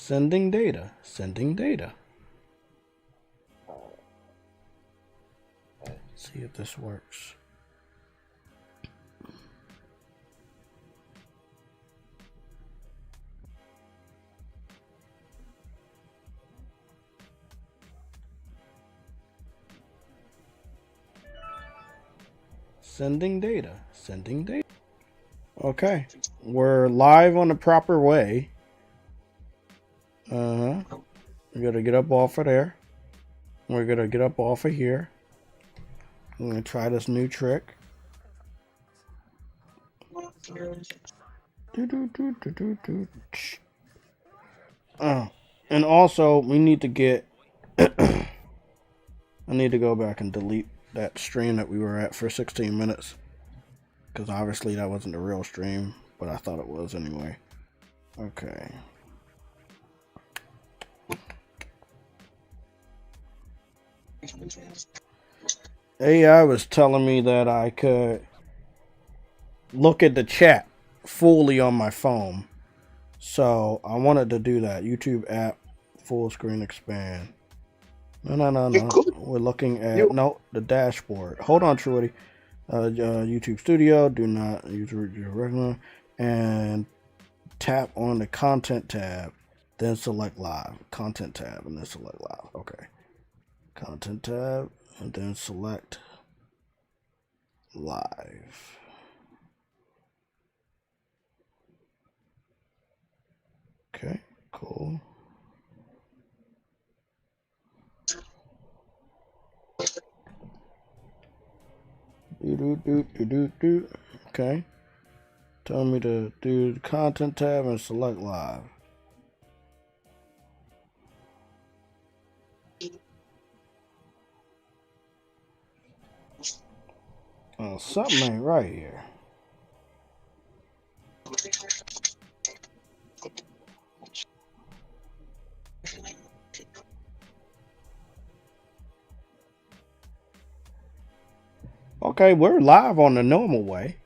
Sending data. Sending data. Let's see if this works. Sending data. Sending data. Okay. We're live on the proper way. We gotta get up off of there. We're gonna get up off of here. I'm gonna try this new trick. And also we need to get I need to go back and delete that stream that we were at for 16 minutes. Because obviously that wasn't the real stream, but I thought it was anyway. Okay. AI was telling me that I could look at the chat fully on my phone. So I wanted to do that. YouTube app, full screen expand. No. We're looking at, no, the dashboard. Hold on, Truity. YouTube Studio, do not use your regular. And tap on the content tab. Then select live. Content tab and then select live. Okay. Content tab and then select live. Okay, cool. Okay. Tell me to do the content tab and select live. Oh, something ain't right here. Okay, we're live on the normal way.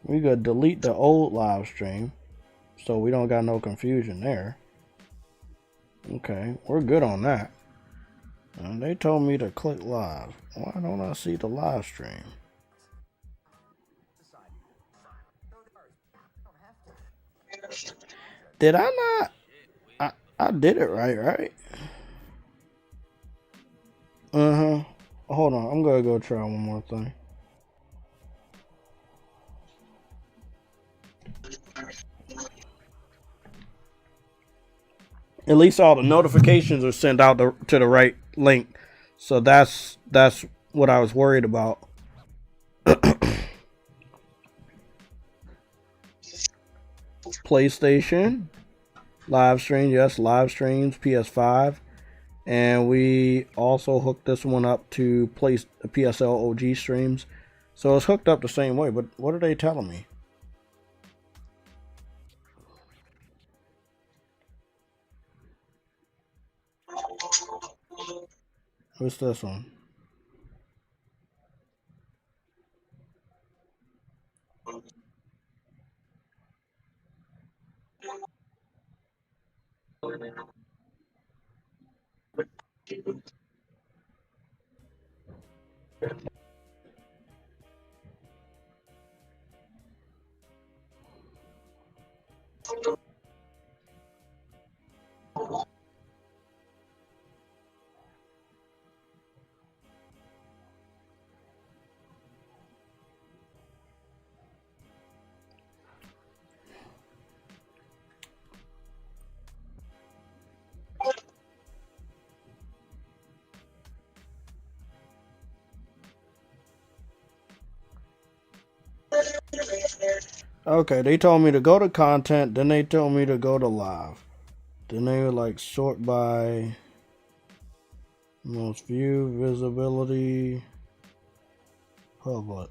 We could delete the old live stream so we don't got no confusion there. Okay, we're good on that. And they told me to click live. Why don't I see the live stream? Did I not? I did it right? Hold on, I'm gonna go try one more thing. At least all the notifications are sent out to the right link. So that's what I was worried about. PlayStation, live stream, yes, live streams, PS5. And we also hooked this one up to PSL OG streams. So it's hooked up the same way, but what are they telling me? What's this one? Okay, they told me to go to content, then they told me to go to live. Then they were like sort by most view, visibility, public.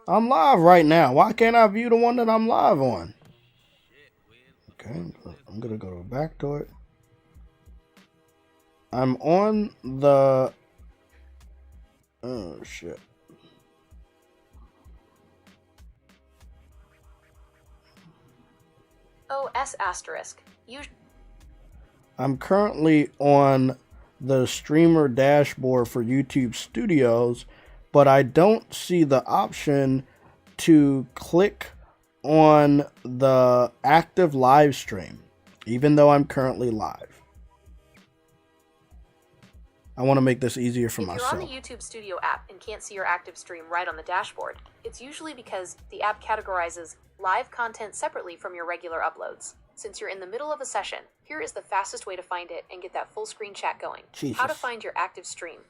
I'm live right now. Why can't I view the one that I'm live on? Okay, I'm gonna go back to it. I'm on the... Oh, shit. OS asterisk. I'm currently on the streamer dashboard for YouTube Studios, but I don't see the option to click on the active live stream, even though I'm currently live. I want to make this easier for myself. If you're on the YouTube Studio app and can't see your active stream right on the dashboard, it's usually because the app categorizes live content separately from your regular uploads. Since you're in the middle of a session, here is the fastest way to find it and get that full screen chat going. Jesus. How to find your active stream.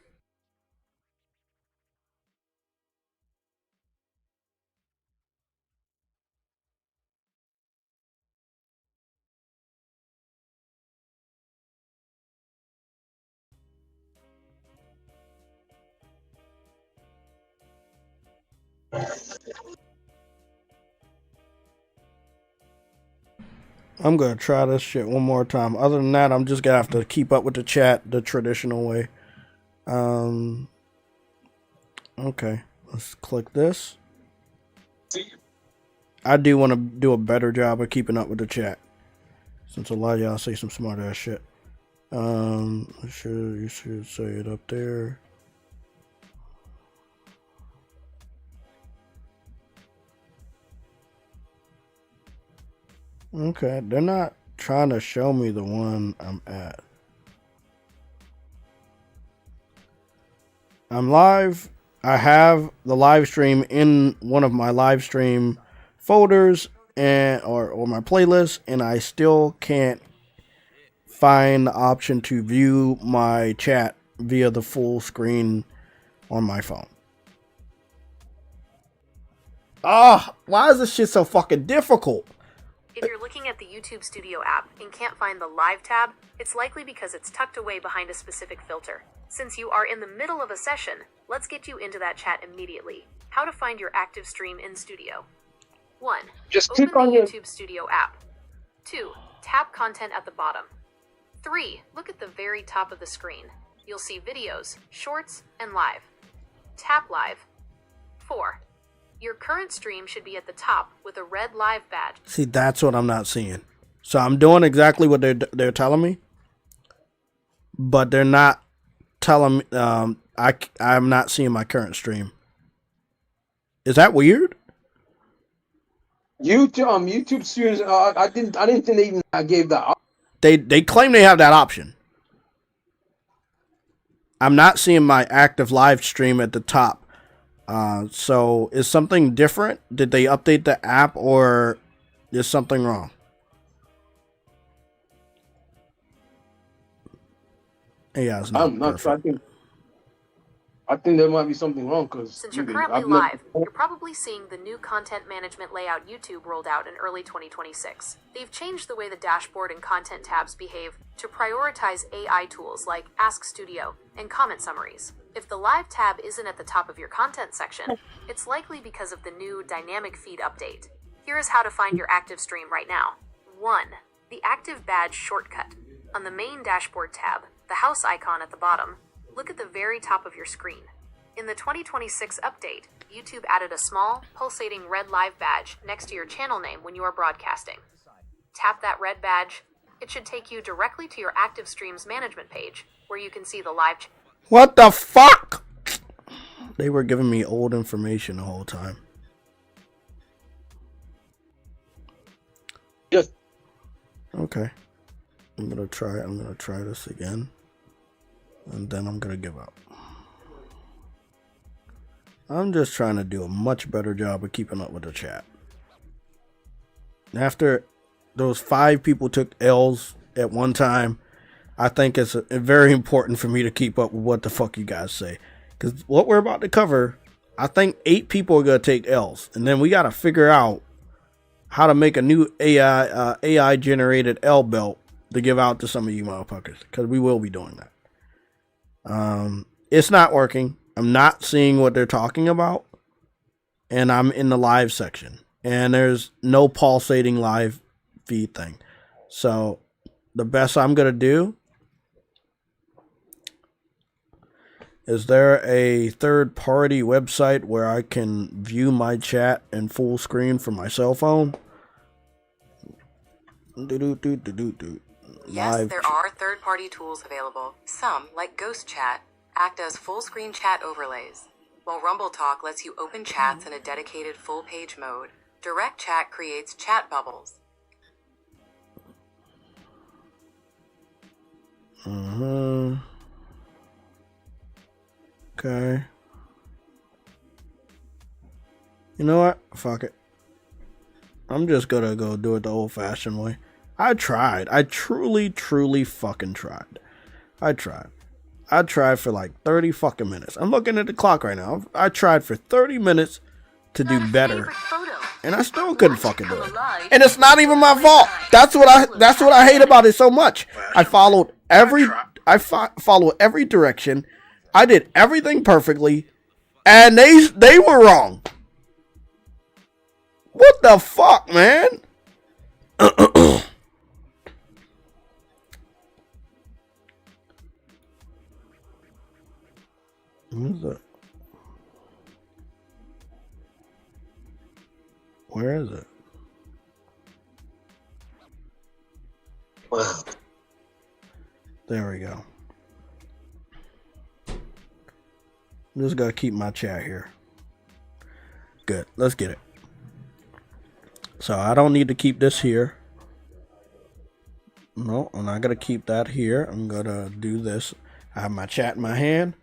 I'm going to try this shit one more time. Other than that, I'm just going to have to keep up with the chat the traditional way. Okay, let's click this. I do want to do a better job of keeping up with the chat, since a lot of y'all say some smart ass shit. You should say it up there. Okay, they're not trying to show me the one I'm at. I'm live. I have the live stream in one of my live stream folders or my playlist, and I still can't find the option to view my chat via the full screen on my phone. Why is this shit so fucking difficult? If you're looking at the YouTube Studio app and can't find the Live tab, it's likely because it's tucked away behind a specific filter. Since you are in the middle of a session, let's get you into that chat immediately. How to find your active stream in Studio. 1. Just open click on the your YouTube Studio app. 2. Tap content at the bottom. 3. Look at the very top of the screen. You'll see videos, shorts, and live. Tap live. 4. Your current stream should be at the top with a red live badge. See, that's what I'm not seeing. So I'm doing exactly what they're telling me, but they're not telling me. I'm not seeing my current stream. Is that weird? YouTube streams. I didn't think they even gave that. They claim they have that option. I'm not seeing my active live stream at the top. So is something different? Did they update the app, or is something wrong? Yeah, it's not. I'm not sure. I think there might be something wrong because since you're currently live, you're probably seeing the new content management layout YouTube rolled out in early 2026. They've changed the way the dashboard and content tabs behave to prioritize AI tools like Ask Studio and comment summaries. If the live tab isn't at the top of your content section, it's likely because of the new dynamic feed update. Here is how to find your active stream right now. 1. The active badge shortcut. On the main dashboard tab, the house icon at the bottom, look at the very top of your screen. In the 2026 update, YouTube added a small, pulsating red live badge next to your channel name when you are broadcasting. Tap that red badge. It should take you directly to your active streams management page, where you can see the live chat. What the fuck? They were giving me old information the whole time. Yes. Okay. I'm gonna try this again. And then I'm gonna give up. I'm just trying to do a much better job of keeping up with the chat. After those 5 people took L's at one time, I think it's very important for me to keep up with what the fuck you guys say. Because what we're about to cover, I think 8 people are going to take L's. And then we got to figure out how to make a new AI generated L belt to give out to some of you motherfuckers. Because we will be doing that. It's not working. I'm not seeing what they're talking about. And I'm in the live section. And there's no pulsating live feed thing. So the best I'm going to do, is there a third-party website where I can view my chat in full screen from my cell phone? Yes, there are third-party tools available. Some, like Ghost Chat, act as full-screen chat overlays, while Rumble Talk lets you open chats in a dedicated full-page mode. Direct Chat creates chat bubbles. Okay. You know what? Fuck it. I'm just gonna go do it the old-fashioned way. I tried. I truly fucking tried. I tried for like 30 fucking minutes. I'm looking at the clock right now. I tried for 30 minutes to do better, and I still couldn't fucking do it. And it's not even my fault. That's what I hate about it so much. I followed every direction. I did everything perfectly, and they were wrong. What the fuck, man? What is it? Where is it? Wow. There we go. I'm just gonna keep my chat here. Good. Let's get it. So I don't need to keep this here. No, I'm not gonna keep that here. I'm gonna do this. I have my chat in my hand.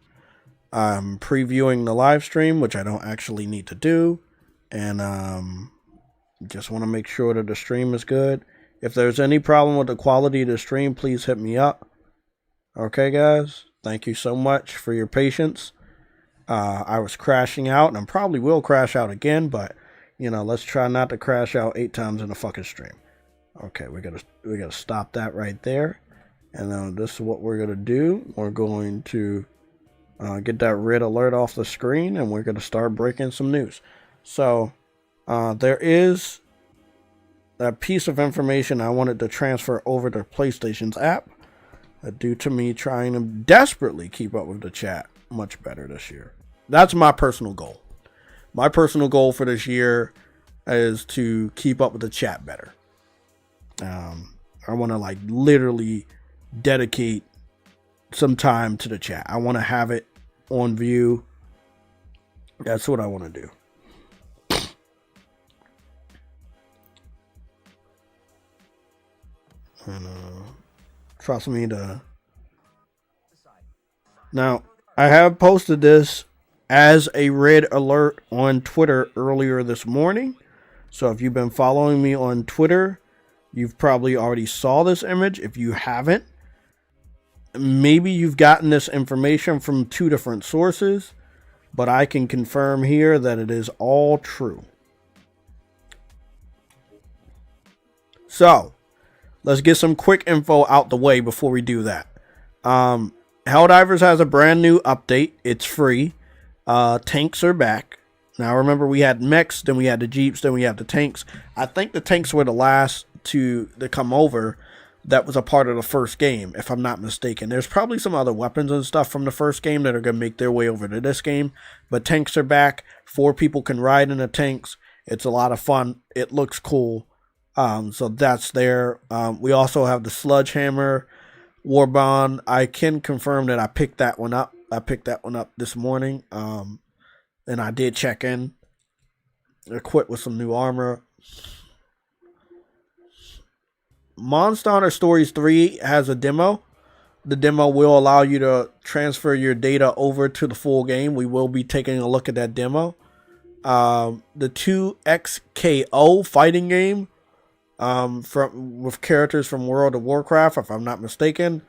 I'm previewing the live stream, which I don't actually need to do. And just want to make sure that the stream is good. If there's any problem with the quality of the stream, please hit me up. Okay, guys? Thank you so much for your patience. I was crashing out, and I probably will crash out again, but, you know, let's try not to crash out 8 times in a fucking stream. Okay, we gotta stop that right there. And then this is what we're gonna do. We're going to get that red alert off the screen, and we're gonna start breaking some news. So there is a piece of information I wanted to transfer over to PlayStation's app due to me trying to desperately keep up with the chat much better this year. That's my personal goal. My personal goal for this year is to keep up with the chat better. I want to like literally dedicate some time to the chat. I want to have it on view. That's what I want to do. And trust me to. Now, I have posted this as a red alert on Twitter earlier this morning. So if you've been following me on Twitter, you've probably already saw this image. If you haven't, maybe you've gotten this information from 2 different sources, but I can confirm here that it is all true. So, let's get some quick info out the way before we do that. Helldivers has a brand new update. It's free. Tanks are back. Now remember, we had mechs, then we had the jeeps, then we had the tanks. I think the tanks were the last to come over. That was a part of the first game, if I'm not mistaken. There's probably some other weapons and stuff from the first game that are going to make their way over to this game. But tanks are back. 4 people can ride in the tanks. It's a lot of fun. It looks cool. So that's there. We also have the Sledgehammer Warbond. I can confirm that I picked that one up. I picked that one up this morning. And I did check in. Equipped with some new armor. Monster Hunter Stories 3 has a demo. The demo will allow you to transfer your data over to the full game. We will be taking a look at that demo. The 2XKO fighting game with characters from World of Warcraft, if I'm not mistaken.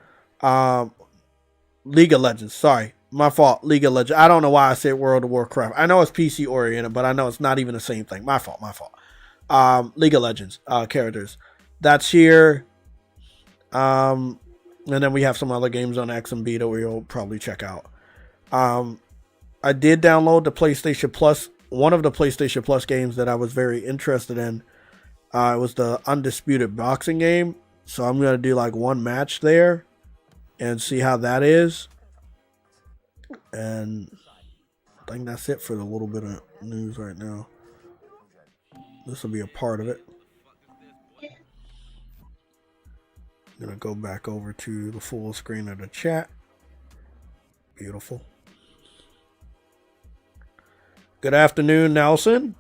League of Legends, sorry. My fault, League of Legends. I don't know why I said World of Warcraft. I know it's PC oriented, but I know it's not even the same thing. My fault. League of Legends characters. That's here. And then we have some other games on X and Beta we'll probably check out. I did download the PlayStation Plus, one of the PlayStation Plus games that I was very interested in. It was the Undisputed Boxing game. So I'm going to do like one match there and see how that is. And I think that's it for the little bit of news right now. This will be a part of it. I'm going to go back over to the full screen of the chat. Beautiful. Good afternoon, Nelson.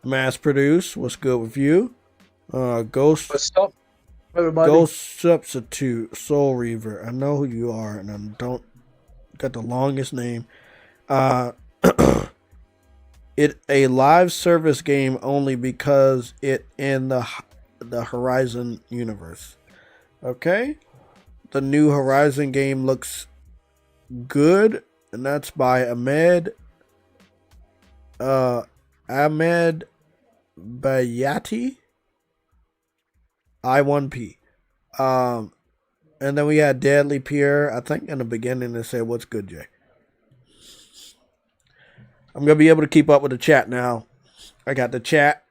Mass Produce, what's good with you? Ghost. What's up, everybody? Ghost Substitute, Soul Reaver. I know who you are, and I don't got the longest name. It a live service game only because it in the Horizon universe. Okay, the new Horizon game looks good, and that's by Ahmed Bayati I1P. And then we had Deadly Pierre. I think in the beginning they said, "What's good, Jay?" I'm gonna be able to keep up with the chat now. I got the chat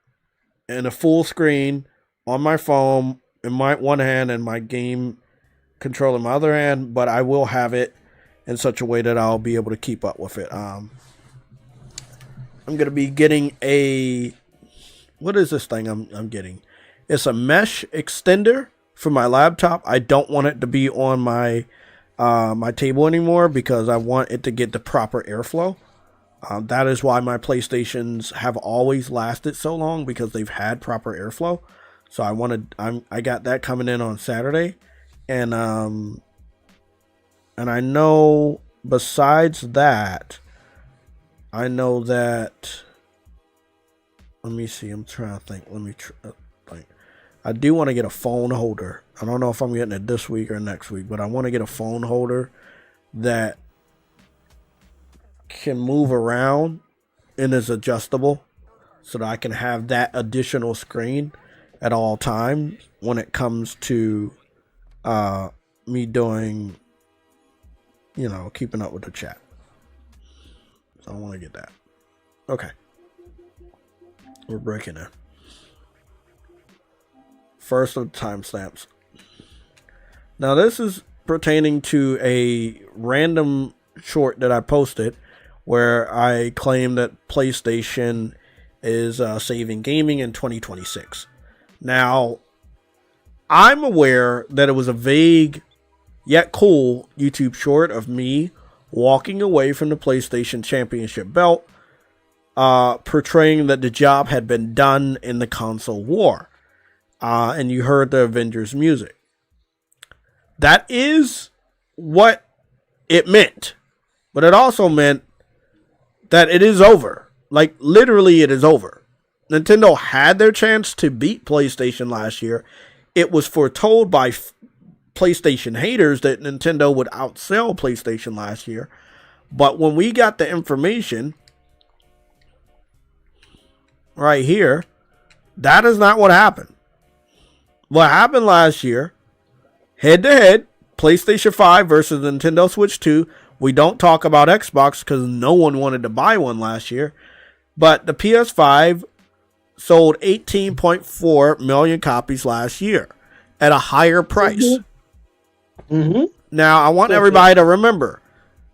in a full screen on my phone in my one hand and my game controller in my other hand, but I will have it in such a way that I'll be able to keep up with it. I'm gonna be getting a what is this thing I'm getting? It's a mesh extender for my laptop. I don't want it to be on my my table anymore because I want it to get the proper airflow. That is why my PlayStations have always lasted so long, because they've had proper airflow. So I got that coming in on Saturday, and I know besides that, I know that. Let me see. I'm trying to think. Let me think. I do want to get a phone holder. I don't know if I'm getting it this week or next week, but I want to get a phone holder that can move around and is adjustable, so that I can have that additional screen at all times when it comes to me doing, keeping up with the chat. So I want to get that. Okay. We're breaking in. First of timestamps. Now this is pertaining to a random short that I posted where I claim that PlayStation is saving gaming in 2026. Now, I'm aware that it was a vague yet cool YouTube short of me walking away from the PlayStation Championship belt, portraying that the job had been done in the console war. And you heard the Avengers music. That is what it meant. But it also meant that it is over. Like, literally, it is over. Nintendo had their chance to beat PlayStation last year. It was foretold by PlayStation haters that Nintendo would outsell PlayStation last year. But when we got the information right here, that is not what happened. What happened last year, head-to-head, PlayStation 5 versus Nintendo Switch 2. We don't talk about Xbox because no one wanted to buy one last year. But the PS5 sold 18.4 million copies last year at a higher price. Mm-hmm. Now, I want everybody to remember,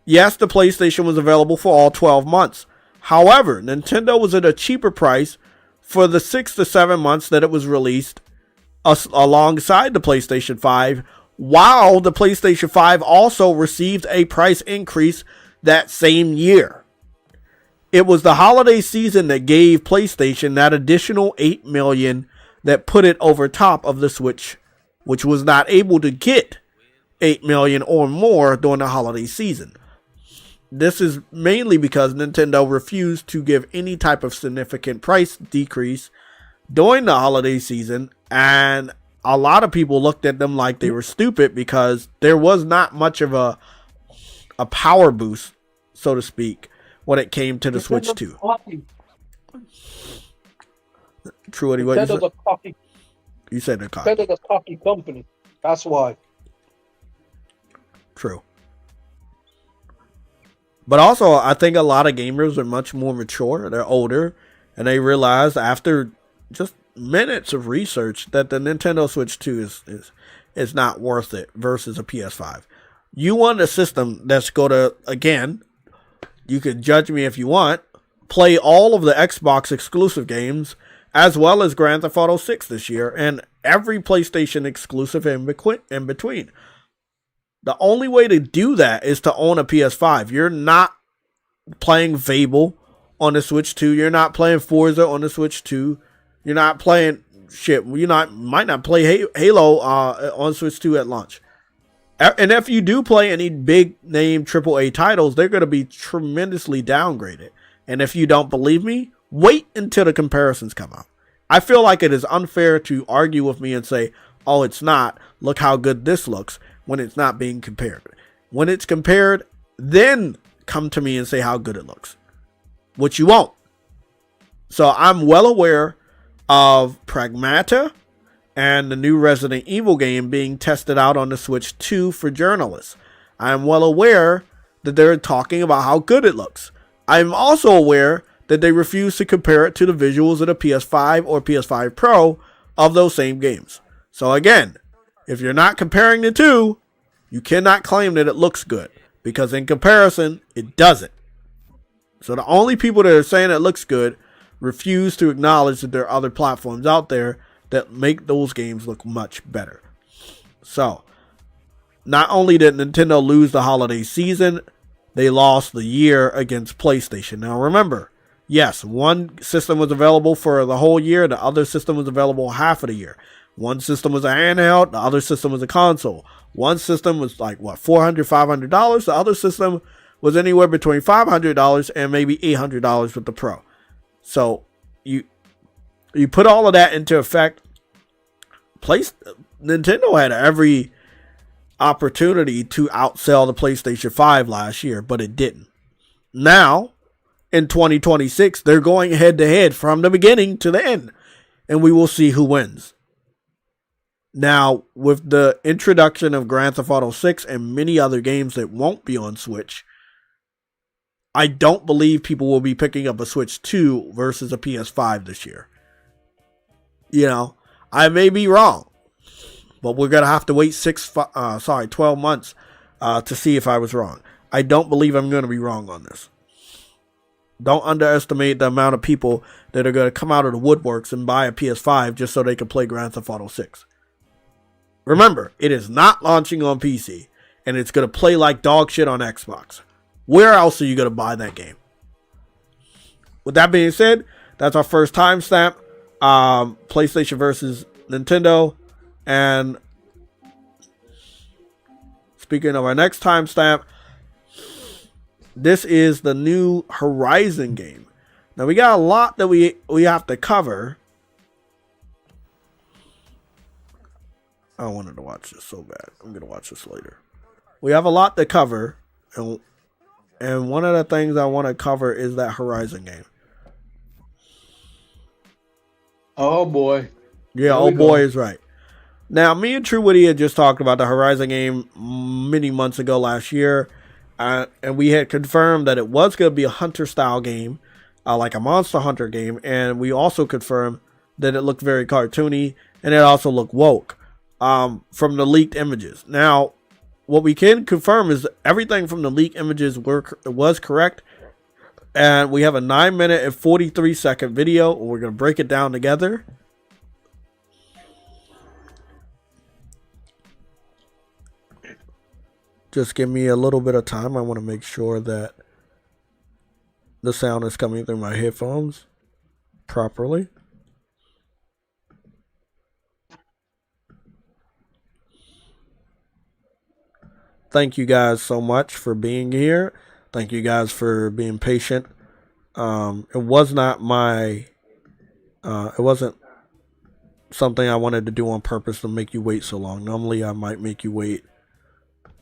yes, the PlayStation was available for all 12 months. However, Nintendo was at a cheaper price for the 6 to 7 months that it was released alongside the PlayStation 5, while the PlayStation 5 also received a price increase that same year. It was the holiday season that gave PlayStation that additional 8 million that put it over top of the Switch, which was not able to get 8 million or more during the holiday season. This is mainly because Nintendo refused to give any type of significant price decrease during the holiday season, and a lot of people looked at them like they were stupid because there was not much of a power boost, so to speak, when it came to the Switch 2. True, Eddie, what you said? You said they're cocky. Nintendo's a cocky company. That's why. True. But also, I think a lot of gamers are much more mature. They're older, and they realize after just minutes of research that the Nintendo Switch 2 is not worth it versus a PS5. You want a system that's going to, again, you can judge me if you want, play all of the Xbox exclusive games as well as Grand Theft Auto 6 this year, and every PlayStation exclusive in between. The only way to do that is to own a PS5. You're not playing Fable on the Switch 2. You're not playing Forza on the Switch 2. You're not playing shit. Might not play Halo on Switch 2 at launch. And if you do play any big name AAA titles, they're going to be tremendously downgraded. And if you don't believe me, wait until the comparisons come out. I feel like it is unfair to argue with me and say, oh, it's not. Look how good this looks when it's not being compared. When it's compared, then come to me and say how good it looks, which you won't. So I'm well aware of PRAGMATA and the new Resident Evil game being tested out on the Switch 2 for journalists. I'm well aware that they're talking about how good it looks. I'm also aware that they refuse to compare it to the visuals of the PS5 or PS5 Pro of those same games. So again, if you're not comparing the two, you cannot claim that it looks good, because in comparison, it doesn't. So the only people that are saying it looks good refuse to acknowledge that there are other platforms out there that make those games look much better. So, not only did Nintendo lose the holiday season, they lost the year against PlayStation. Now remember, yes, one system was available for the whole year, the other system was available half of the year. One system was a handheld, the other system was a console. One system was like, $400, $500. The other system was anywhere between $500 and maybe $800 with the Pro. So, you put all of that into effect. Nintendo had every opportunity to outsell the PlayStation 5 last year, but it didn't. Now, in 2026, they're going head to head from the beginning to the end, and we will see who wins. Now, with the introduction of Grand Theft Auto 6 and many other games that won't be on Switch, I don't believe people will be picking up a Switch 2 versus a PS5 this year. You know, I may be wrong, but we're going to have to wait 12 months to see if I was wrong. I don't believe I'm going to be wrong on this. Don't underestimate the amount of people that are going to come out of the woodworks and buy a PS5 just so they can play Grand Theft Auto 6. Remember, it is not launching on PC, and it's going to play like dog shit on Xbox. Where else are you going to buy that game? With that being said, that's our first timestamp. PlayStation versus Nintendo. And speaking of our next timestamp, this is the new Horizon game. Now we got a lot that we have to cover. I wanted to watch this so bad. I'm gonna watch this later. We have a lot to cover, and one of the things I want to cover is that Horizon game. Oh boy. Yeah, oh boy is right. Now, me and True Witty had just talked about the Horizon game many months ago last year, and we had confirmed that it was going to be a hunter-style game, like a Monster Hunter game, and we also confirmed that it looked very cartoony, and it also looked woke from the leaked images. Now, what we can confirm is everything from the leaked images was correct, and we have a 9-minute and 43-second video, and we're going to break it down together. Just give me a little bit of time. I want to make sure that the sound is coming through my headphones properly. Thank you guys so much for being here. Thank you guys for being patient. It was not it wasn't something I wanted to do on purpose to make you wait so long. Normally I might make you wait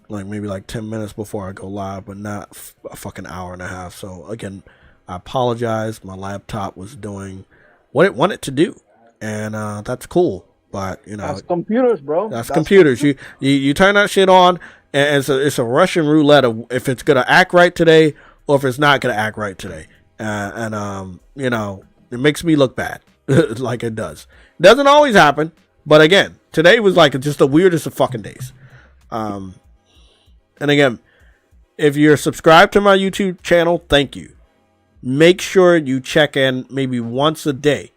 maybe 10 minutes before I go live, but not a fucking hour and a half. So again, I apologize. My laptop was doing what it wanted to do, and that's cool. But that's computers, bro. That's computers. You turn that shit on, and it's a Russian roulette of if it's gonna act right today or if it's not gonna act right today. It makes me look bad, like it does. It doesn't always happen, but again, today was just the weirdest of fucking days. And again, if you're subscribed to my YouTube channel, thank you. Make sure you check in maybe once a day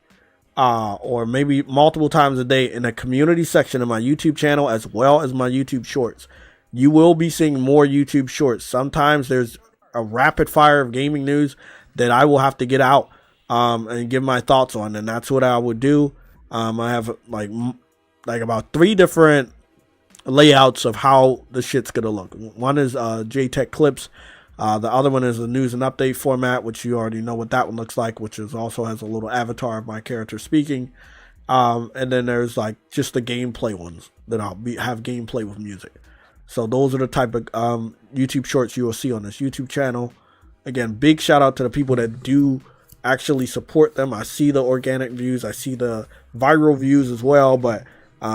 or maybe multiple times a day in the community section of my YouTube channel as well as my YouTube shorts. You will be seeing more YouTube shorts. Sometimes there's a rapid fire of gaming news that I will have to get out and give my thoughts on, and that's what I would do. I have like about 3 different layouts of how the shit's gonna look. One is JTech clips. The other one is the news and update format, which you already know what that one looks like, which is also has a little avatar of my character speaking. And then there's like just the gameplay ones that have gameplay with music. So those are the type of YouTube shorts you will see on this YouTube channel. Again, big shout out to the people that do actually support them. I see the organic views. I see the viral views as well. But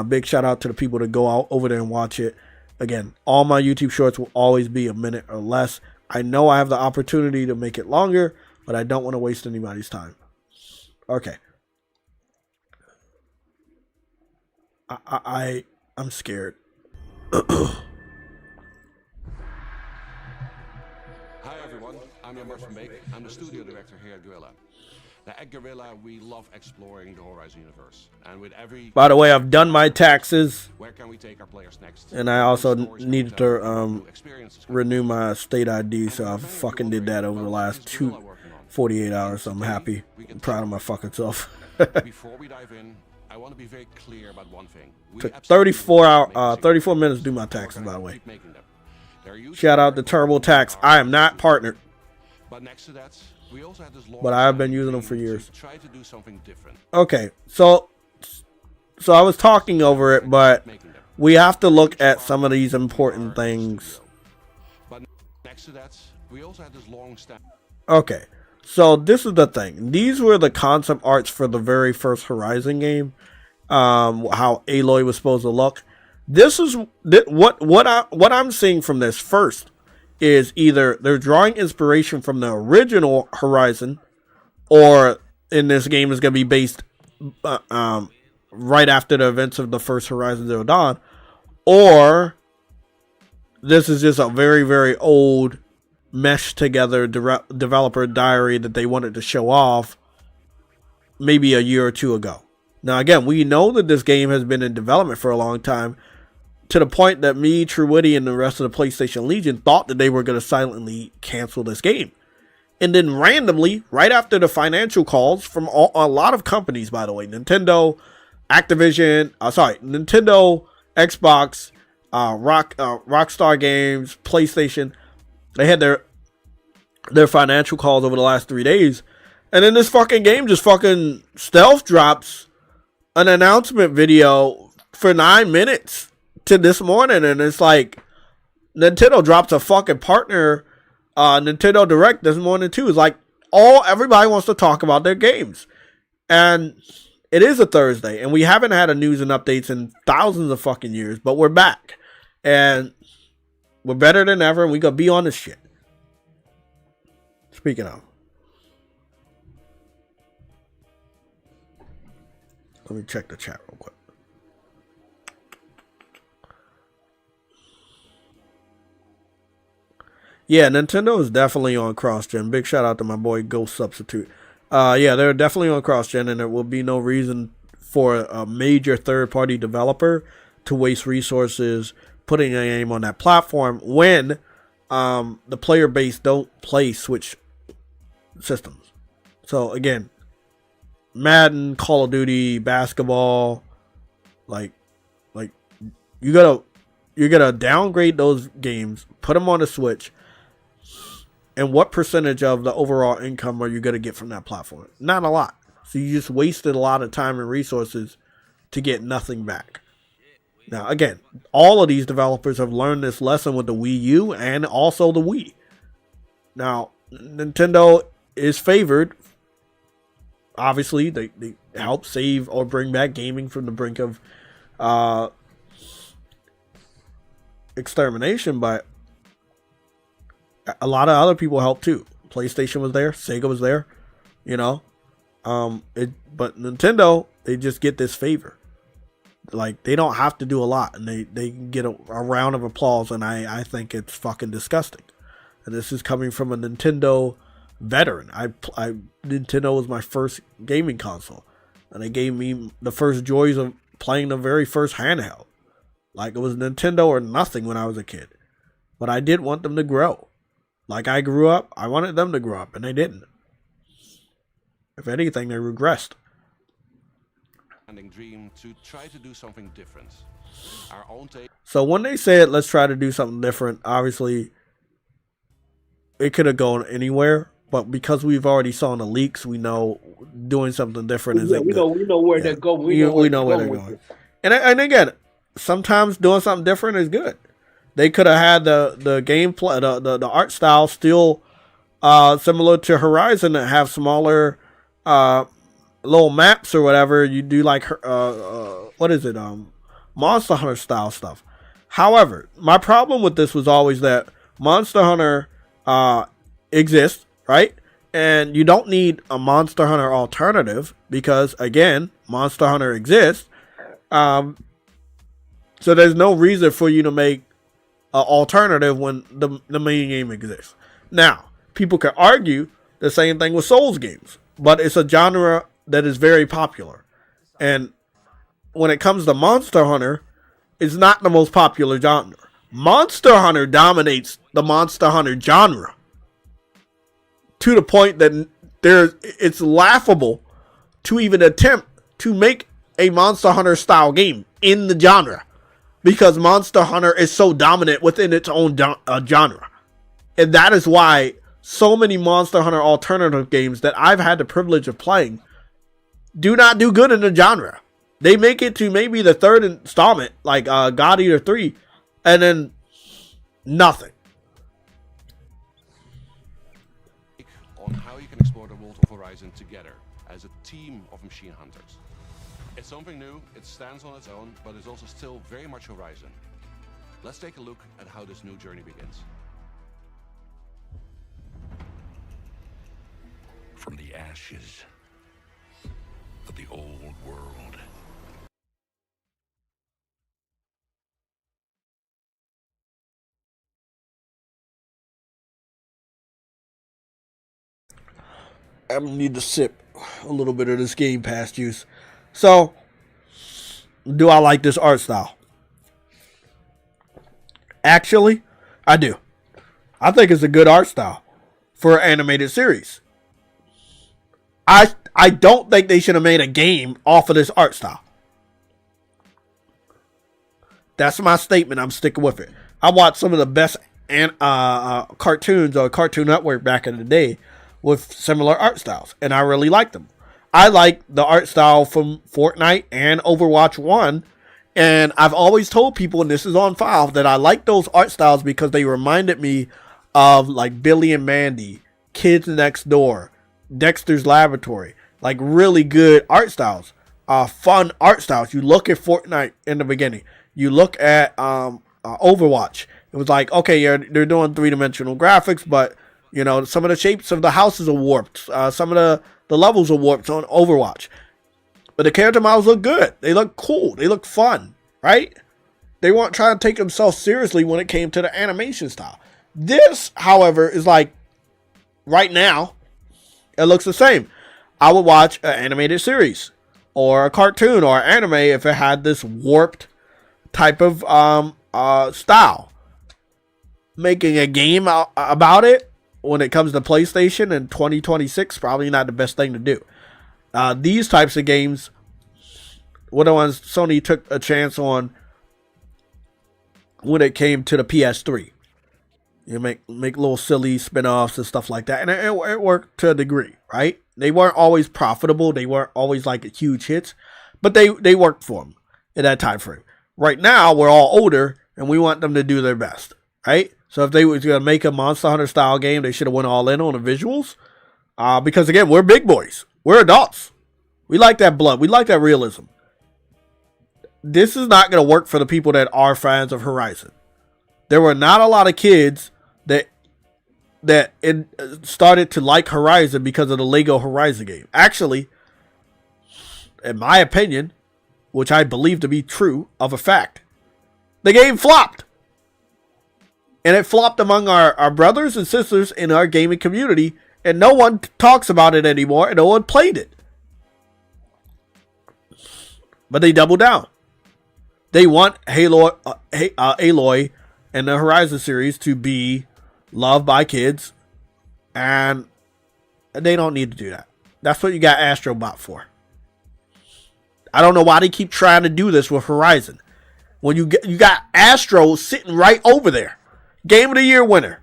big shout out to the people that go out over there and watch it. Again, all my YouTube shorts will always be a minute or less. I know I have the opportunity to make it longer, but I don't want to waste anybody's time. Okay. I'm scared. Hi everyone, I'm Jan Bart van Beek. I'm the studio director here at Guerrilla. Now at Guerrilla, we love exploring the Horizon universe. And with every... By the way, I've done my taxes. Where can we take our players next? And I also needed to renew my state ID, so I fucking did that over the last 48 hours, so I'm happy. I'm proud of my fucking self. Before we dive in, I want to be very clear about one thing. Took 34 minutes to do my taxes, by the way. Shout out to TurboTax. I am not partnered, but next to that, we also had this long, but I have been using them for years. Try to do something different. Okay, so I was talking over it, but we have to look at some of these important things. But next to that, we also had this long Okay, so this is the thing. These were the concept arts for the very first Horizon game. How Aloy was supposed to look. This is what I'm seeing from this first is either they're drawing inspiration from the original Horizon, or in this game is going to be based right after the events of the first Horizon Zero Dawn, or this is just a very, very old meshed together developer diary that they wanted to show off maybe a year or two ago. Now again, we know that this game has been in development for a long time, to the point that me, Truwitty, and the rest of the PlayStation Legion thought that they were going to silently cancel this game. And then randomly, right after the financial calls from a lot of companies, by the way, Nintendo, Activision, Nintendo, Xbox, Rockstar Games, PlayStation, they had their financial calls over the last 3 days. And then this fucking game just fucking stealth drops an announcement video for 9 minutes to this morning, and it's like Nintendo drops a fucking partner Nintendo Direct this morning too. It's like everybody wants to talk about their games, and it is a Thursday, and we haven't had a news and updates in thousands of fucking years, but we're back, and we're better than ever, and we gonna be on this shit. Speaking of, let me check the chat real quick. Yeah, Nintendo is definitely on cross-gen. Big shout out to my boy Ghost Substitute. Yeah, they're definitely on cross-gen, and there will be no reason for a major third-party developer to waste resources putting a game on that platform when the player base don't play Switch systems. So again, Madden, Call of Duty, basketball, like you're gonna downgrade those games, put them on the Switch. And what percentage of the overall income are you going to get from that platform? Not a lot. So you just wasted a lot of time and resources to get nothing back. Now, again, all of these developers have learned this lesson with the Wii U and also the Wii. Now, Nintendo is favored. Obviously, they help save or bring back gaming from the brink of extermination, but a lot of other people helped too. PlayStation was there, Sega was there, you know. But Nintendo, they just get this favor. Like, they don't have to do a lot, and they can get a round of applause, and I think it's fucking disgusting. And this is coming from a Nintendo veteran. Nintendo was my first gaming console. And they gave me the first joys of playing the very first handheld. Like, it was Nintendo or nothing when I was a kid. But I did want them to grow. Like I grew up, I wanted them to grow up, and they didn't. If anything, they regressed. Dream to try to do something different. Our own take. So when they said, let's try to do something different, obviously, it could have gone anywhere. But because we've already saw the leaks, we know doing something different isn't good. We know where they're going. We know where they're going. And again, sometimes doing something different is good. They could have had the gameplay, the art style still similar to Horizon, and have smaller little maps or whatever. You do like what is it? Monster Hunter style stuff. However, my problem with this was always that Monster Hunter exists, right? And you don't need a Monster Hunter alternative because, again, Monster Hunter exists. So there's no reason for you to make an alternative when the main game exists. Now, people can argue the same thing with Souls games, but it's a genre that is very popular. And when it comes to Monster Hunter, it's not the most popular genre. Monster Hunter dominates the Monster Hunter genre to the point that it's laughable to even attempt to make a Monster Hunter style game in the genre, because Monster Hunter is so dominant within its own genre. And that is why so many Monster Hunter alternative games that I've had the privilege of playing do not do good in the genre. They make it to maybe the third installment, like God Eater 3, and then nothing. On how you can explore the world of Horizon together as a team of machine hunters. It's something new, it stands on its own, but it's also still very much Horizon. Let's take a look at how this new journey begins. From the ashes of the old world. I need to sip a little bit of this Game Pass juice. So, do I like this art style? Actually, I do. I think it's a good art style for an animated series. I don't think they should have made a game off of this art style. That's my statement. I'm sticking with it. I watched some of the best cartoons on Cartoon Network back in the day with similar art styles, and I really liked them. I like the art style from Fortnite and Overwatch 1, and I've always told people, and this is on file, that I like those art styles because they reminded me of like Billy and Mandy, Kids Next Door, Dexter's Laboratory, like really good art styles, fun art styles. You look at Fortnite in the beginning, you look at Overwatch. It was like, okay, yeah, they're doing 3-dimensional graphics, but you know, some of the shapes of the houses are warped. Some of the levels are warped on Overwatch. But the character models look good. They look cool. They look fun, right? They weren't trying to take themselves seriously when it came to the animation style. This, however, is like, right now, it looks the same. I would watch an animated series or a cartoon or anime if it had this warped type of style. Making a game about it when it comes to PlayStation in 2026, probably not the best thing to do. These types of games were the ones Sony took a chance on when it came to the PS3. You make little silly spin-offs and stuff like that. And it worked to a degree, right? They weren't always profitable. They weren't always like huge hits. But they worked for them in that time frame. Right now, we're all older, and we want them to do their best, right? So if they were going to make a Monster Hunter style game, they should have went all in on the visuals. Because again, we're big boys. We're adults. We like that blood. We like that realism. This is not going to work for the people that are fans of Horizon. There were not a lot of kids that started to like Horizon because of the Lego Horizon game. Actually, in my opinion, which I believe to be true of a fact, the game flopped. And it flopped among our brothers and sisters in our gaming community. And no one talks about it anymore. And no one played it. But they double down. They want Aloy and the Horizon series to be loved by kids, and they don't need to do that. That's what you got Astrobot for. I don't know why they keep trying to do this with Horizon. When you got Astro sitting right over there. Game of the Year winner.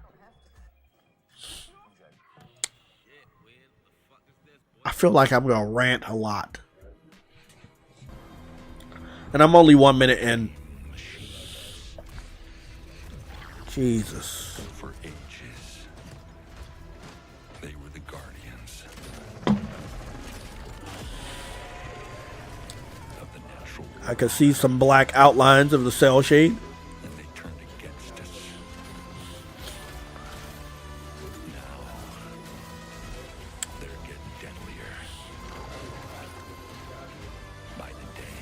I feel like I'm going to rant a lot. And I'm only 1 minute in. Jesus. For ages, they were the guardians of the natural world, I can see some black outlines of the cell shade. and they turned against us. Now, they're getting deadlier by the day.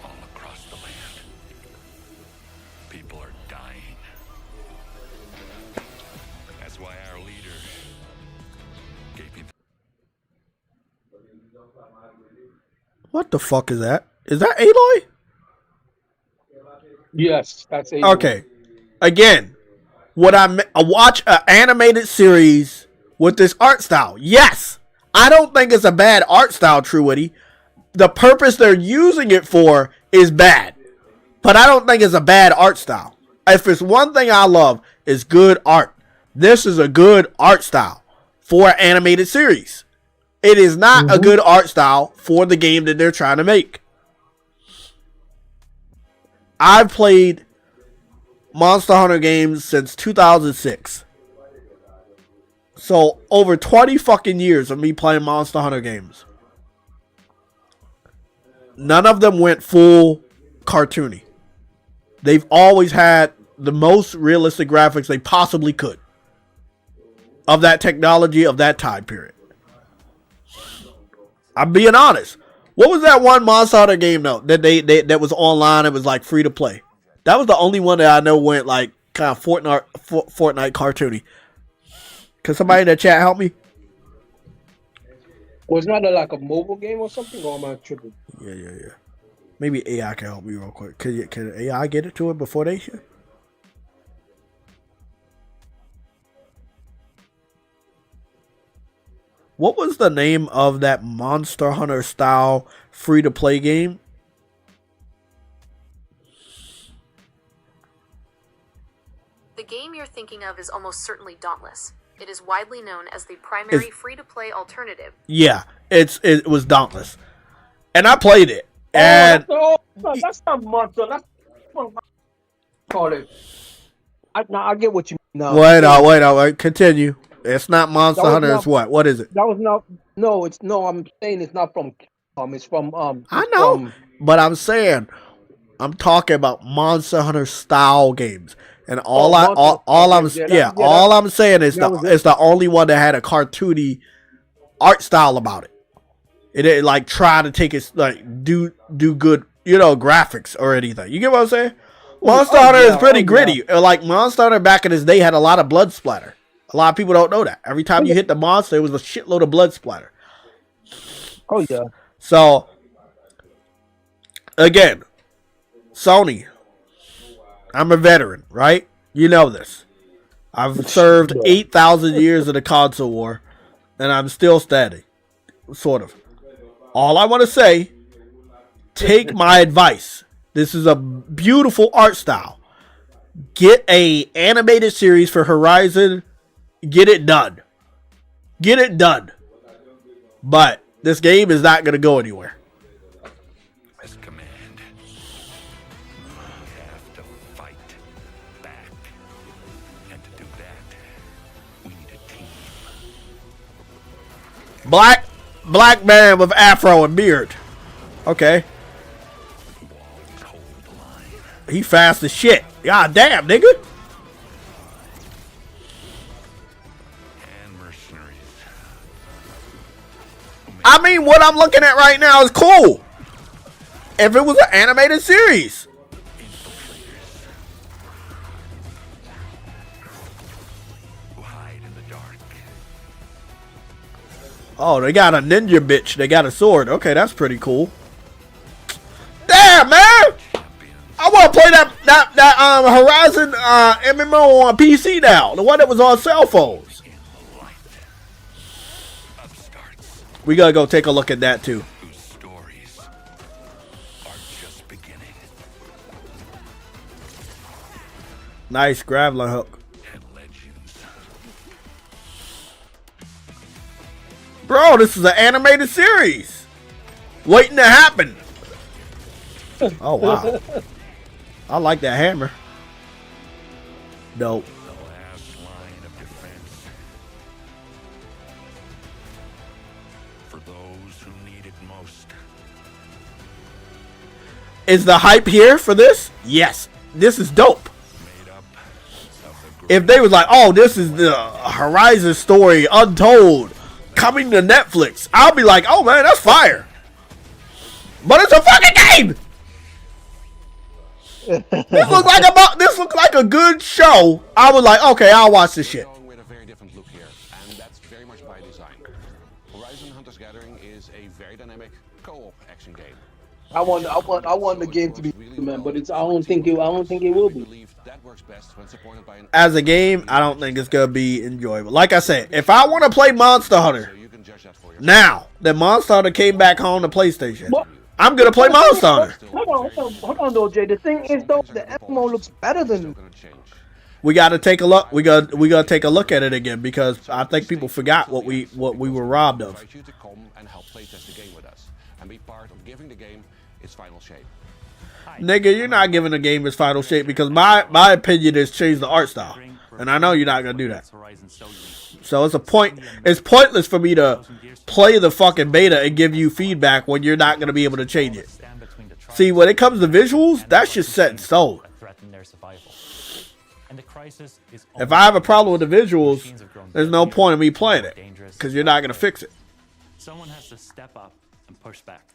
All across the land, people are dying. That's why our leader gave me What the fuck is that? Is that Aloy? Yes, that's a Okay. Again, would I watch an animated series with this art style? Yes. I don't think it's a bad art style, Truity. The purpose they're using it for is bad. But I don't think it's a bad art style. If it's one thing I love, it's good art. This is a good art style for an animated series. It is not a good art style for the game that they're trying to make. I've played Monster Hunter games since 2006. So over 20 fucking years of me playing Monster Hunter games. None of them went full cartoony. They've always had the most realistic graphics they possibly could. Of that technology, of that time period. I'm being honest. What was that one Monster Hunter game though that was online? It was like free to play. That was the only one that I know went like kind of Fortnite cartoony. Can somebody in the chat help me? Was not like a mobile game or something, or am I tripping? Yeah. Maybe AI can help me real quick. Can AI get it to it before they should? What was the name of that Monster Hunter style free to play game? The game you're thinking of is almost certainly Dauntless. It is widely known as the primary free-to-play alternative. Yeah, it was Dauntless, and I played it. And that's not Monster. That's what I call it. I get what you mean. Now. Wait. Continue. It's not Monster Hunter. It's what? What is it? That was not. No, it's no. I'm saying it's not from. It's from. I know, but I'm saying I'm talking about Monster Hunter style games, and all I'm saying is it's the only one that had a cartoony art style about it. It didn't like try to take it like do good, graphics or anything. You get what I'm saying? Monster Hunter is pretty gritty. Like Monster Hunter back in his day had a lot of blood splatter. A lot of people don't know that. Every time you hit the monster, it was a shitload of blood splatter. Oh yeah. So again, Sony, I'm a veteran, right? You know this. I've served 8,000 years in the console war, and I'm still standing, sort of. All I want to say, take my advice. This is a beautiful art style. Get a animated series for Horizon. Get it done. Get it done. But this game is not going to go anywhere. as command. We have to fight back. And to do that, we need a team. Black man with afro and beard. Okay. Walls hold the line. He fast as shit. God damn, nigga. And mercenaries. I mean, what I'm looking at right now is cool. If it was an animated series. Oh, they got a ninja bitch. They got a sword. Okay, that's pretty cool. Damn, man! I want to play that Horizon MMO on PC now. The one that was on cell phones. We gotta go take a look at that too. Whose stories are just beginning. Nice grappling hook. And legends. Bro, this is an animated series. Waiting to happen. Oh, wow. I like that hammer. Dope. The last line of defense. For those who need it most. Is the hype here for this? Yes. This is dope. Made up of the If they was like, oh, this is the Horizon story untold coming to Netflix, I'll be like, oh man, that's fire. But it's a fucking game. This looks like a good show. I was like, okay, I'll watch this shit. Going with a very different look here, and that's very much by design. Horizon Hunters Gathering is a very dynamic co-op action game. I want the game to be, man, but I don't think it will be. Believe that works best when supported by an As a game, I don't think it's gonna be enjoyable. Like I said, if I want to play Monster Hunter so you can judge that for yourself. now that Monster Hunter came back home to PlayStation, What? I'm gonna play Monster Hunter. Hold on, though, Jay. The thing is, though, the MMO looks better than. Gonna change. We got to take a look. We got to take a look at it again because I think people forgot what we were robbed I of. invite you to come and help playtest the game with us and be part of giving the game its final shape. Nigga, you're not giving the game its final shape because my opinion is change the art style, and I know you're not gonna do that. So it's it's pointless for me to play the fucking beta and give you feedback when you're not gonna be able to change it. See, when it comes to visuals, that's just set in stone. If I have a problem with the visuals, there's no point in me playing it because you're not gonna fix it. Someone has to step up and push back,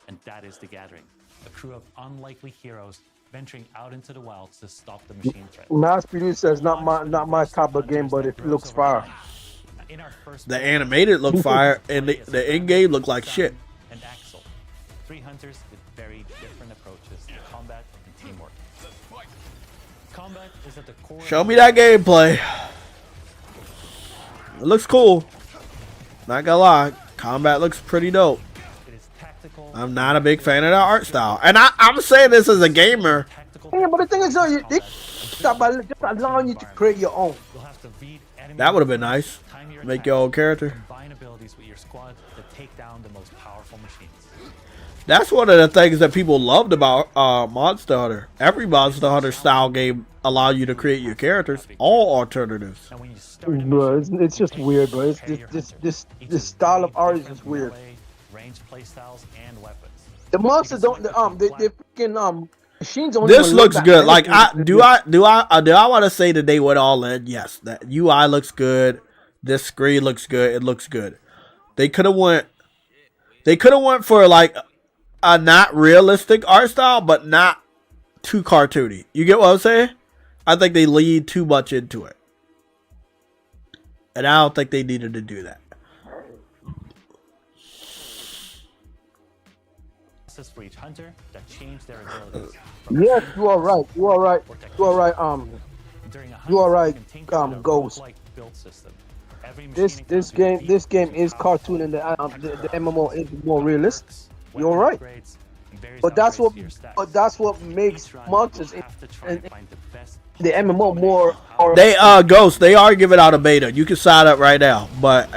and that is the Gathering, a crew of unlikely heroes venturing out into the wilds to stop the machine threat. Mass producer is not my type of game, but it looks fire. In our first The animated look fire, and the in-game look like shit. and Axel, three hunters with very different approaches to combat and teamwork. Combat is at the core. Show me that gameplay. It looks cool. Not gonna lie, combat looks pretty dope. It is tactical. I'm not a big fan of that art style, and I'm saying this as a gamer. Yeah, but the thing is, they stop by just allowing you to create your own. You'll have to read enemy That would have been nice. time your Make your own attacks, character. combine abilities with your squad to take down the most powerful machines. That's one of the things that people loved about Monster Hunter. Every Monster Hunter style game allow you to create your characters, all alternatives. And when you start a Bro, mission, it's just weird, bro. It's prepare your this hunters. style of Each art is different just weird. melee, range playstyles and weapons. The monsters don't. They freaking machines don't. This even looks look good. Like that do I want to say that they went all in? Yes, that UI looks good. This screen looks good. It looks good. They could have went for like a not realistic art style, but not too cartoony. You get what I'm saying? I think they lead too much into it, and I don't think they needed to do that. For each hunter that change their abilities. Yes, you are right. You are right. You are right. During a You are right, hunt, you can tinker with a Ghost. roguelike build system. Every This machine this encounter game this game defeats is cartoon and the MMO is more realistic. weapon You're right. upgrades, and various But that's upgrades what to your stats. but that's what makes Each run, monsters you'll have to try and and find the best the MMO more. They Ghost. They are giving out a beta. You can sign up right now, but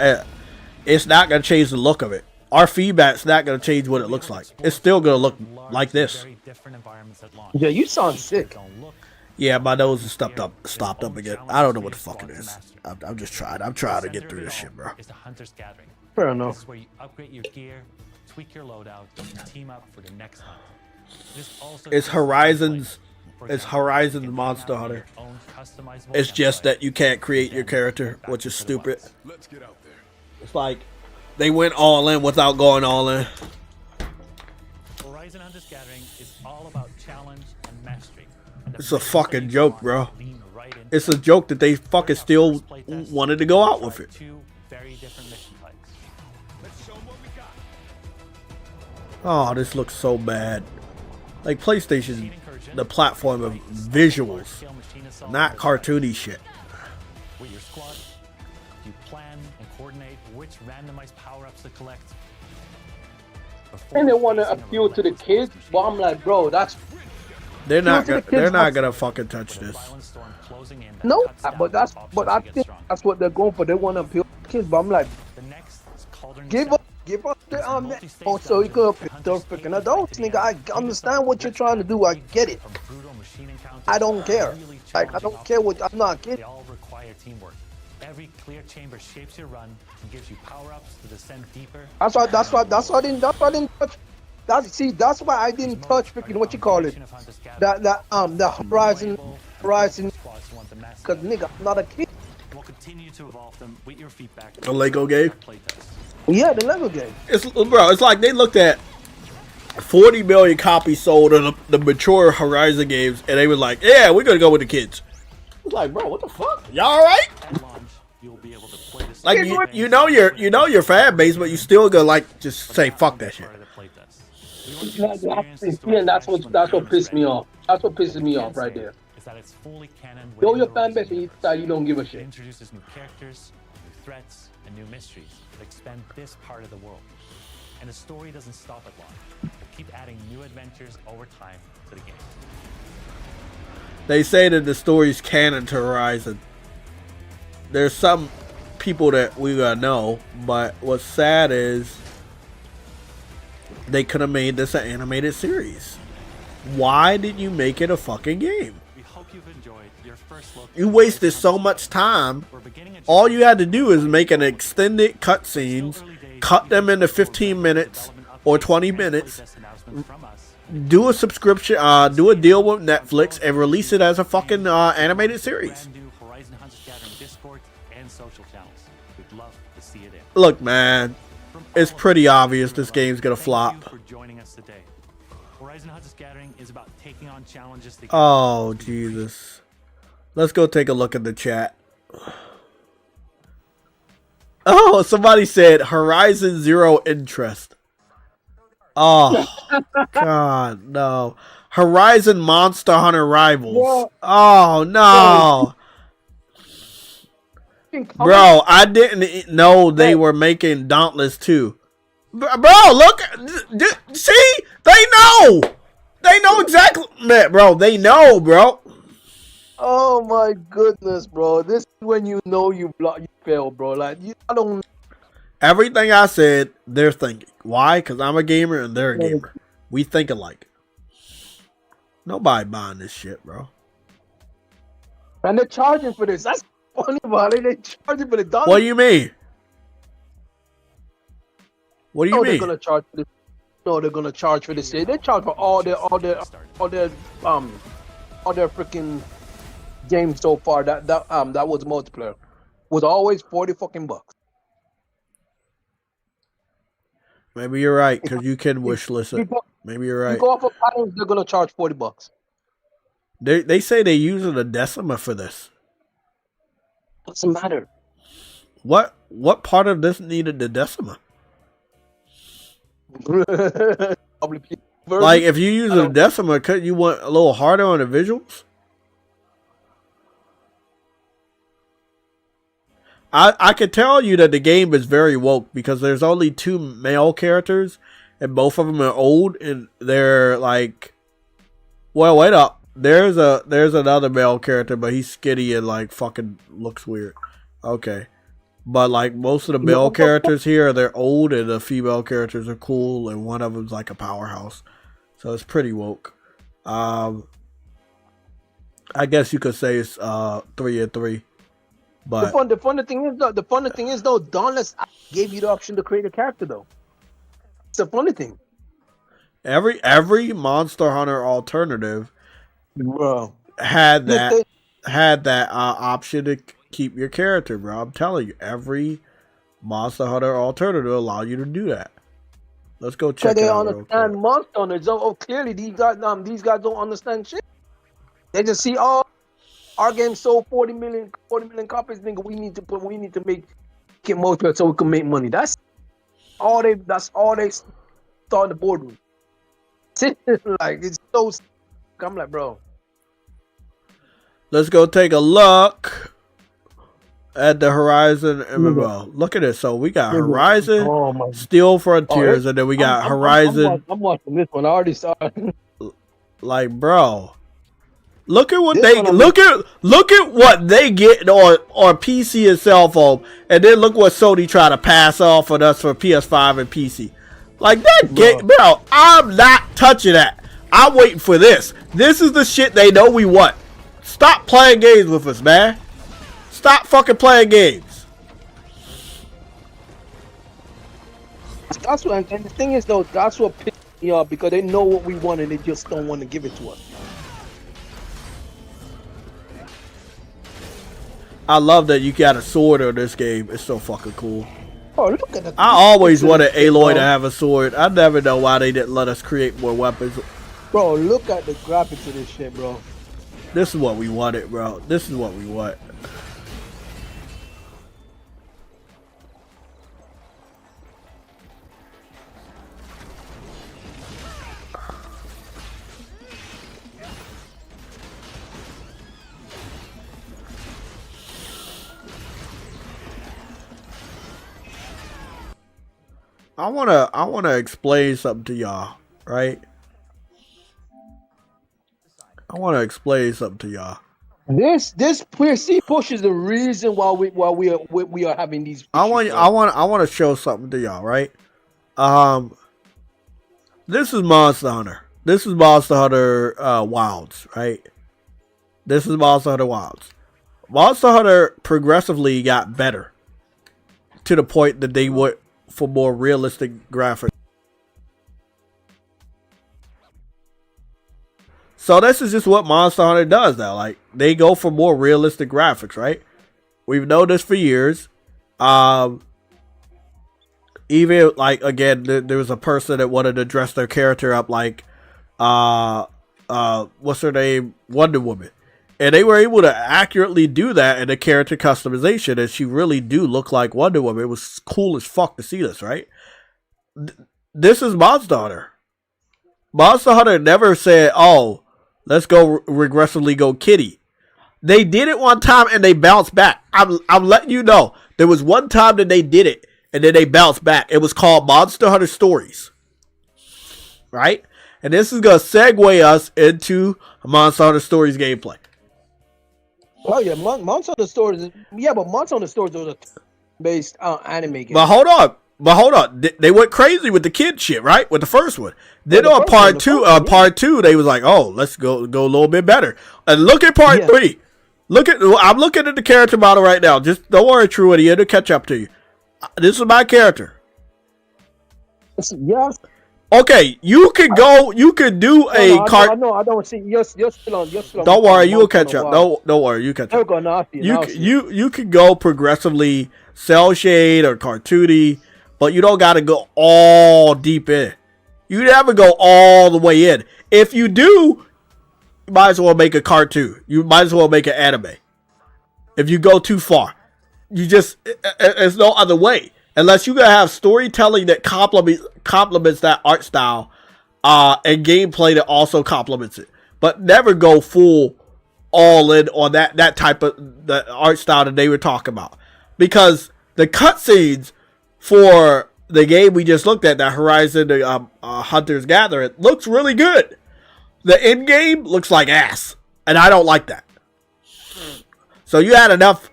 it's not gonna change the look of it. Our feedback's not gonna change what it looks like. It's still gonna look like this. very different environments at launch. Yeah, you sound sick. Don't look Yeah, my nose is stopped up again. I don't know what the fuck it is. I'm just trying. I'm trying to get through this shit, bro. is the Hunter's Gathering. Fair This enough. is where you upgrade your gear, tweak your loadout, and team up for the next hunt. This also It's includes Horizon's. gameplay. For It's example, Horizon's you can Monster create Hunter. your own customizable It's just gameplay. that you can't create your Then character, back which is into the stupid. wilds. Let's get out there. It's like they went all in without going all in. Horizon Hunter's Gathering is all about challenge and mastery. And the It's a players fucking that joke, you bro. want lean right into It's a joke that they fucking During our still first playtest, wanted to go out we with tried it. two very different mission types. Oh, this looks so bad. Like PlayStation, the platform of visuals, not cartoony shit. With your squad, you plan and coordinate which randomized power-ups to collect. And they want to appeal to the kids, but I'm like, bro, that's They're not to the gonna, they're kids, not that's- gonna fucking touch this. no, but I think that's what they're going for. They want to appeal to the kids, but I'm like, The next is Cauldron give itself. up the so you could appeal to freaking adults, nigga. I understand what you're trying to do. I get it. From brutal machine encounters I don't to care. really Like, I challenging don't care what. obstacles, I'm not They kidding. all require teamwork. Every clear chamber shapes your run and gives you power-ups to descend deeper. That's why I didn't touch. That's why I didn't touch freaking what you call it. The Horizon, because nigga, I'm not a kid. We'll continue to evolve them with your feedback. The Lego game? Yeah, the Lego game. It's bro. It's like they looked at 40 million copies sold of the mature Horizon games, and they were like, "Yeah, we're gonna go with the kids." It's like, bro, what the fuck? Y'all all right? At launch, you'll be able to play this Like you know your fan base, but you still gonna like just say fuck that shit. Yeah, that's what pissed me off. That's what pisses me off right there. Is that it's fully canon Know within your the fan base Horizon and you universe. decide you don't give a It shit. introduces new characters, new threats, and new mysteries that expand this part of the world. And the story doesn't stop at launch. We'll keep adding new adventures over time to the game. They say that the story's canon to Horizon. There's some people that we gotta know, but what's sad is they could have made this an animated series. Why did you make it a fucking game? We hope you've enjoyed your first look. You wasted so much time. We're beginning a All you had to do is make an extended cutscenes, cut them into 15 minutes or 20 minutes, do a subscription, do a deal with Netflix, and release it as a fucking animated series. brand new Horizon Hunters Gathering Discord and social channels. We'd love to see it in. Look, man, it's pretty obvious this game's gonna flop. Thank you for joining us today. Horizon Hunters Gathering is about taking on challenges that Oh, Jesus. Let's go take a look at the chat. Oh, somebody said Horizon Zero Interest. Oh, God, no. Horizon Monster Hunter Rivals. Oh, no. Bro, I didn't know they were making Dauntless 2. Bro, look. See? They know. They know exactly. Man, bro, they know, bro. Oh my goodness, bro. This is when you know you fail, bro. Like, I don't. Everything I said, they're thinking. Why? Because I'm a gamer and they're a gamer. We think alike. Nobody buying this shit, bro. And they're charging for this. That's funny about it. They're charging for the dollar. What do you mean? What do you They're mean? gonna charge for this. No, they're gonna charge for this. They charge for all their freaking games so far. That was multiplayer. Was always 40 fucking bucks. Maybe you're right, because you can wish list it. Maybe you're You right. go off of patterns, they're gonna charge 40 bucks. They say they're using a Decima for this. Doesn't matter. What part of this needed the Decima? Probably Like, if you use a Decima, couldn't you want a little harder on the visuals? I could tell you that the game is very woke because there's only 2 male characters and both of them are old and they're like, well, wait up. There's another male character, but he's skinny and like fucking looks weird. Okay. But like most of the male characters here, they're old and the female characters are cool and one of them's like a powerhouse. So it's pretty woke. I guess you could say it's 3 and 3. But the funny thing is though, Dauntless gave you the option to create a character though. It's a funny thing. every Monster Hunter alternative Bro. had that option to keep your character, bro. I'm telling you, every Monster Hunter alternative allow you to do that. Let's go check it out. They understand Monster Hunters. Oh, clearly these guys don't understand shit. They just see, oh, our game sold 40 million copies, nigga. We need to make it multiplayer so we can make money. That's all they star in the boardroom. Like it's so. I'm like, bro. Let's go take a look at the Horizon MMO. Look at this. So we got Horizon, Oh my. Steel Frontiers, and then we got Horizon. I'm watching this one. I already saw it. Like, bro, look at what This they one I'm- look at what they get on PC and cell phone, and then look what Sony try to pass off on us for PS5 and PC. Like that game, bro. I'm not touching that. I'm waiting for this. This is the shit they know we want. Stop playing games with us, man. Stop fucking playing games. That's what, and the thing is though, that's what pissed me off because they know what we want and they just don't want to give it to us. I love that you got a sword on this game. It's so fucking cool. Oh, look at that. I always wanted Aloy to have a sword. I never know why they didn't let us create more weapons. Bro, look at the graphics of this shit, bro. This is what we wanted, bro. This is what we want. I wanna explain something to y'all, right? I wanna explain something to y'all. This PC push is the reason why we are having these. Issues, I want to show something to y'all, right? This is Monster Hunter. This is Monster Hunter Wilds, right? This is Monster Hunter Wilds. Monster Hunter progressively got better to the point that they went for more realistic graphics. So this is just what Monster Hunter does now. Like, they go for more realistic graphics, right? We've known this for years. Even, like, again, there was a person that wanted to dress their character up like, what's her name? Wonder Woman. And they were able to accurately do that in the character customization, and she really do look like Wonder Woman. It was cool as fuck to see this, right? This is Monster Hunter. Monster Hunter never said, oh, let's go regressively go kitty. They did it one time and they bounced back. I'm letting you know. There was one time that they did it and then they bounced back. It was called Monster Hunter Stories. Right? And this is going to segue us into Monster Hunter Stories gameplay. Oh yeah, Monster Hunter Stories. Yeah, but Monster Hunter Stories was a based anime game. But hold on. They went crazy with the kid shit, right? With the first one. Then on part two, they was like, "Oh, let's go a little bit better." And look at part 3. I'm looking at the character model right now. Just don't worry, Truity, it'll catch up to you. This is my character. Yes. Okay, you could go. You could do a cart. No, I don't see. You're still on. Don't worry, you will catch up. Don't worry, you catch up. No, You could go progressively cell shade or cartoony, but you don't got to go all deep in. You never go all the way in. If you do, you might as well make a cartoon. You might as well make an anime. If you go too far, there's no other way. Unless you're going to have storytelling that complements that art style and gameplay that also complements it. But never go full all in on that type of the art style that they were talking about. Because the cutscenes for the game we just looked at, that Horizon Hunter's Gathering, looks really good. The end game looks like ass. And I don't like that. So you had enough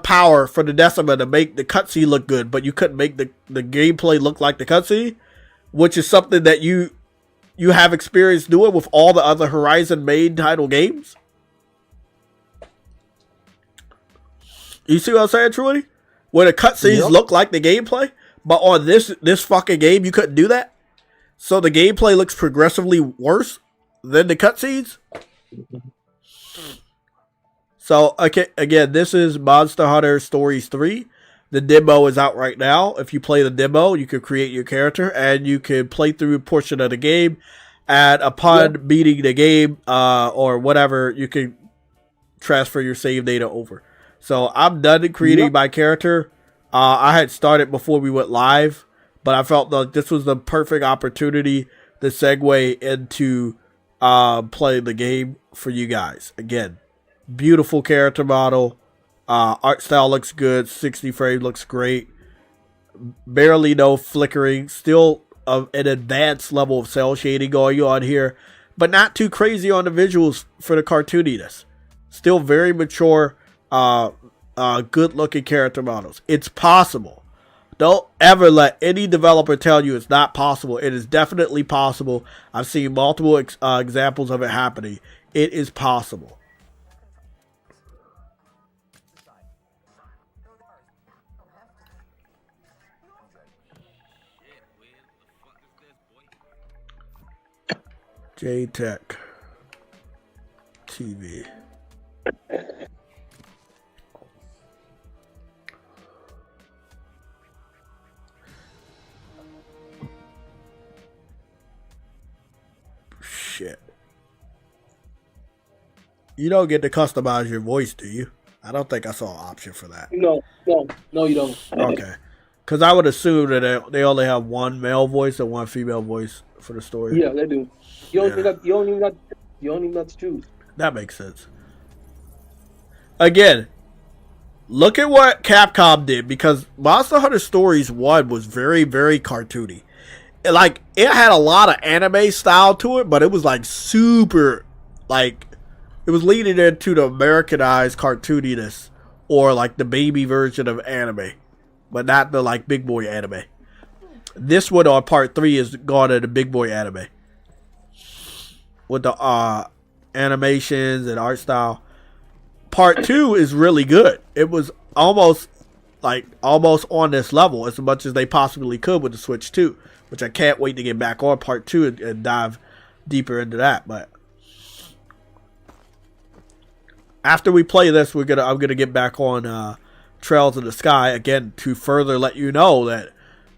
power for the Decima to make the cutscene look good, but you couldn't make the gameplay look like the cutscene, which is something that you have experience doing with all the other Horizon main title games. You see what I'm saying, Trudy? Where the cutscenes look like the gameplay, but on this fucking game you couldn't do that. So the gameplay looks progressively worse than the cutscenes. So, okay, again, this is Monster Hunter Stories 3. The demo is out right now. If you play the demo, you can create your character, and you can play through a portion of the game. And upon beating the game, or whatever, you can transfer your save data over. So, I'm done creating my character. I had started before we went live, but I felt like this was the perfect opportunity to segue into playing the game for you guys. Again, beautiful character model. Art style looks good. 60 frames looks great. Barely no flickering. Still an advanced level of cell shading going on here, but not too crazy on the visuals for the cartooniness. Still very mature, good looking character models. It's possible. Don't ever let any developer tell you it's not possible. It is definitely possible. I've seen multiple examples of it happening. It is possible. JayTechTV. Shit. You don't get to customize your voice, do you? I don't think I saw an option for that. No, you don't. Okay. Because I would assume that they only have one male voice and one female voice for the story. Yeah, they do. You don't even got to choose. That makes sense. Again, look at what Capcom did, because Monster Hunter Stories 1 was very, very cartoony. Like, it had a lot of anime style to it, but it was like super, like, it was leading into the Americanized cartooniness, or like the baby version of anime, but not the like big boy anime. This one on part 3 is gone to the big boy anime, with the animations and art style. Part 2 is really good. It was almost on this level as much as they possibly could with the Switch 2, which I can't wait to get back on part 2 and dive deeper into that. But after we play this, I'm gonna get back on Trails in the Sky again to further let you know that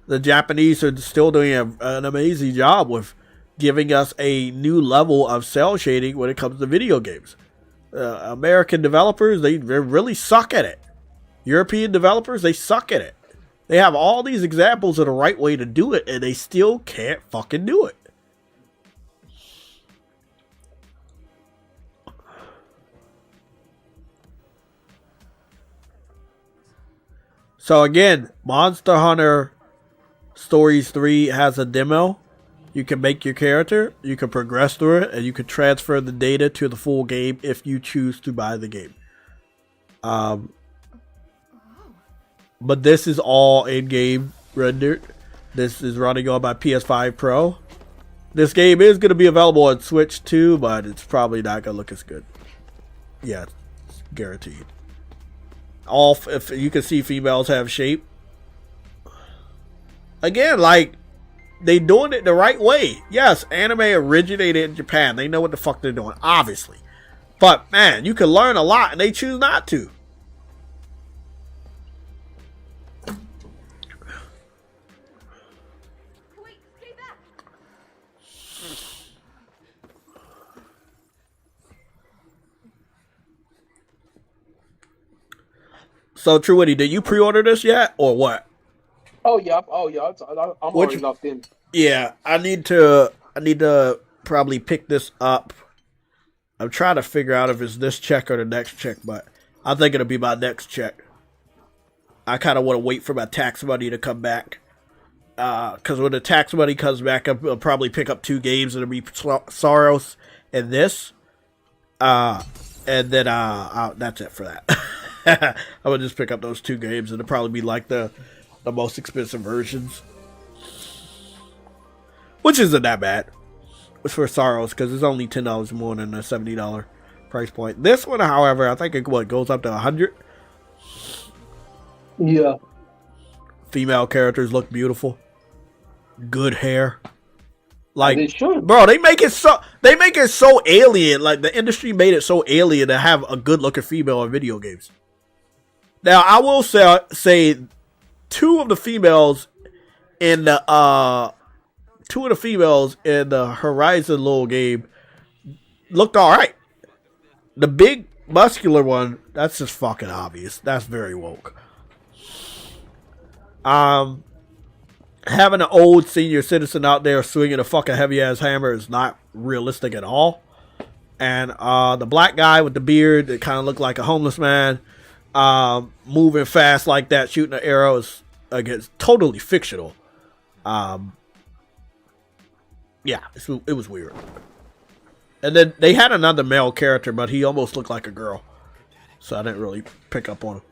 the Japanese are still doing an amazing job with giving us a new level of cell shading when it comes to video games. American developers, they really suck at it. European developers, they suck at it. They have all these examples of the right way to do it, and they still can't fucking do it. So again, Monster Hunter Stories 3 has a demo. You can make your character, you can progress through it, and you can transfer the data to the full game if you choose to buy the game. But this is all in-game rendered. This is running on my PS5 Pro. This game is going to be available on Switch too, but it's probably not going to look as good. Yeah, it's guaranteed. If you can see females have shape. Again, like, they doing it the right way. Yes, anime originated in Japan. They know what the fuck they're doing, obviously. But, man, you can learn a lot, and they choose not to. So, Truity, did you pre-order this yet, or what? Oh yeah. I'm already locked in. Yeah, I need to probably pick this up. I'm trying to figure out if it's this check or the next check, but I think it'll be my next check. I kind of want to wait for my tax money to come back. Because when the tax money comes back, I'll probably pick up 2 games. It'll be Soros and this. And then that's it for that. I would just pick up those 2 games, and it'll probably be like the most expensive versions, which isn't that bad. It's for Soros because it's only $10 more than a $70 price point. This one, however, I think it goes up to $100. Yeah. Female characters look beautiful. Good hair. Like, they should. Bro, they make it so alien. Like, the industry made it so alien to have a good looking female in video games. Now, I will say 2 of the females in the Horizon little game looked alright. The big muscular one, that's just fucking obvious. That's very woke. having an old senior citizen out there swinging a fucking heavy ass hammer is not realistic at all. And the black guy with the beard that kind of looked like a homeless man, moving fast like that, shooting an arrow is against totally fictional. Yeah, it was weird. And then they had another male character, but he almost looked like a girl, so I didn't really pick up on him.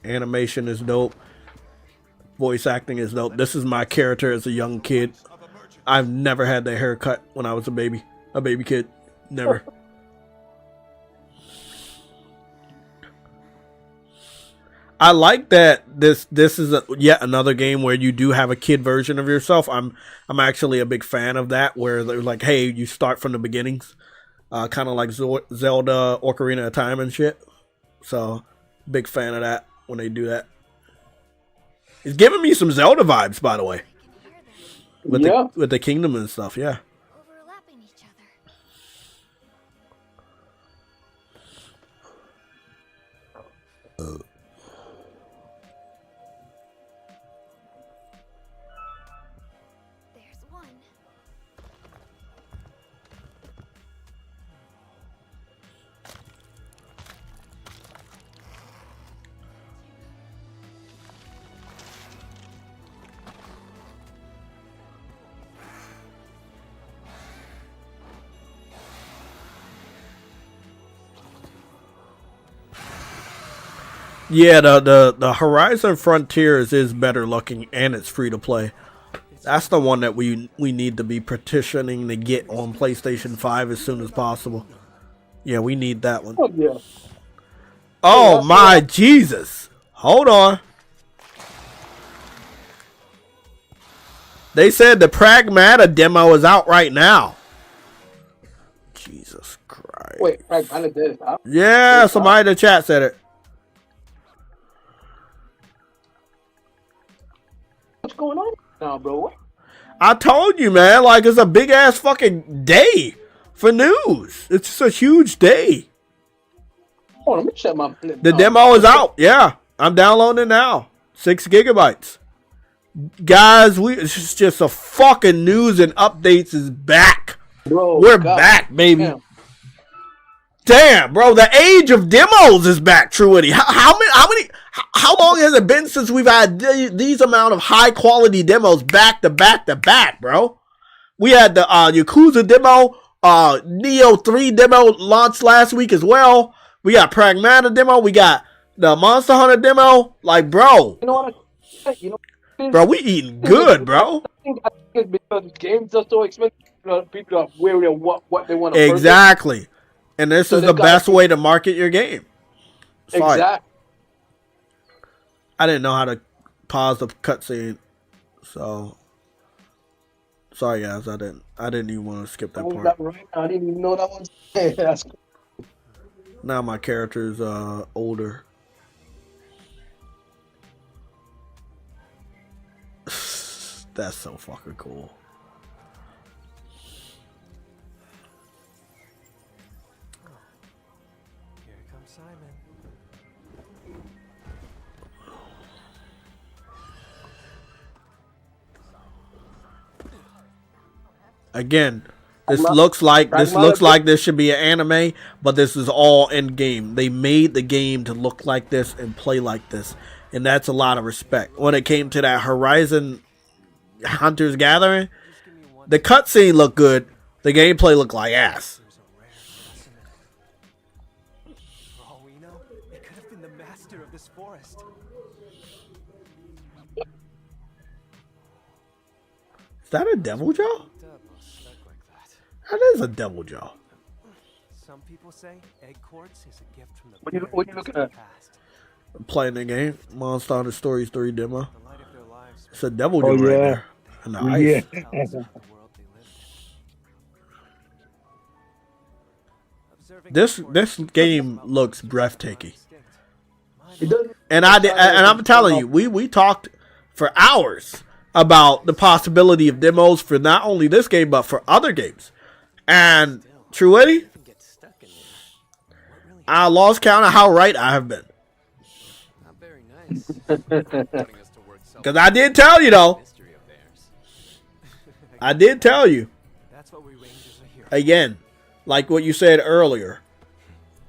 Animation is dope. Voice acting is dope. This is my character as a young kid. I've never had that haircut when I was a baby kid. Never. I like that this is yet another game where you do have a kid version of yourself. I'm actually a big fan of that, where they're like, hey, you start from the beginnings, kind of like Zelda Ocarina of Time and shit. So, big fan of that when they do that. It's giving me some Zelda vibes, by the way, with the kingdom and stuff. Yeah. Overlapping each other. There's one. Yeah, the Horizon Frontiers is better looking, and it's free to play. That's the one that we need to be petitioning to get on PlayStation 5 as soon as possible. Yeah, we need that one. Oh, yeah. Oh my Jesus. Hold on. They said the PRAGMATA demo is out right now. Jesus Christ. Wait, PRAGMATA did it out? Yeah, somebody in the chat said it. What's going on now, bro? I told you, man. Like, it's a big ass fucking day for news. It's just a huge day. Oh, let me check my. The demo is out. Yeah, I'm downloading it now. 6 gigabytes. Guys, it's just a fucking news and updates is back. Bro, we're back, baby. Damn, bro, the age of demos is back, Truity. How long has it been since we've had these amount of high quality demos back to back to back, bro? We had the Yakuza demo, Neo 3 demo launched last week as well. We got PRAGMATA demo. We got the Monster Hunter demo. Like, bro. You know what? Bro, we eating good, bro. I think it's because games are so expensive. People are wary of what they want to purchase. Exactly. And this is the best way to market your game. Sorry. Exactly. I didn't know how to pause the cutscene, so sorry guys. I didn't even want to skip that part. Right? I didn't even know that one. That's cool. Now my character's older. That's so fucking cool. Here comes Simon. Again, this looks like this should be an anime, but this is all in game. They made the game to look like this and play like this, and that's a lot of respect. When it came to that Horizon Hunters Gathering, the cutscene looked good. The gameplay looked like ass. For all we know, it could have been the master of this forest. Is that a devil jaw? That is a devil jaw. Some people say egg quartz is a gift from the What you looking at? past. I'm playing the game. Monster Hunter Stories 3 demo. The light of their lives It's a devil jaw right there. And the ice. tells of the world they lived in. This game looks breathtaking. It doesn't. And I'm telling you, we talked for hours about the possibility of demos for not only this game but for other games. And Truity, I lost count of how right I have been. Because I did tell you, though. I did tell you. That's what we Rangers are here. Again, like what you said earlier.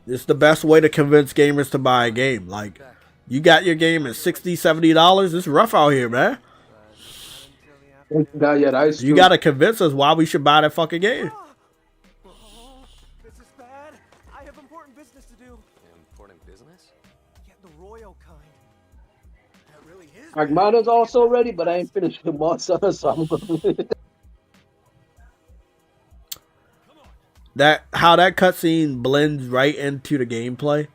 It's the best way to convince gamers to buy a game. Like, you got your game at $60, $70. It's rough out here, man. Yeah, that's You true. got to convince us why we should buy that fucking game. Oh, this is bad. I have important business to do. Important business? Get the royal kind. That really is. Pragmata's also ready, but I ain't finished the monster, so I'm gonna How that cutscene blends right into the gameplay.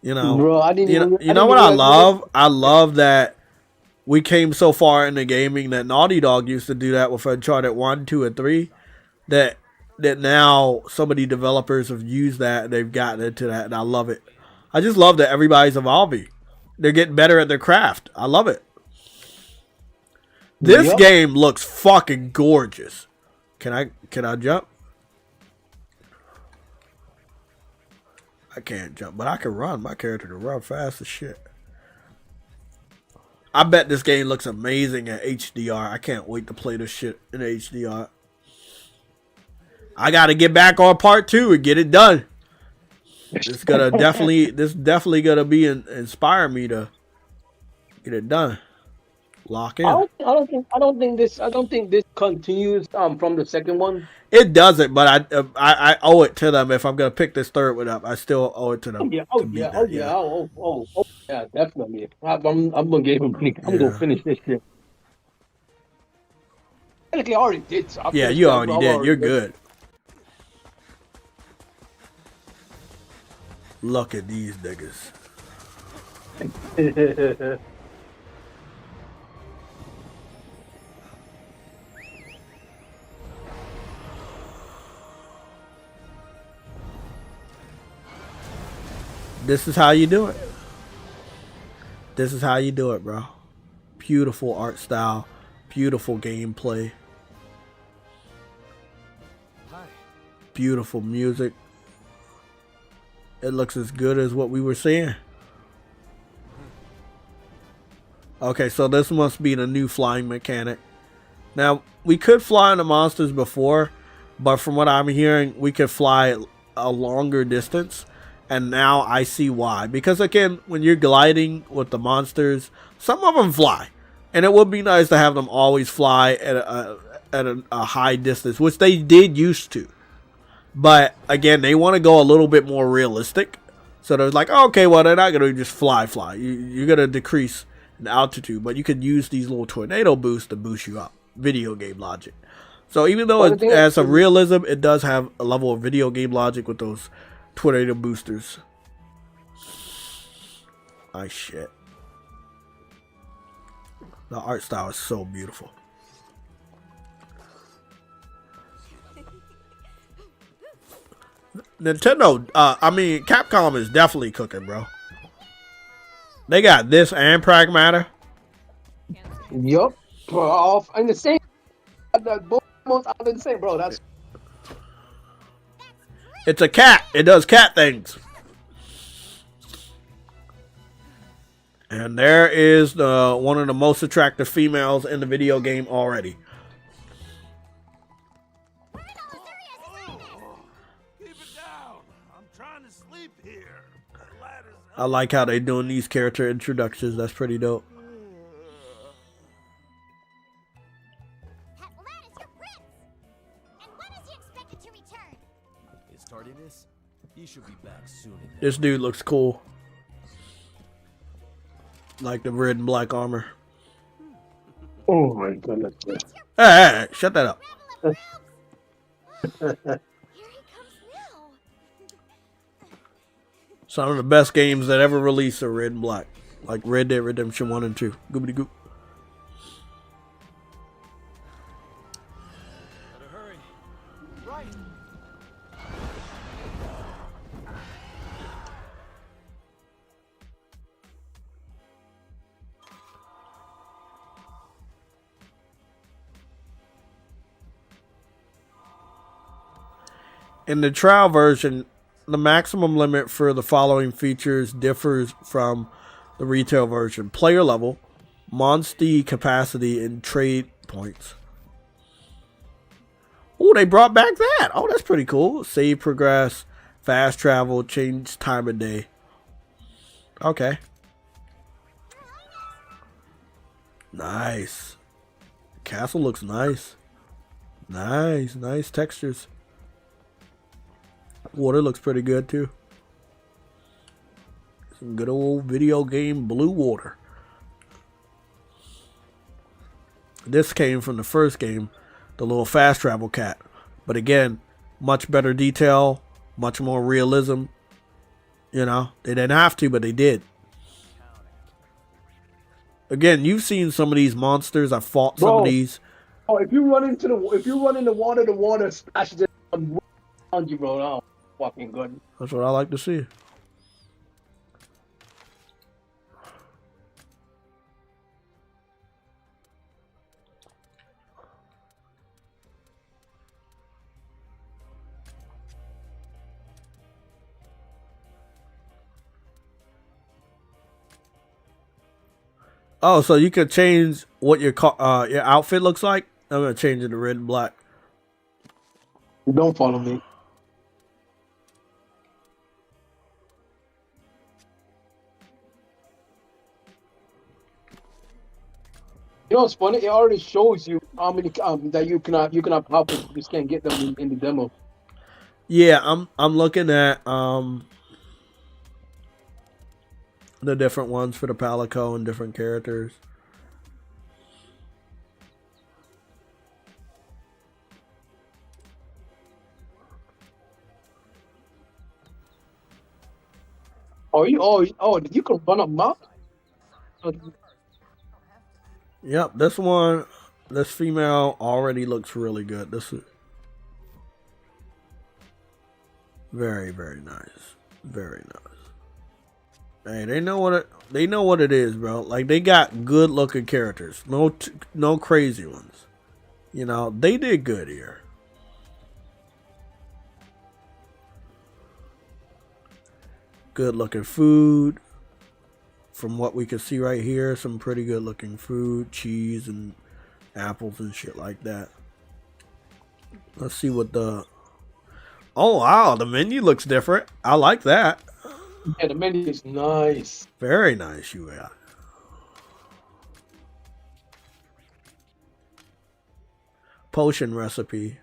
You know, Bro, I didn't you know, even- you I know didn't what I even- love? I love that we came so far into gaming that Naughty Dog used to do that with Uncharted 1, 2, and 3. That now some of the developers have used that and they've gotten into that, and I love it. I just love that everybody's evolving. They're getting better at their craft. I love it. This Yep. game looks fucking gorgeous. Can I jump? I can't jump, but I can run. My character can run fast as shit. I bet this game looks amazing at HDR. I can't wait to play this shit in HDR. I gotta get back on part 2 and get it done. This definitely gonna be inspire me to get it done. Lock in. I don't think this continues from the second one. It doesn't, but I owe it to them if I'm gonna pick this third one up. I still owe it to them. to beat that, Yeah, definitely. I'm gonna give him. I'm gonna finish this shit. Technically, I already did. So Yeah, you already did. You're good. Look at these niggas. This is how you do it. This is how you do it, bro. Beautiful art style. Beautiful gameplay. Beautiful music. It looks as good as what we were seeing. Okay, so this must be the new flying mechanic. Now, we could fly on the monsters before, but from what I'm hearing, we could fly a longer distance. And now I see why. Because again, when you're gliding with the monsters, some of them fly. And it would be nice to have them always fly at a high distance, which they did used to. But again, they want to go a little bit more realistic. So they're like, oh, okay, well, they're not going to just fly. You're going to decrease in altitude. But you can use these little tornado boosts to boost you up. Video game logic. So even though it has some realism, it does have a level of video game logic with those tornado boosters. Ah, shit. The art style is so beautiful. Nintendo, Capcom is definitely cooking, bro. They got this and Pragmata. Yup. And the same. Both months out of the same, bro. That's. It's a cat. It does cat things. And there is one of the most attractive females in the video game already. Keep it down. I'm trying to sleep here. The ladder's I like how they doing these character introductions. That's pretty dope. That lad is your prince! And when is he expected to return? His tardiness? He should be back soon. This dude looks cool. Like the red and black armor. Oh my goodness. Hey, shut that up. Here he comes now. Some of the best games that ever released are red and black. Like Red Dead Redemption 1 and 2. Goobity goop. Better hurry. Right. In the trial version, the maximum limit for the following features differs from the retail version. Player level, monster capacity, and trade points. Oh, they brought back that. Oh, that's pretty cool. Save progress, fast travel, change time of day. Okay. Nice. Castle looks nice. Nice textures. Water looks pretty good too. Some good old video game blue water. This came from the first game, the little fast travel cat. But again, much better detail, much more realism. You know, they didn't have to, but they did. Again, you've seen some of these monsters. I fought some of these. Oh, if you run in the water splashes it on you, bro. Oh, fucking good. That's what I like to see. Oh, so you could change what your outfit looks like? I'm going to change it to red and black. Don't follow me. You know what's funny? It already shows you how many that you can have outfits. You just can't get them in the demo. Yeah, I'm looking at the different ones for the Palico and different characters. You can run a map? Yep, this female already looks really good. This is very, very nice. Very nice. Hey, they know what it is, bro. Like, they got good looking characters. No crazy ones. You know, they did good here. Good looking food. From what we can see right here, some pretty good looking food, cheese and apples and shit like that. Let's see what the... Oh, wow, the menu looks different. I like that. Yeah, the menu is nice. Very nice, you got. Potion recipe.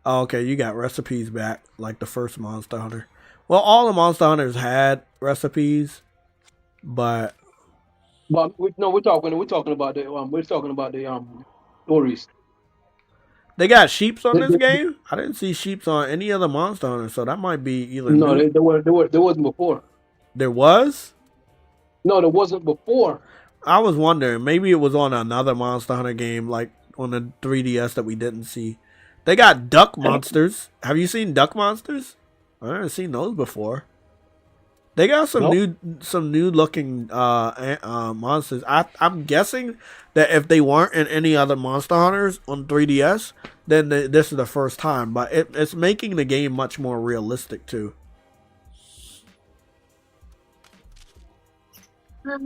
Oh, okay, you got recipes back like the first Monster Hunter. Well, all the Monster Hunters had recipes, but we're talking about the stories. They got sheeps on this game. I didn't see sheeps on any other Monster Hunter, so that might be either. No, there wasn't before. There was? No, there wasn't before. I was wondering, maybe it was on another Monster Hunter game, like on the 3DS that we didn't see. They got duck monsters. Have you seen duck monsters? I haven't seen those before. They got some new looking monsters. I'm guessing that if they weren't in any other Monster Hunters on 3DS, then this is the first time. But it's making the game much more realistic too. I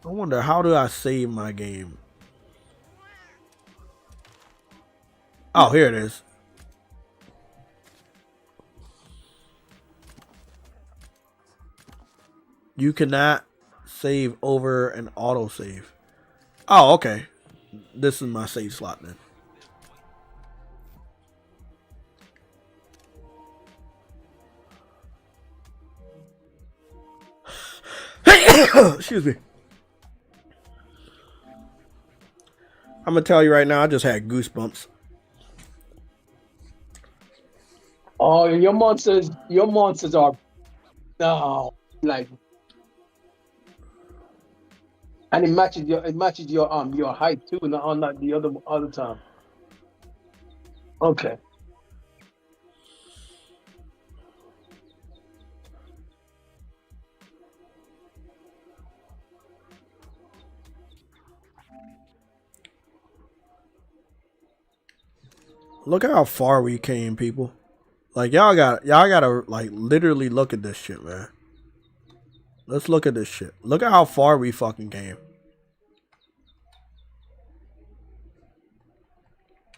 wonder, how do I save my game? Oh, here it is. You cannot save over an autosave. Oh, okay. This is my save slot then. Excuse me. I'm gonna tell you right now, I just had goosebumps. Oh, your monsters are like, and it matches your height too, not the other time. Okay. Look how far we came, people. Like y'all gotta like literally look at this shit, man. Let's look at this shit. Look at how far we fucking came.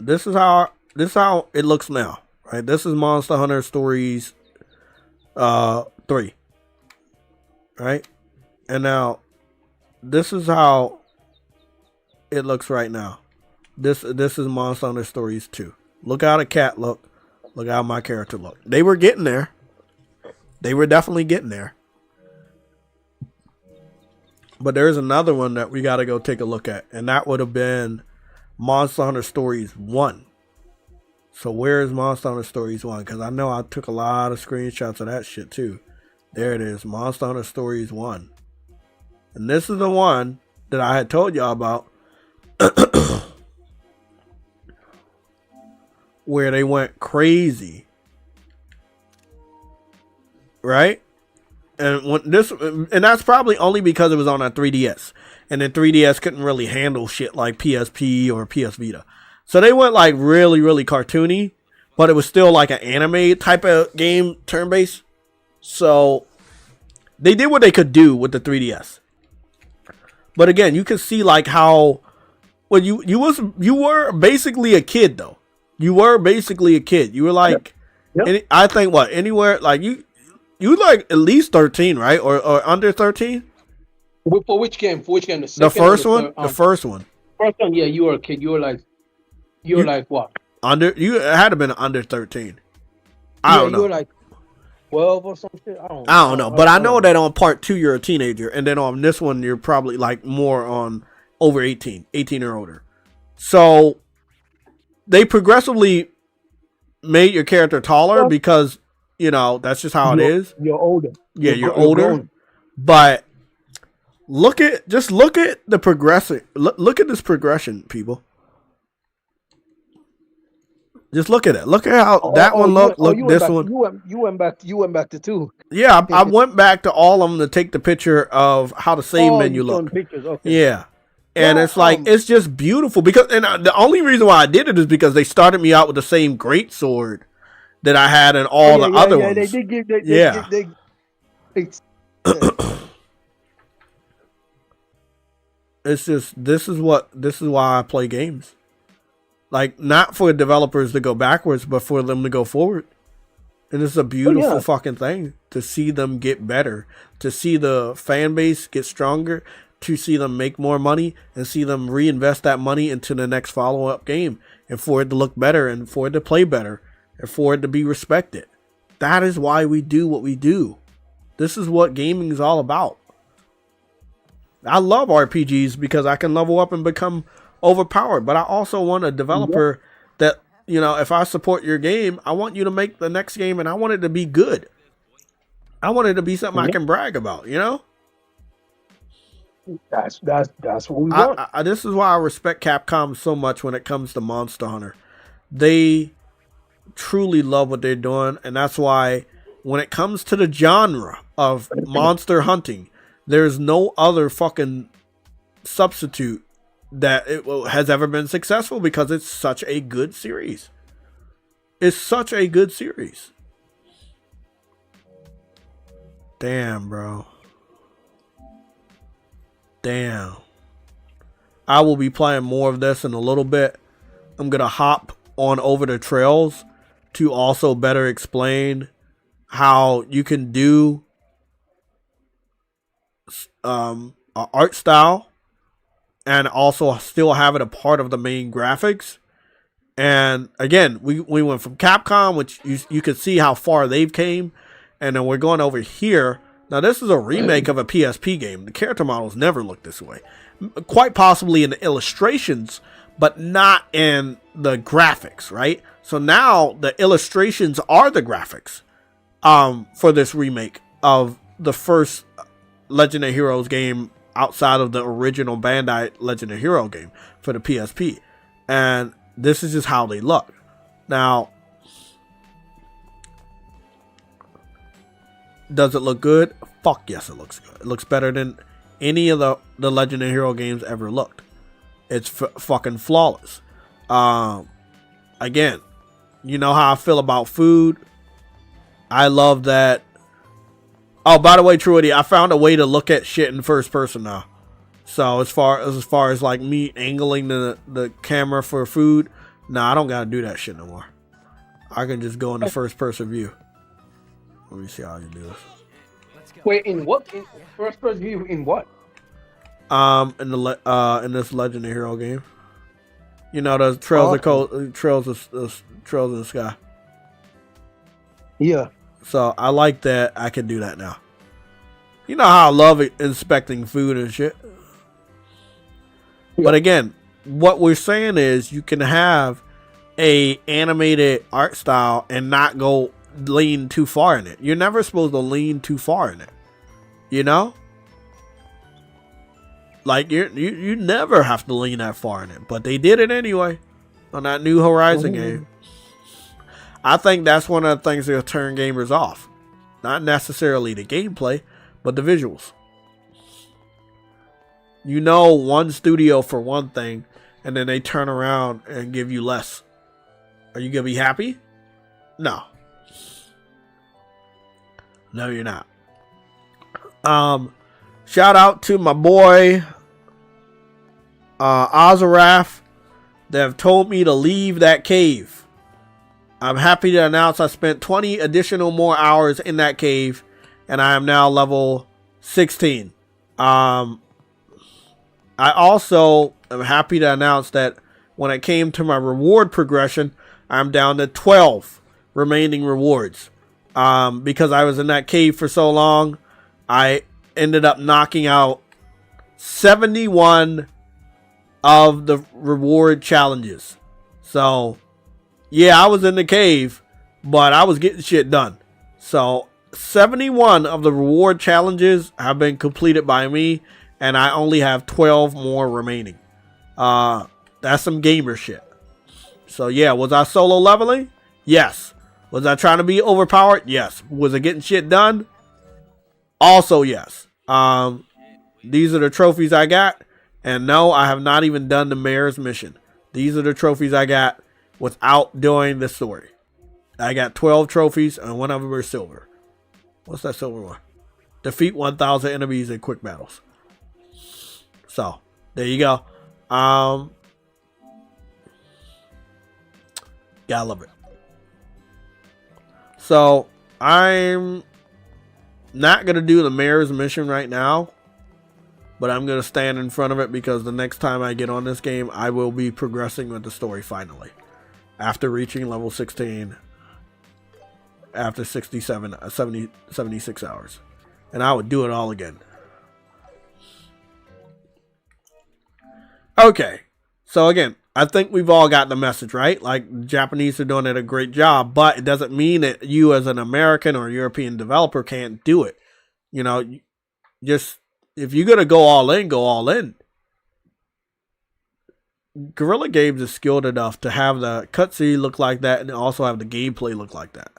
This is how it looks now, right? This is Monster Hunter Stories 3. Right? And now this is how it looks right now. This is Monster Hunter Stories 2. Look how the cat look. Look how my character look. They were getting there. They were definitely getting there. But there's another one that we got to go take a look at. And that would have been Monster Hunter Stories 1. So where is Monster Hunter Stories 1? Because I know I took a lot of screenshots of that shit too. There it is. Monster Hunter Stories 1. And this is the one that I had told y'all about. Where they went crazy. Right? And that's probably only because it was on a 3DS. And then 3DS couldn't really handle shit like PSP or PS Vita. So they went like really, really cartoony. But it was still like an anime type of game, turn-based. So they did what they could do with the 3DS. But again, you can see like how you were basically a kid though. You were basically a kid. You were like I think anywhere like you like at least 13, right? Or under 13? For which game? For which game? The first one? The first one. First one, yeah, you were a kid. You were like what? You had to been under 13. I don't know. You were like 12 or some shit. I don't know. But I know that on part 2 you're a teenager, and then on this one you're probably like more on over 18 or older. So they progressively made your character taller because, you know, that's just how it is. You're older. Yeah, you're older. Grown. But look at the progression. Look at this progression, people. Just look at it. Look at how that one looked. Look, this one. You went back to 2. Yeah, I went back to all of them to take the picture of how the save menu looked. Pictures, okay. Yeah. And it's like, it's just beautiful because, and the only reason why I did it is because they started me out with the same great sword that I had in all the other ones. They did give, It's just, this is why I play games. Like, not for developers to go backwards, but for them to go forward. And it's a beautiful fucking thing to see them get better, to see the fan base get stronger, to see them make more money and see them reinvest that money into the next follow-up game and for it to look better and for it to play better and for it to be respected. That is why we do what we do. This is what gaming is all about. I love RPGs because I can level up and become overpowered, but I also want a developer that, you know, if I support your game, I want you to make the next game and I want it to be good. I want it to be something I can brag about, you know? That's what we want. This is why I respect Capcom so much when it comes to Monster Hunter. They truly love what they're doing, and that's why when it comes to the genre of monster hunting, there's no other fucking substitute that it has ever been successful because it's such a good series. It's such a good series. Damn, bro. Damn. I will be playing more of this in a little bit. I'm going to hop on over to Trails to also better explain how you can do an art style and also still have it a part of the main graphics. And again, we went from Capcom, which you can see how far they've came. And then we're going over here. Now, this is a remake of a PSP game. The character models never looked this way. Quite possibly in the illustrations, but not in the graphics, right? So now the illustrations are the graphics for this remake of the first Legend of Heroes game outside of the original Bandai Legend of Hero game for the PSP. And this is just how they look. Now, does it look good? Fuck yes, it looks good. It looks better than any of the Legend of Hero games ever looked. It's fucking flawless. Again, you know how I feel about food. I love that. Oh, by the way, Truity, I found a way to look at shit in first person now. So as far as like me angling the camera for food, nah, I don't gotta do that shit no more. I can just go in the first person view. Let me see how you do this. Wait, in what? In first person view? In what? In this Legend of Hero game. You know, the trails trails in the sky. Yeah. So I like that I can do that now. You know how I love inspecting food and shit. Yeah. But again, what we're saying is you can have a animated art style and not go lean too far in it. You're never supposed to lean too far in it. You know? Like you never have to lean that far in it, but they did it anyway on that new Horizon game. I think that's one of the things that'll turn gamers off. Not necessarily the gameplay, but the visuals. You know, one studio for one thing, and then they turn around and give you less. Are you gonna be happy? No. No, you're not. Shout out to my boy Azaraf that have told me to leave that cave. I'm happy to announce I spent 20 additional more hours in that cave, and I am now level 16. I also am happy to announce that when it came to my reward progression, I'm down to 12 remaining rewards. Because I was in that cave for so long, I ended up knocking out 71 of the reward challenges. So, yeah, I was in the cave, but I was getting shit done. So, 71 of the reward challenges have been completed by me, and I only have 12 more remaining. That's some gamer shit. So, yeah, was I solo leveling? Yes. Was I trying to be overpowered? Yes. Was I getting shit done? Also, yes. These are the trophies I got. And no, I have not even done the mayor's mission. These are the trophies I got without doing the story. I got 12 trophies, and one of them are silver. What's that silver one? Defeat 1,000 enemies in quick battles. So, there you go. Gotta love it. So, I'm not going to do the mayor's mission right now, but I'm going to stand in front of it because the next time I get on this game, I will be progressing with the story finally. After reaching level 16, after 76 hours. And I would do it all again. Okay, so again, I think we've all got the message, right? Like, the Japanese are doing it a great job, but it doesn't mean that you as an American or European developer can't do it. You know, just, if you're going to go all in, go all in. Guerrilla Games is skilled enough to have the cutscene look like that and also have the gameplay look like that.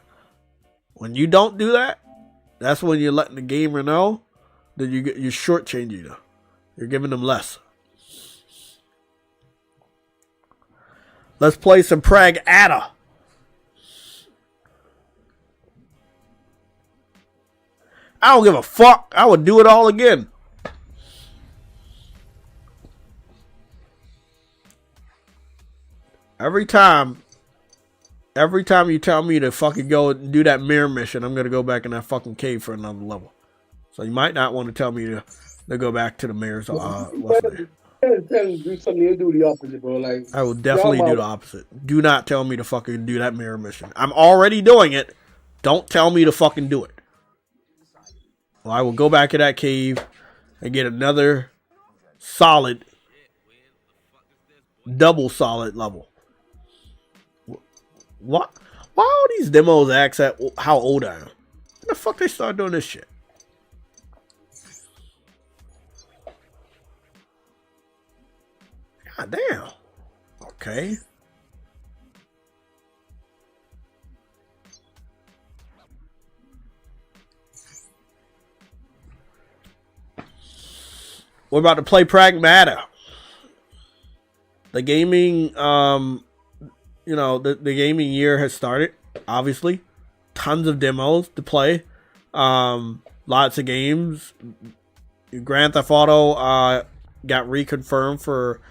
When you don't do that, that's when you're letting the gamer know that you're shortchanging them. You're giving them less. Let's play some PRAGMATA. I don't give a fuck. I would do it all again. Every time you tell me to fucking go and do that mirror mission, I'm going to go back in that fucking cave for another level. So you might not want to tell me to go back to the mayor's do something, you do the opposite, bro. Like, I will definitely do the opposite. Do not tell me to fucking do that mirror mission. I'm already doing it. Don't tell me to fucking do it. Well, I will go back to that cave and get another solid, double solid level. What? Why all these demos ask at how old I am? When the fuck they start doing this shit? God damn. Okay. We're about to play PRAGMATA. The gaming, the gaming year has started, obviously. tons of demos to play. Lots of games. Grand Theft Auto got reconfirmed for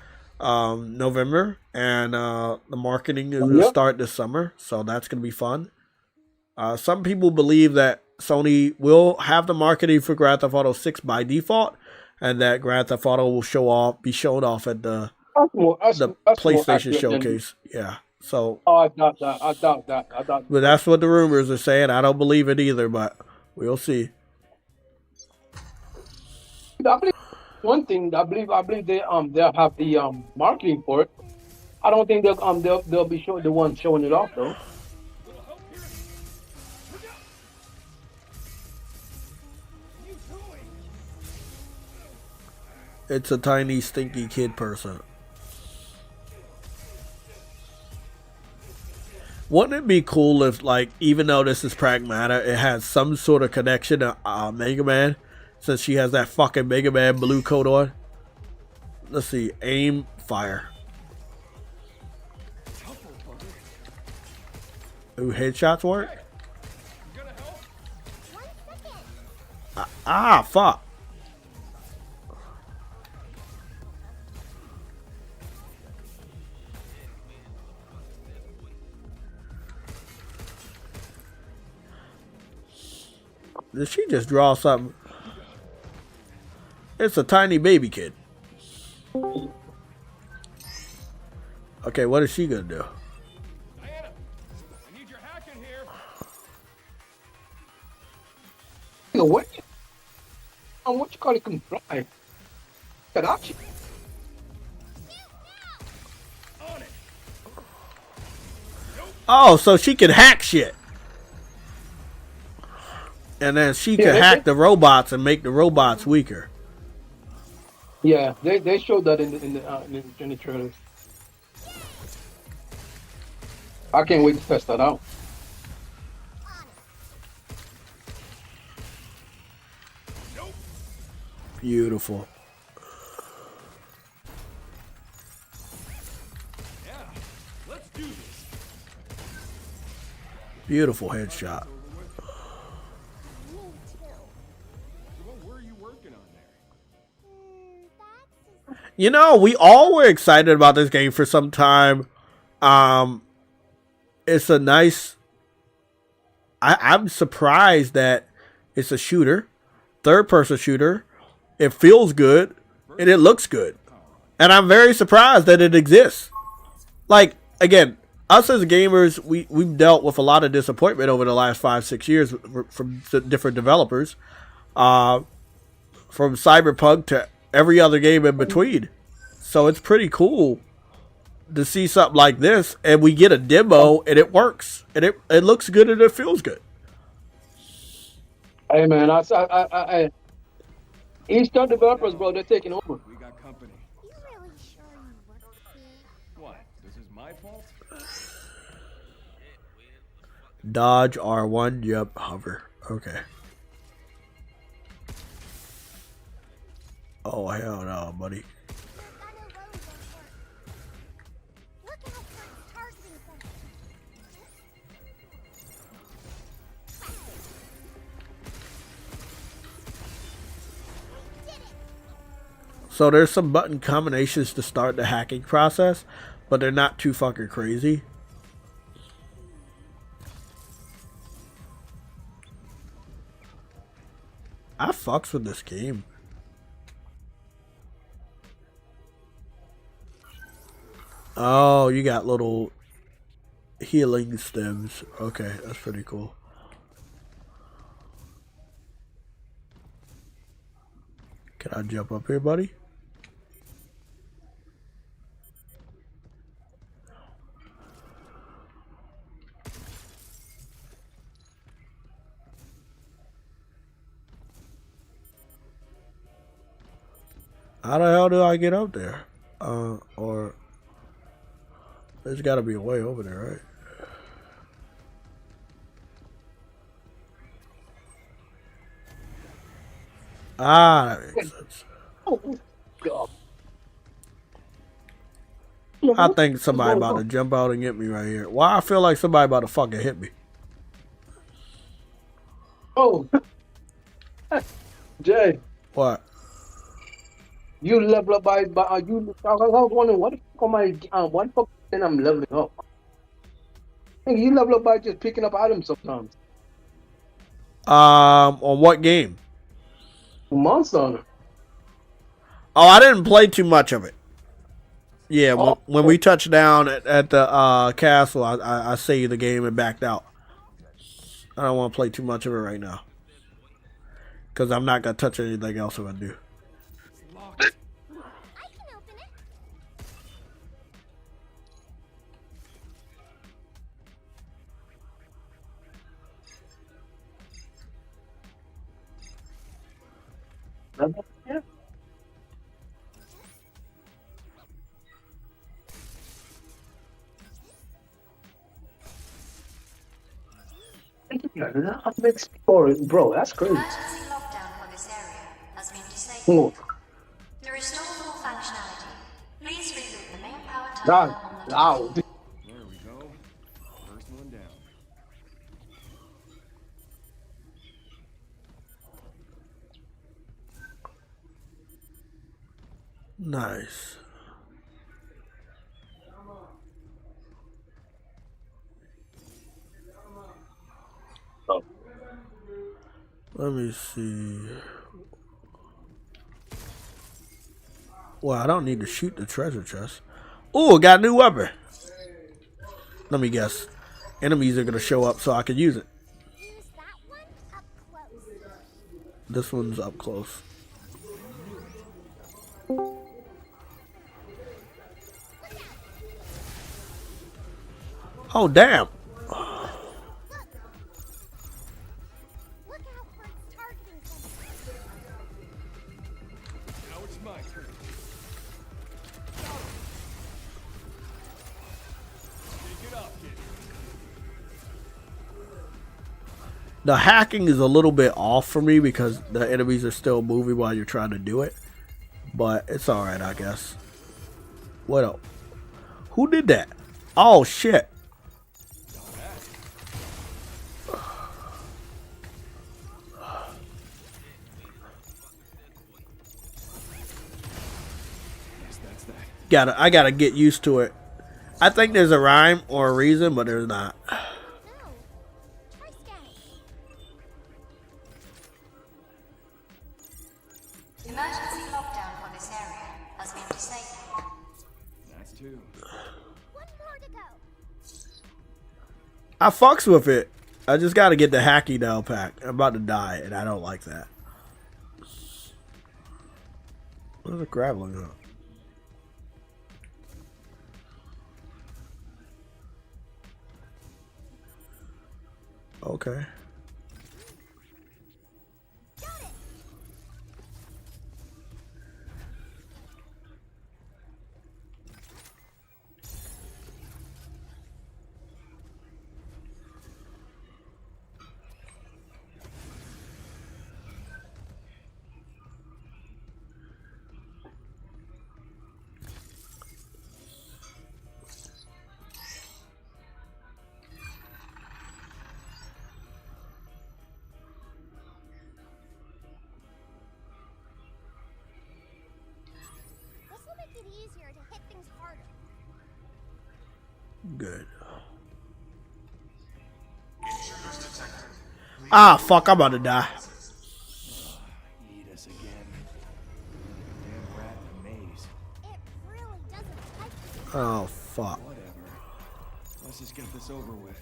November, and the marketing is going to start this summer, so that's going to be fun. Some people believe that Sony will have the marketing for Grand Theft Auto 6 by default, and that Grand Theft Auto will be shown off at the PlayStation Showcase. Yeah. So. Oh, I doubt that. But that's what the rumors are saying. I don't believe it either, but we'll see. I believe one thing. I believe they'll have the marketing for it. I don't think they'll be the ones showing it off though. It's a tiny stinky kid person. Wouldn't it be cool if, like, even though this is Pragmata, it has some sort of connection to Mega Man, since she has that fucking Mega Man blue coat on? Let's see. Aim, fire. Ooh, headshots work? Fuck. Did she just draw something? It's a tiny baby kid. Okay, what is she gonna do? Diana, I need your hack in here. What you call it? Can fly? Kadachi. Oh, so she can hack shit. And then she can hack the robots and make the robots weaker. Yeah, they showed that in the trailers. I can't wait to test that out. Beautiful. Yeah, let's do this. Beautiful headshot. What were you working on there? You know, we all were excited about this game for some time. It's a nice... I'm surprised that it's a shooter. Third-person shooter. It feels good. And it looks good. And I'm very surprised that it exists. Like, again, us as gamers, we've dealt with a lot of disappointment over the last 5-6 years from different developers. From Cyberpunk to every other game in between. So it's pretty cool to see something like this, and we get a demo and it works, and it looks good and it feels good. Hey man, I Eastern developers, bro, they're taking over. We got company. You really sure you work here? What? This is my fault? Dodge R1, jump, hover. Okay. Oh hell no, buddy. Look how Frank's targeting them. We did it! So there's some button combinations to start the hacking process, but they're not too fucking crazy. I fucks with this game. Oh, you got little healing stems. Okay, that's pretty cool. Can I jump up here, buddy? How the hell do I get up there? Or there's got to be a way over there, right? Ah, that makes sense. Oh, God. I think somebody about to jump out and get me right here. Why I feel like somebody about to fucking hit me. Oh, Jay, What? you level up by you. I was wondering what the fuck am I? What the fuck? Then I'm leveling up. Nigga, you level up by just picking up items sometimes. On what game? Monster Hunter. Oh, I didn't play too much of it. Yeah, Oh, when we touched down at the castle, I saved the game and backed out. I don't want to play too much of it right now. Because I'm not going to touch anything else if I do. I can open it. yeah. I'm exploring, bro. That's crazy. Emergency lockdown for this area has been disabled. Oh, To restore full functionality, please reboot the main power that terminal on the loud. There we go. First one down. Nice. Oh. Let me see. Well, I don't need to shoot the treasure chest. Oh, got a new weapon. Let me guess. Enemies are going to show up so I can use it. Use that one up close. This one's up close. Oh, damn. Look out for its targeting sensor. Now it's my turn. Take it up, kid. The hacking is a little bit off for me because the enemies are still moving while you're trying to do it. But it's alright, I guess. What else? Who did that? Oh, shit. I gotta get used to it. I think there's a rhyme or a reason, but there's not. No. Try scanning. emergency lockdown for this area has been disabled. That's two. One more to go. I fucks with it. I just gotta get the hacky down pack. I'm about to die, and I don't like that. Where's the grappling hook? Okay. This will make it easier to hit things harder. Good. Ah, fuck, I'm about to die. Eat us again. Damn rat in a maze. It really doesn't like it. Oh, fuck. Whatever. Let's just get this over with.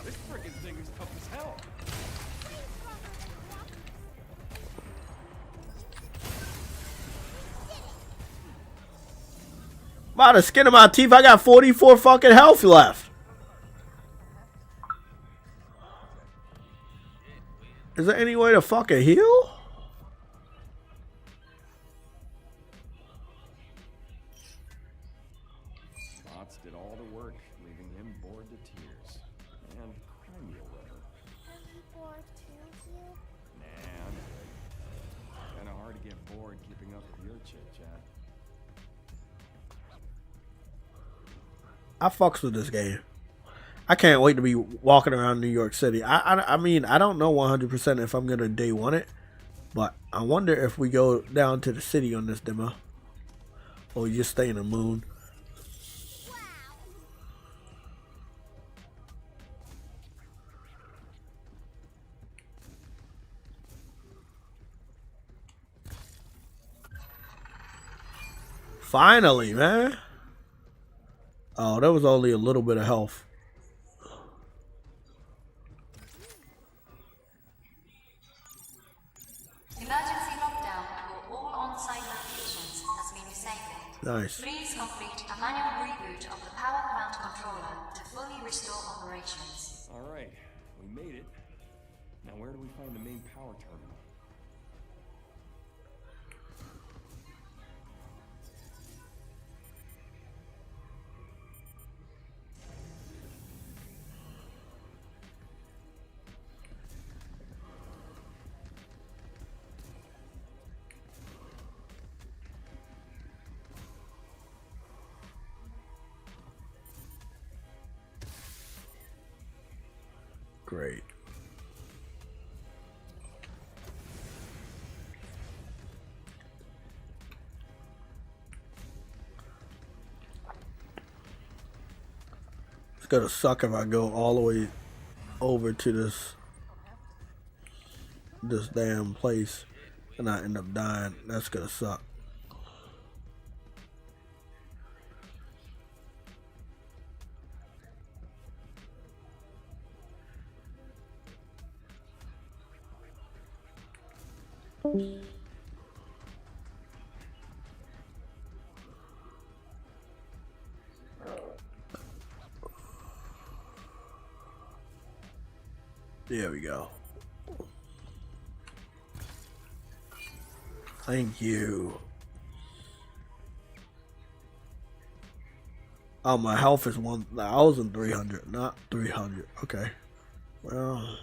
This frickin' thing is tough as hell. By the skin of my teeth, I got 44 fucking health left. Is there any way to fucking heal? Bots did all the work, leaving him bored to tears. And crimey or whatever. Are you bored too, Hugh? Nah, I'm good. Kinda hard to get bored keeping up with your chit-chat. I fucks with this game. I can't wait to be walking around New York City. I mean, I don't know 100% if I'm gonna day one it, but I wonder if we go down to the city on this demo, or we just stay in the moon. Finally, man. Oh, that was only a little bit of health. Emergency lockdown for all on-site locations has been disabled. Nice. Please complete a manual reboot of the power plant controller to fully restore operations. Alright, we made it. Now where do we find the main power terminal? Great. It's gonna suck if I go all the way over to this damn place and I end up dying. That's gonna suck. There we go. Thank you. Oh, my health is 1,300, not 300. Okay. Well.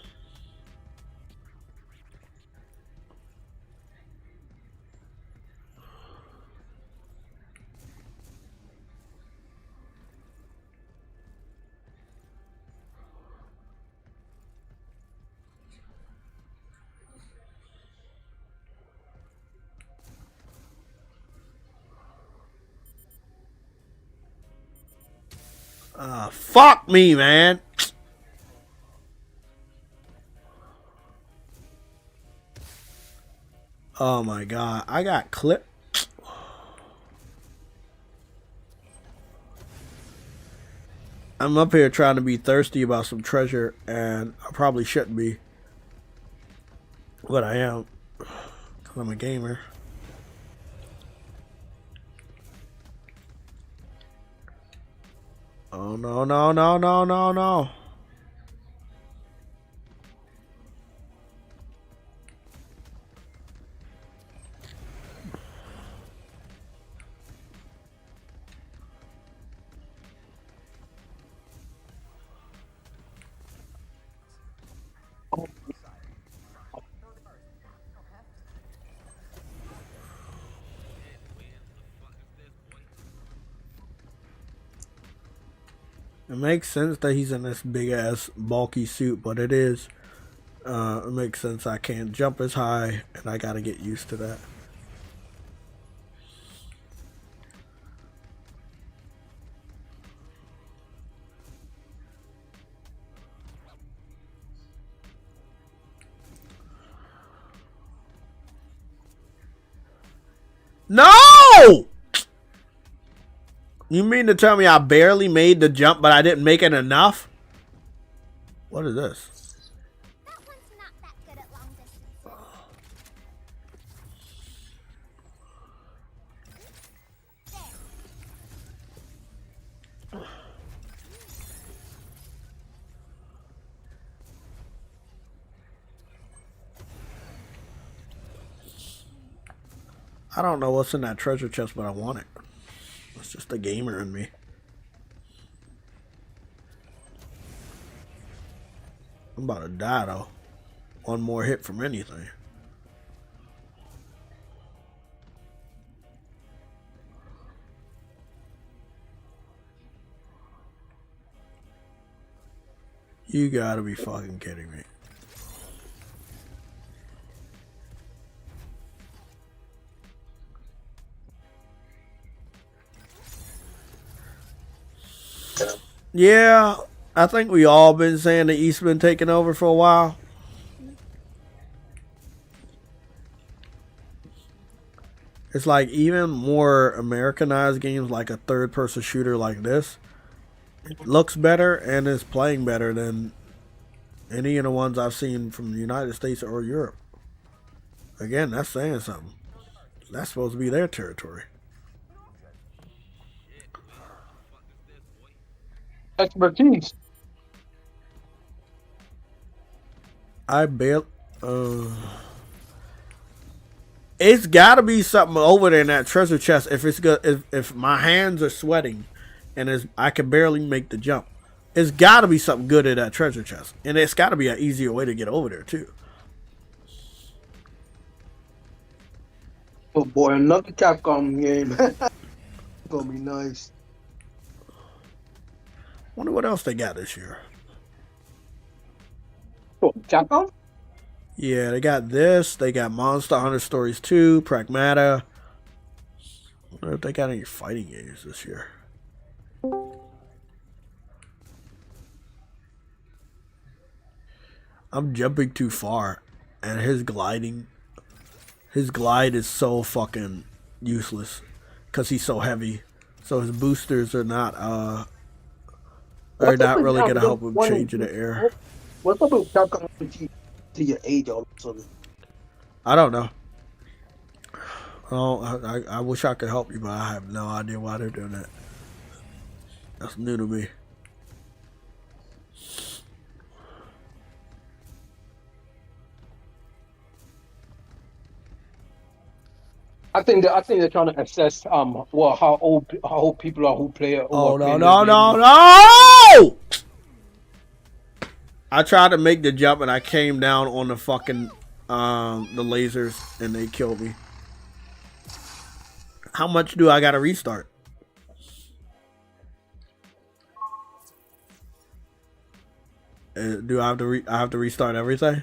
Fuck me, man. Oh my god, I got clipped. I'm up here trying to be thirsty about some treasure, and I probably shouldn't be. But I am, because I'm a gamer. Oh no, no, no, no, no, no. It makes sense that he's in this big ass bulky suit, but it is. It makes sense I can't jump as high, and I gotta get used to that. No! You mean to tell me I barely made the jump, but I didn't make it enough? What is this? That one's not that good at long distances. I don't know what's in that treasure chest, but I want it. It's just the gamer in me. I'm about to die though. One more hit from anything. You gotta be fucking kidding me. Yeah, I think we all been saying the East been taking over for a while. It's like even more Americanized games like a third-person shooter like this. It looks better and is playing better than any of the ones I've seen from the United States or Europe. Again, that's saying something. That's supposed to be their territory. Expertise. I bet. It's got to be something over there in that treasure chest. If it's good, if my hands are sweating, and I can barely make the jump, it's got to be something good in that treasure chest, and it's got to be an easier way to get over there too. Oh boy, another Capcom game. Gonna be nice. Wonder what else they got this year. Oh, Capcom? Yeah, they got this. They got Monster Hunter Stories 2, Pragmata. I wonder if they got any fighting games this year. I'm jumping too far, and his glide is so fucking useless because he's so heavy. So his boosters are not really gonna help him change in the air. What's up with Capcom to your age all of a sudden? I don't know. Oh, I wish I could help you, but I have no idea why they're doing that. That's new to me. I think they're trying to assess well how old people are who play it. Oh no! I tried to make the jump and I came down on the fucking the lasers and they killed me. How much do I gotta restart? Do I have to restart everything?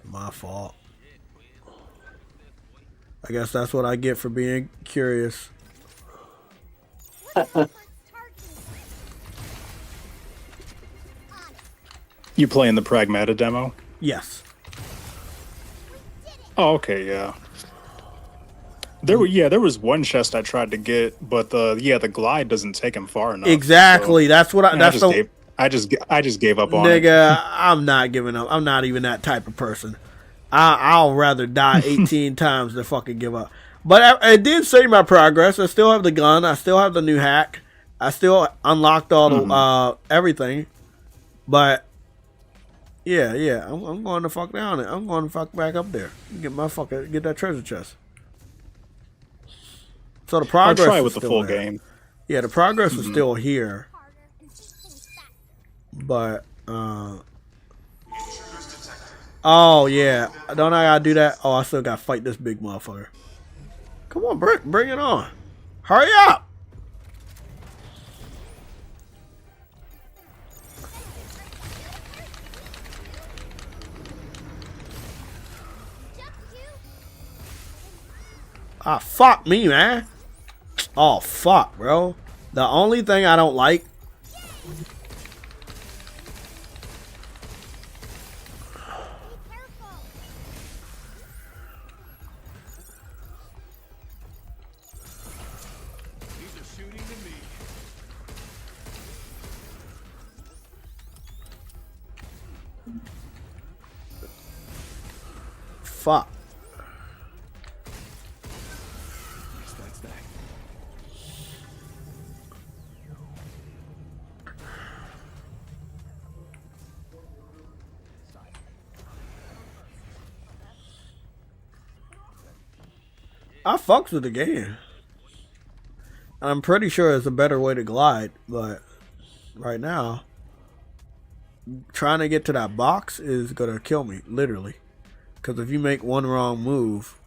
My fault. I guess that's what I get for being curious. You playing the Pragmata demo? Yes. Oh, okay, yeah. There was one chest I tried to get, but the glide doesn't take him far enough. Exactly. So I just gave up on it. Nigga, I'm not giving up. I'm not even that type of person. I'll rather die 18 times than fucking give up. But it did say my progress. I still have the gun. I still have the new hack. I still unlocked all the everything. But yeah, I'm going to fuck down it. I'm going to fuck back up there. Get that treasure chest. So the progress. I'll try with the full game. Yeah, the progress is still here. But oh yeah, don't I gotta do that? Oh, I still gotta fight this big motherfucker. Come on, bring it on. Hurry up. Ah, fuck me, man. Oh, fuck, bro. The only thing I don't like. Fuck. I fucks with the game. I'm pretty sure it's a better way to glide, but right now, trying to get to that box is gonna kill me, literally. Because if you make one wrong move,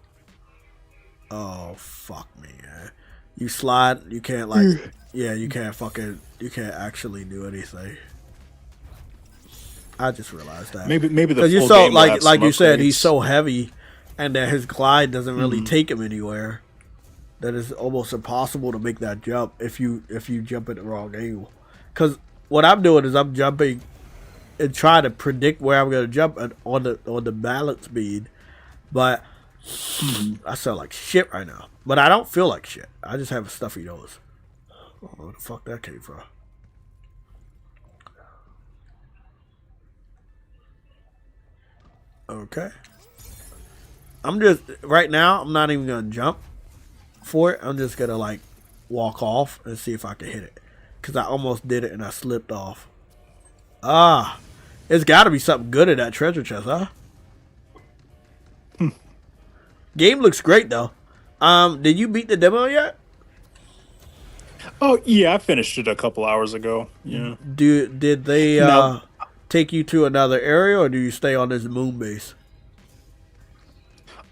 Oh fuck me, man. You slide, you can't like, yeah, you can't actually do anything. I just realized that. Maybe the because you full saw game will have like some you said, he's upgrades. so heavy, and that his glide doesn't really take him anywhere. That it's almost impossible to make that jump if you jump at the wrong angle. Because what I'm doing is I'm jumping and trying to predict where I'm going to jump on the balance bead, but I sound like shit right now. But I don't feel like shit. I just have a stuffy nose. Oh, where the fuck that came from? Okay. I'm just right now. I'm not even gonna jump for it. I'm just gonna like walk off and see if I can hit it. Cause I almost did it and I slipped off. Ah, it's got to be something good in that treasure chest, huh? Game looks great though. Did you beat the demo yet? Oh yeah, I finished it a couple hours ago. Yeah. Did they No. take you to another area, or do you stay on this moon base?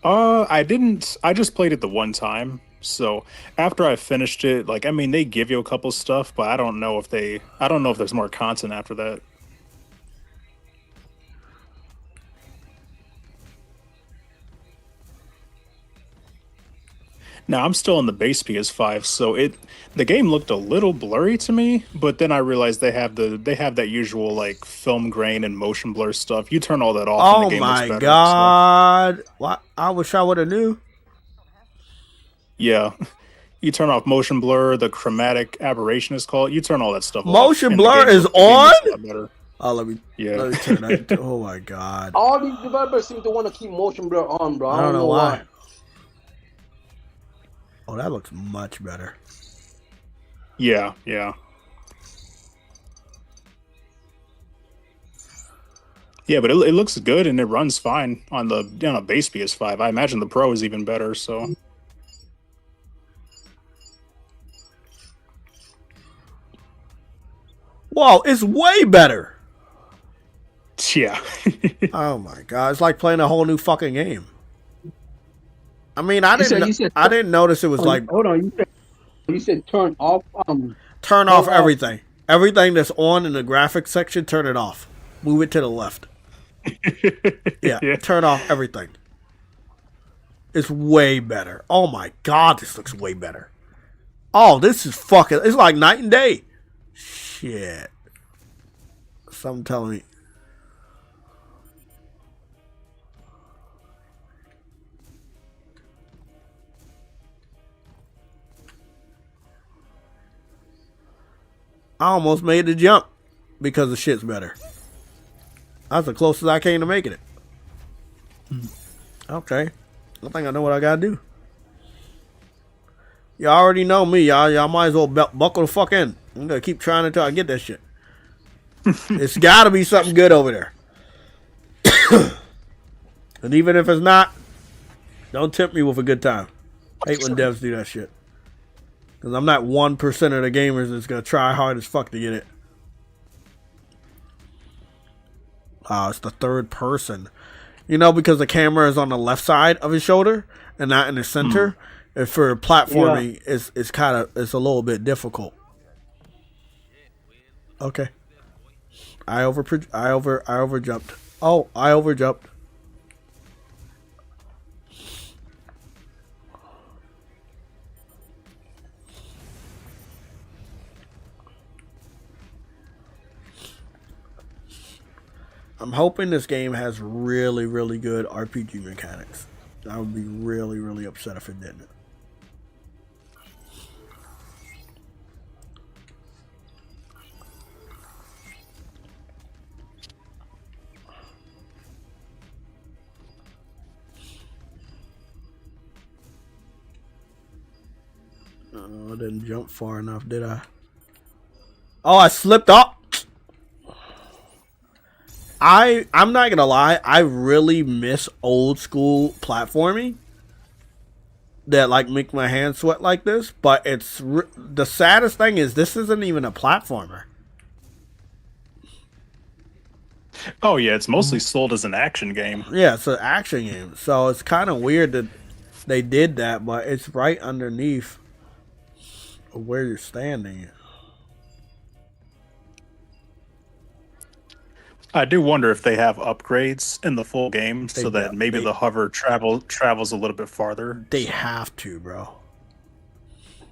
I didn't. I just played it the one time. So after I finished it, like I mean, they give you a couple stuff, but I don't know if there's more content after that. Now I'm still on the base PS5, so the game looked a little blurry to me, but then I realized they have that usual like film grain and motion blur stuff. You turn all that off and Oh the game looks my better. god! What? I wish I would have knew. Yeah. You turn off motion blur, the chromatic aberration is called. You turn all that stuff off. Motion and the blur game is the game on? looks a lot better. Oh, let me turn that. Oh my god! All these developers seem to want to keep motion blur on, bro. I don't know why. Oh, that looks much better. Yeah. Yeah, but it looks good and it runs fine on the base PS5. I imagine the Pro is even better. So. Whoa, it's way better. Yeah. Oh my god, it's like playing a whole new fucking game. I mean, I didn't notice it was like. Hold on, you said turn off. Turn off everything. Everything that's on in the graphics section, turn it off. Move it to the left. Yeah, turn off everything. It's way better. Oh my god, this looks way better. Oh, this is fucking. It's like night and day. Shit. Something telling me. I almost made the jump because the shit's better. That's the closest I came to making it. Okay. I think I know what I gotta do. Y'all already know me, y'all. Y'all might as well buckle the fuck in. I'm gonna keep trying until I get that shit. It's gotta be something good over there. And even if it's not, don't tempt me with a good time. I hate when devs do that shit. Because I'm not 1% of the gamers that's going to try hard as fuck to get it. It's the third person. You know, because the camera is on the left side of his shoulder and not in the center. And for platforming, it's a little bit difficult. Okay. I overjumped. Oh, I overjumped. I'm hoping this game has really, really good RPG mechanics. I would be really, really upset if it didn't. Oh, I didn't jump far enough, did I? Oh, I slipped off. I'm not gonna lie, I really miss old school platforming that like make my hands sweat like this, but it's the saddest thing is this isn't even a platformer. Oh yeah, it's mostly sold as an action game. Yeah, it's an action game, so it's kind of weird that they did that, but it's right underneath where you're standing. I do wonder if they have upgrades in the full game so that maybe the hover travels a little bit farther. They have to, bro.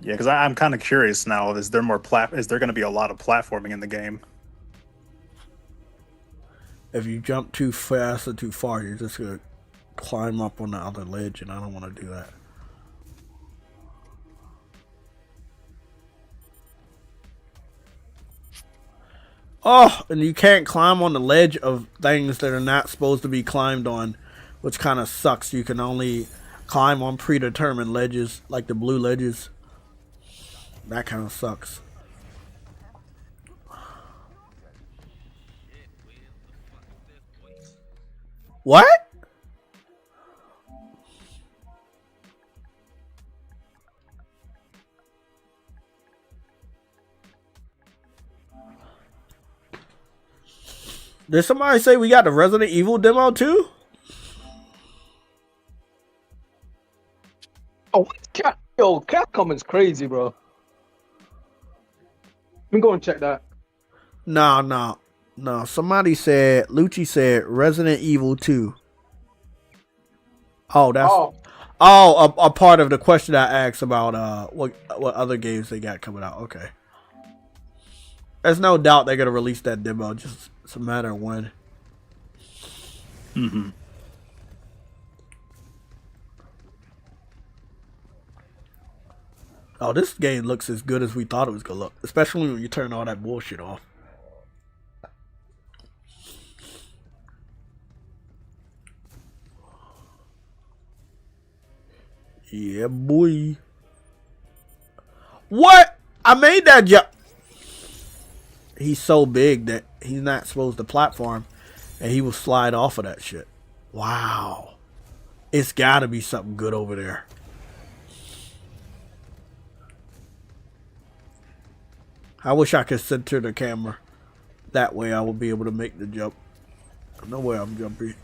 Yeah, because I'm kind of curious now. Is there going to be a lot of platforming in the game? If you jump too fast or too far, you're just gonna climb up on the other ledge, and I don't want to do that. Oh, and you can't climb on the ledge of things that are not supposed to be climbed on, which kind of sucks. You can only climb on predetermined ledges, like the blue ledges. That kind of sucks. What? Did somebody say we got the Resident Evil demo too? Oh, yo, Capcom is crazy, bro. Let me go and check that. No. Somebody said, Lucci said Resident Evil 2. Oh, that's a part of the question I asked about what other games they got coming out. Okay. There's no doubt they're gonna release that demo. Just it's a matter of when. Mm-hmm. Oh, this game looks as good as we thought it was gonna look, especially when you turn all that bullshit off. Yeah, boy. What? I made that jump. He's so big that he's not supposed to platform, and he will slide off of that shit. Wow. It's gotta be something good over there. I wish I could center the camera. That way I will be able to make the jump. I know where I'm jumping.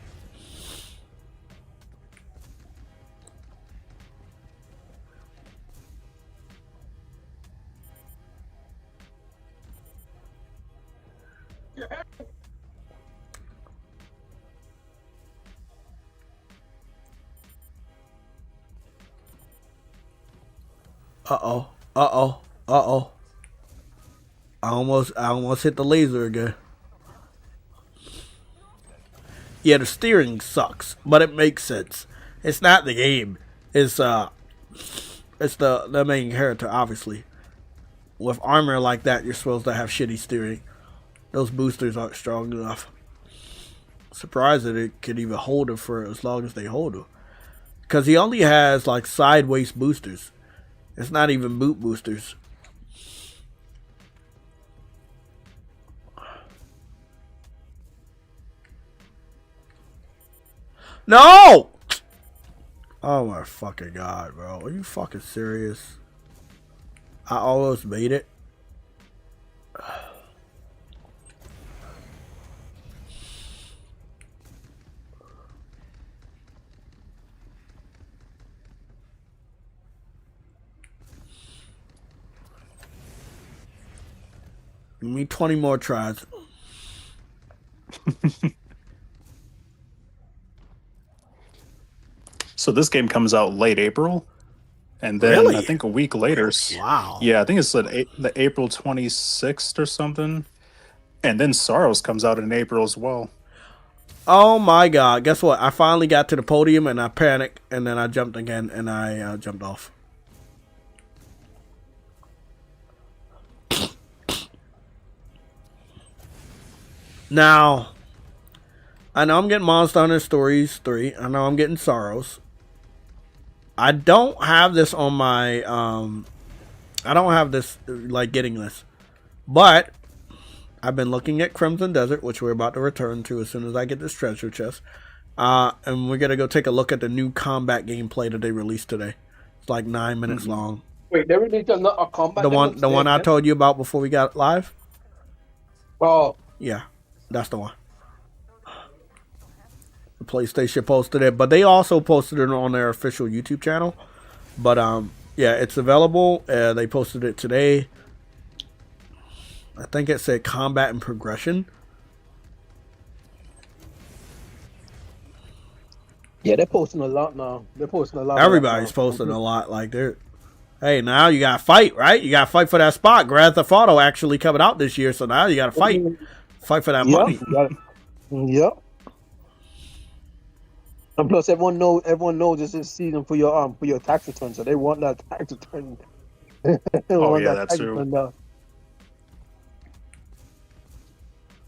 Uh-oh. I almost hit the laser again. Yeah, the steering sucks, but it makes sense. It's not the game. It's the main character, obviously. With armor like that, you're supposed to have shitty steering. Those boosters aren't strong enough. Surprised that it could even hold it for as long as they hold it. Because he only has like sideways boosters. It's not even boot boosters. No! Oh my fucking god, bro. Are you fucking serious? I almost made it. Give me 20 more tries. So this game comes out late April, and then Really? I think a week later. Wow. Yeah, I think it's the April 26th or something, and then Sorrows comes out in April as well. Oh my god. Guess what? I finally got to the podium and I panicked and then I jumped again and I jumped off. Now, I know I'm getting Monster Hunter Stories 3. I know I'm getting Sorrows. I don't have this on my, I don't have this, like, getting this. But, I've been looking at Crimson Desert, which we're about to return to as soon as I get this treasure chest. And we're going to go take a look at the new combat gameplay that they released today. It's like 9 minutes long. Wait, they released a combat The one I told you about before we got live? Oh. Yeah, that's the one. PlayStation posted it, but they also posted it on their official YouTube channel. But yeah, it's available. They posted it today. I think it said combat and progression. Yeah, they're posting a lot now. They're posting a lot. Everybody's posting a lot. Like they're, hey, now you gotta fight, right? You gotta fight for that spot. Grand Theft Auto actually coming out this year, so now you gotta fight for that money. Yep. And plus, everyone knows this is season for your tax return, so they want that tax return. Oh yeah, that's true.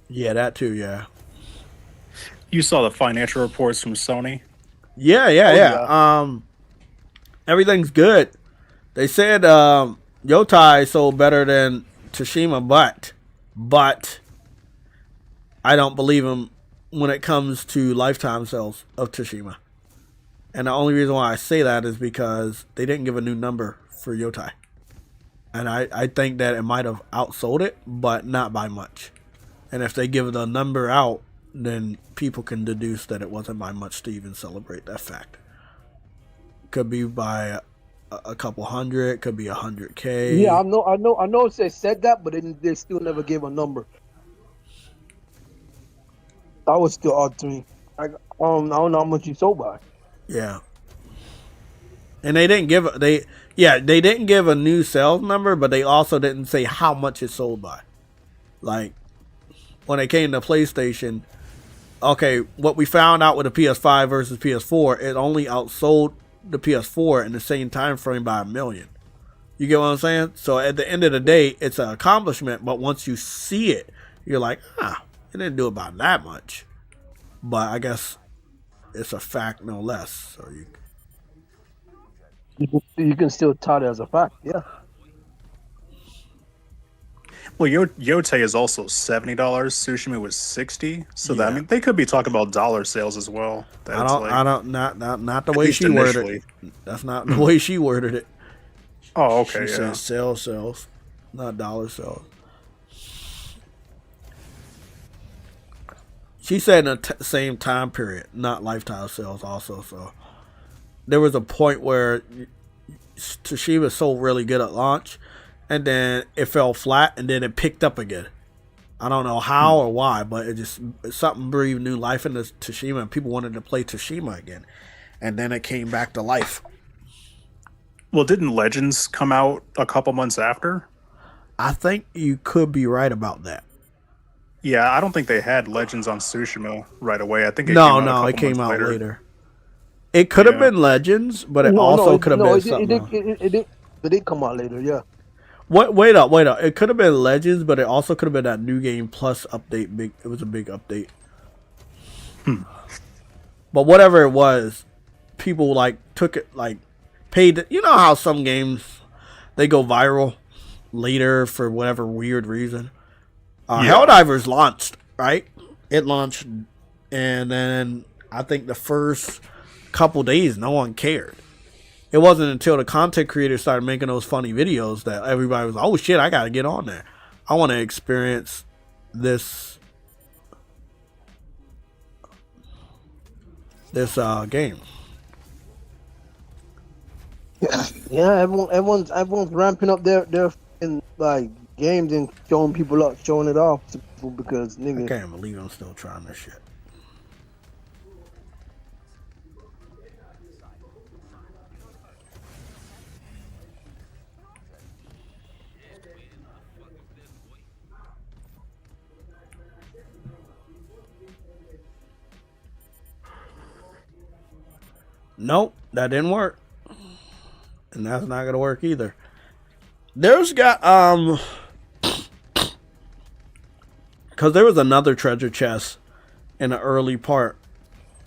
Yeah, that too. Yeah. You saw the financial reports from Sony. Yeah. Everything's good. They said Yotai sold better than Tsushima, but I don't believe him when it comes to lifetime sales of Tsushima. And the only reason why I say that is because they didn't give a new number for Yotai. And I think that it might have outsold it, but not by much. And if they give the number out, then people can deduce that it wasn't by much to even celebrate that fact. Could be by a couple hundred, could be 100K. Yeah, I know. They said that, but they still never gave a number. That was still odd to me. I don't know how much you sold by. Yeah. And they didn't give they didn't give a new sales number, but they also didn't say how much it sold by. Like when it came to PlayStation, okay, what we found out with the PS5 versus PS4, it only outsold the PS4 in the same time frame by 1 million. You get what I'm saying? So at the end of the day, it's an accomplishment, but once you see it, you're like, it didn't do about that much. But I guess it's a fact no less. So you can still tout it as a fact, yeah. Well, Yote is also $70. Tsushima was $60. So that, I mean, they could be talking about dollar sales as well. Not the way she worded it. That's not the way she worded it. Oh, okay. She said sales, not dollar sales. She said in the same time period, not lifetime sales also. So there was a point where Tsushima sold really good at launch, and then it fell flat, and then it picked up again. I don't know how or why, but something breathed new life into Tsushima, and people wanted to play Tsushima again. And then it came back to life. Well, didn't Legends come out a couple months after? I think you could be right about that. Yeah, I don't think they had Legends on Tsushima right away. I think it came out later. It could have been Legends, but it also could have been something. It did come out later, yeah. Wait up. It could have been Legends, but it also could have been that New Game Plus update. It was a big update. But whatever it was, people took it, paid. You know how some games, they go viral later for whatever weird reason. Helldivers launched, right? It launched, and then I think the first couple days, no one cared. It wasn't until the content creators started making those funny videos that everybody was, oh shit, I gotta get on there. I want to experience this game. Yeah, everyone's ramping up their games and showing it off to people because nigga. I can't believe I'm still trying this shit. Nope, that didn't work. And that's not gonna work either. There's got because there was another treasure chest in the early part,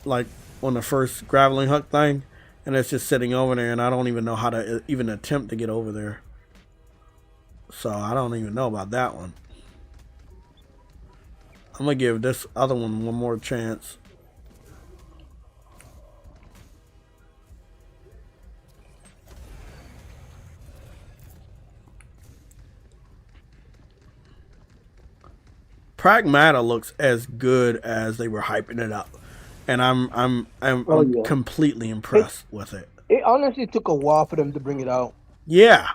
like on the first grappling hook thing, and it's just sitting over there, and I don't even know how to even attempt to get over there. So I don't even know about that one. I'm gonna give this other one more chance. PRAGMATA looks as good as they were hyping it up. and I'm yeah. completely impressed with it. It honestly took a while for them to bring it out. Yeah,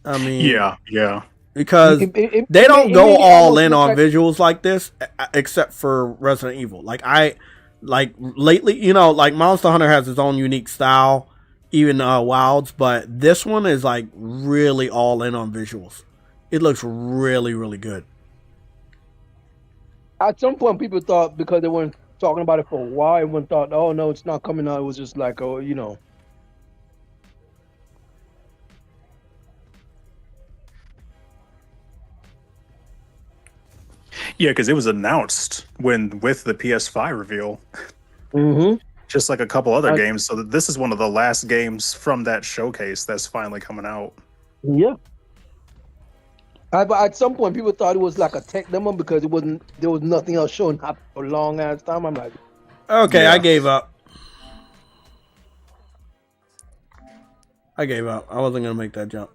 I mean, Yeah. because It they don't made go it all almost in look on like- visuals like this, except for Resident Evil. Like lately, you know, like Monster Hunter has its own unique style, even Wilds, but this one is like really all in on visuals. It looks really, really good. At some point, people thought because they weren't talking about it for a while, everyone thought, "Oh no, it's not coming out." It was just like, oh, you know. Yeah, because it was announced with the PS5 reveal, Mm-hmm. just like a couple other games. So this is one of the last games from that showcase that's finally coming out. Yeah. But at some point, people thought it was like a tech demo because there was nothing else showing up for a long ass time. I'm like, Okay, Yeah. I gave up. I wasn't gonna make that jump.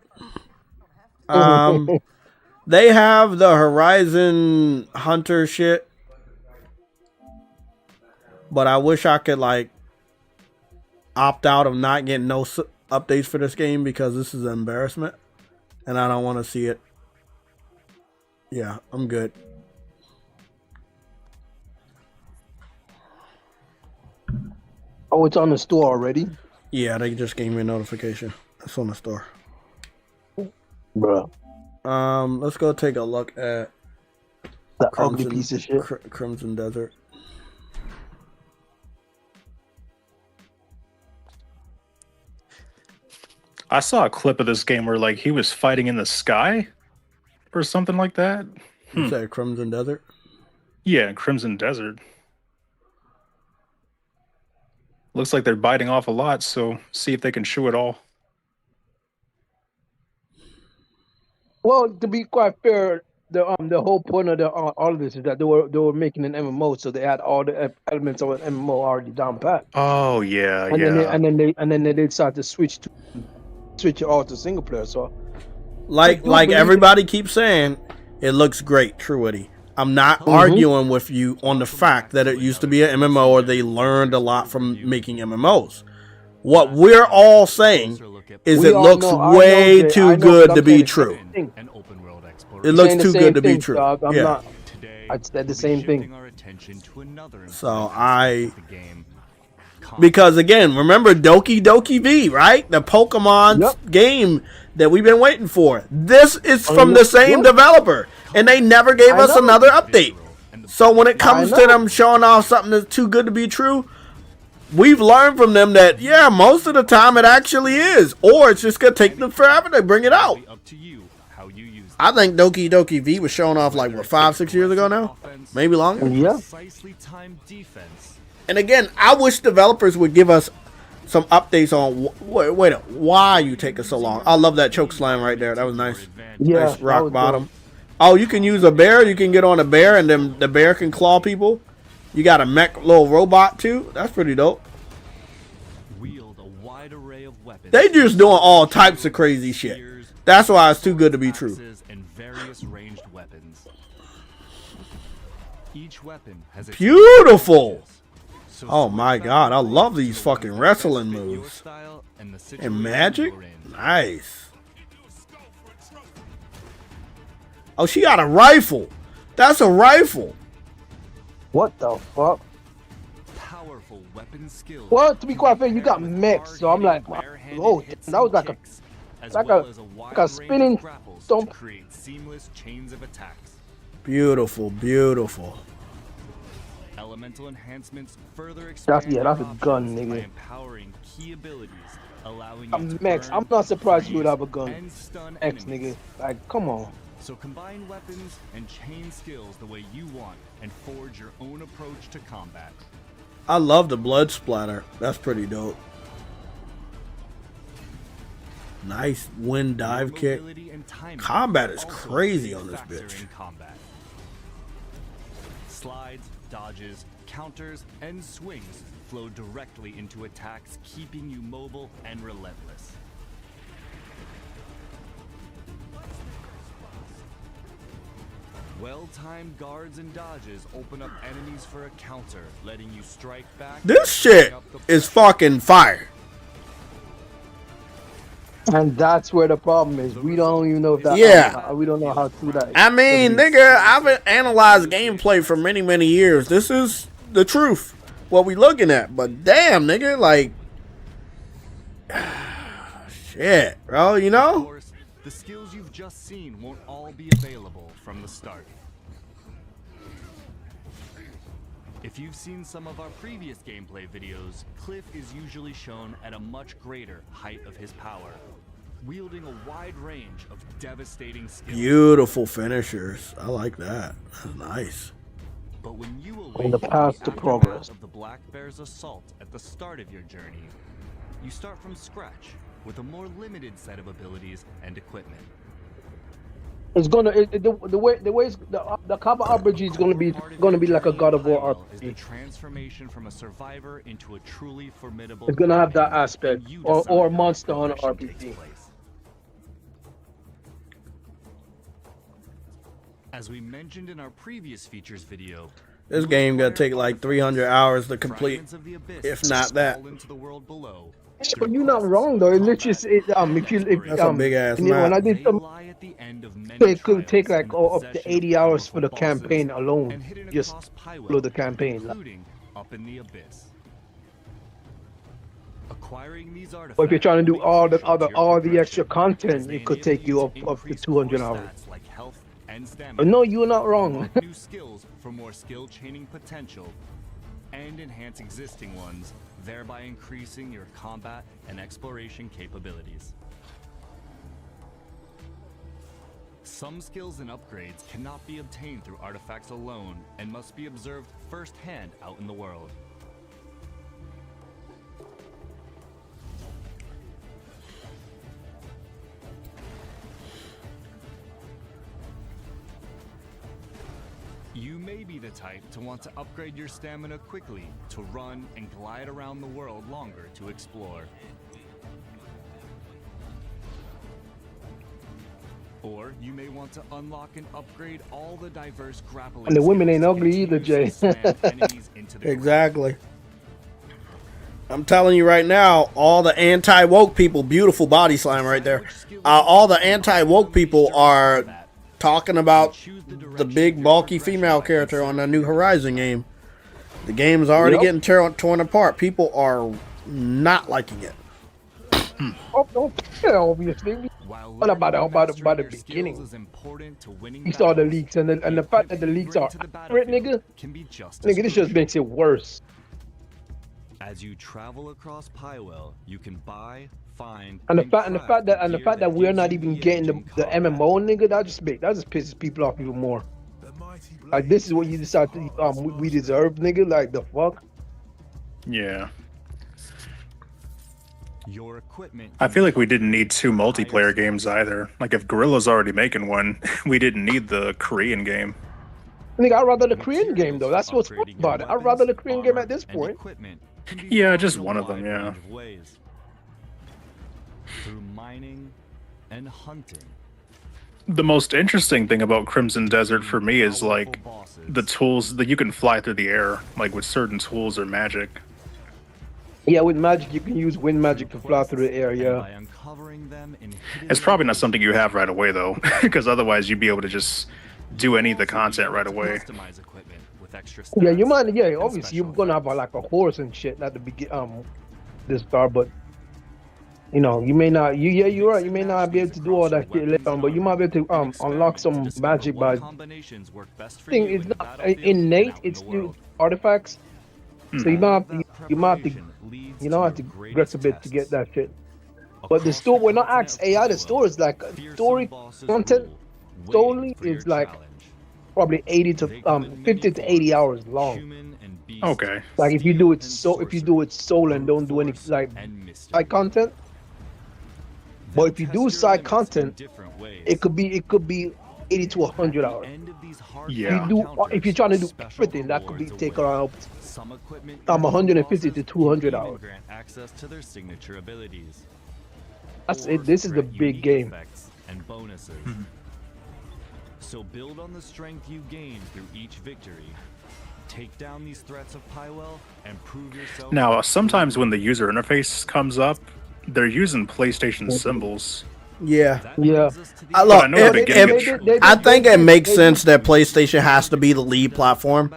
They have the Horizon Hunter shit, but I wish I could like opt out of not getting no updates for this game because this is an embarrassment, and I don't want to see it. Yeah, I'm good. oh, it's on the store already, Yeah, they just gave me a notification. It's on the store. bro. Let's go take a look at The ugly piece of shit. Crimson Desert. I saw a clip of this game where like he was fighting in the sky or something like that. You said Crimson Desert? Yeah, Crimson Desert. Looks like they're biting off a lot, so see if they can chew it all. Well, to be quite fair, the whole point of all of this is that they were making an MMO, so they had all the elements of an MMO already down pat. Oh yeah, And yeah. then they decided to switch it all to single player. So Like everybody keeps saying, it looks great, Truity. I'm not arguing with you on the fact that it used to be an MMO or they learned a lot from making MMOs. What we're all saying is it looks way too good to be true. It looks too good to be true. Yeah. I said the same thing. So because again, remember Doki Doki V, right? The Pokemon game that we've been waiting for. This is from the same developer, and they never gave us another update. So when it comes to them showing off something that's too good to be true, we've learned from them that, yeah, most of the time it actually is. Or it's just going to take them forever to bring it out. I think Doki Doki V was showing off like, what, 5-6 years ago now? Maybe longer? Yeah. And again, I wish developers would give us some updates on why you taking so long. I love that choke slam right there. That was nice. Yeah, nice rock bottom. Oh, you can use a bear. You can get on a bear, and then the bear can claw people. You got a mech little robot too. That's pretty dope. They just doing all types of crazy shit. That's why it's too good to be true. Beautiful. Oh my god, I love these fucking wrestling moves. And magic? Nice. Oh, she got a rifle. That's a rifle. What the fuck? Well, to be quite fair, you got mechs, so I'm like, oh, that was like a spinning stomp. Beautiful, beautiful. Elemental enhancements further that's a gun, nigga. Empowering key abilities, allowing mechs. I'm not surprised you would have a gun. X, nigga. Like, come on. So combine weapons and chain skills the way you want and forge your own approach to combat. I love the blood splatter. That's pretty dope. Nice wind dive kick. Combat is crazy on this bitch. Slides, dodges, counters, and swings flow directly into attacks, keeping you mobile and relentless. Well-timed guards and dodges open up enemies for a counter, letting you strike back. This shit is fucking fire. And that's where the problem is. We don't even know if that. Yeah. We don't know how to do that. I mean, nigga, I've analyzed gameplay for many, many years. This is the truth. What we looking at. But damn, nigga, like, shit, bro, you know? Of course, the skills you've just seen won't all be available from the start. If you've seen some of our previous gameplay videos, Cliff is usually shown at a much greater height of his power, wielding a wide range of devastating skills. Beautiful finishers. I like that. That's nice. But when you On the await path to progress of the Black Bear's assault at the start of your journey, you start from scratch with a more limited set of abilities and equipment. It's gonna the way the Kappa RPG is gonna be like a God of War Is the RPG. transformation from a survivor into a truly formidable. It's gonna have that threat, aspect, and you or decide Monster how Hunter progression takes RPG. place. As we mentioned in our previous features video, This game gotta take like 300 hours to complete, fragments of the abyss if not that. fall into the world below. But you're not wrong though. It literally That's a big ass when I map. did some, it could take like up to 80 hours for the campaign alone. Just follow the campaign. Including up in the abyss. Acquiring these artifacts. But if you're trying to do all the extra content, it could take you up to 200 hours. Like health and stamina. But no, you're not wrong. New skills for more skill chaining potential, and enhance existing ones, thereby increasing your combat and exploration capabilities. Some skills and upgrades cannot be obtained through artifacts alone and must be observed firsthand out in the world. You may be the type to want to upgrade your stamina quickly, to run and glide around the world longer to explore. Or you may want to unlock and upgrade all the diverse grappling And the women ain't skills ugly either, Jay. Exactly. I'm telling you right now, all the anti-woke people, beautiful body slam right there. All the anti-woke people are talking about the big bulky female character on the new Horizon game. The game is already getting torn apart. People are not liking it. Oh, obviously. What about the beginning? You saw the leaks and the fact that the leaks are accurate, nigga. Nigga, this just makes it worse. As you travel across Pywell, you can buy, find, And the fact that we're not even getting the MMO, nigga, that just pisses people off even more. Like, this is what you decide to we deserve, nigga. Like, the fuck. Yeah. Your equipment. I feel like we didn't need 2 multiplayer games either. Like, if Guerrilla's already making one, we didn't need the Korean game. Nigga, I'd rather the Korean game though. That's what's fun about it. I'd rather the Korean game at this point. Yeah, just one of them, yeah. Through mining and hunting. The most interesting thing about Crimson Desert for me is, like, the tools that you can fly through the air, like with certain tools or magic. Yeah, with magic, you can use wind magic to fly through the air, yeah. It's probably not something you have right away, though, because otherwise you'd be able to just do any of the content right away. Yeah, you might, yeah, obviously you're gonna have like a horse and shit at the begin, this star, but you know, you may not, you're right, you may not be able to do all that shit later on, but you might be able to unlock some magic by, thing is not innate, it's new artifacts, so you might have to progress a bit to get that shit. But the store, we're not asked AI, the store is like, story content solely is like probably 50 to 80 hours long. Okay. Like if you do it solo and don't do any like side content. But if you do side content, it could be 80 to 100 hours. Yeah. If you're trying to do everything, that could be take around 150 to 200 hours. Access to their signature abilities. That's it. This is the big game. And bonuses. So build on the strength you gain through each victory. Take down these threats of Pywell and prove yourself. Now, sometimes when the user interface comes up, they're using PlayStation symbols. Yeah. Yeah. Look, I know the beginning. I think it makes sense that PlayStation has to be the lead platform.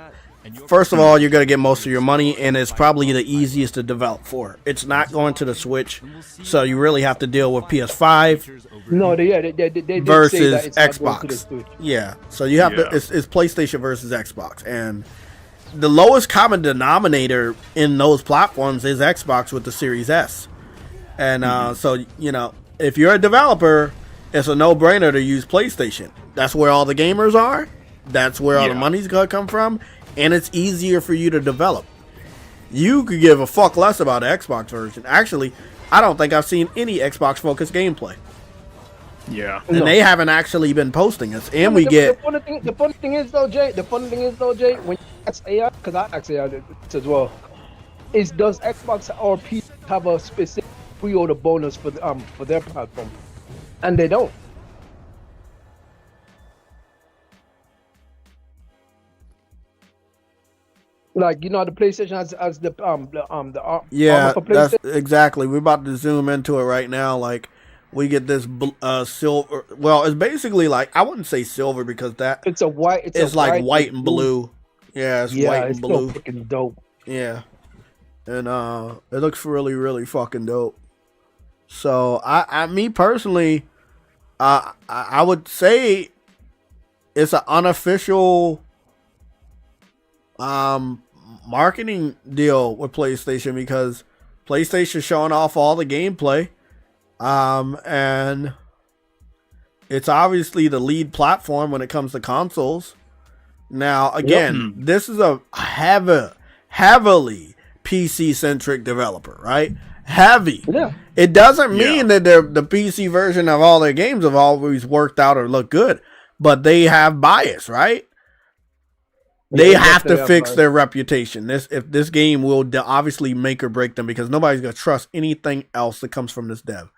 First of all, you're going to get most of your money, and it's probably the easiest to develop for. It's not going to the Switch, so you really have to deal with PS5 No, they versus say that it's not going to the Xbox. Switch. Yeah, so you have to. It's PlayStation versus Xbox, and the lowest common denominator in those platforms is Xbox with the Series S. And so, you know, if you're a developer, it's a no-brainer to use PlayStation. That's where all the gamers are. That's where all the money's going to come from. And it's easier for you to develop. You could give a fuck less about the Xbox version. Actually, I don't think I've seen any Xbox-focused gameplay. Yeah. And they haven't actually been posting us. And we The funny thing is though, Jay, when you ask AI, because I ask AI this as well, is does Xbox or PC have a specific pre-order bonus for their platform? And they don't. Like, you know, the PlayStation has the yeah, for that's PlayStation. exactly. We're about to zoom into it right now. Like, we get this silver. Well, it's basically like, I wouldn't say silver because that It's a white. it's like white and blue. Yeah, it's white and it's blue. so freaking dope. Yeah, and it looks really, really fucking dope. So me personally, I would say it's an unofficial marketing deal with PlayStation because PlayStation's showing off all the gameplay, and it's obviously the lead platform when it comes to consoles. Now, again, this is a heavily PC-centric developer, right? Heavy. Yeah. It doesn't mean that the PC version of all their games have always worked out or looked good, but they have bias, right? They have to fix their reputation. If this game will obviously make or break them because nobody's going to trust anything else that comes from this dev.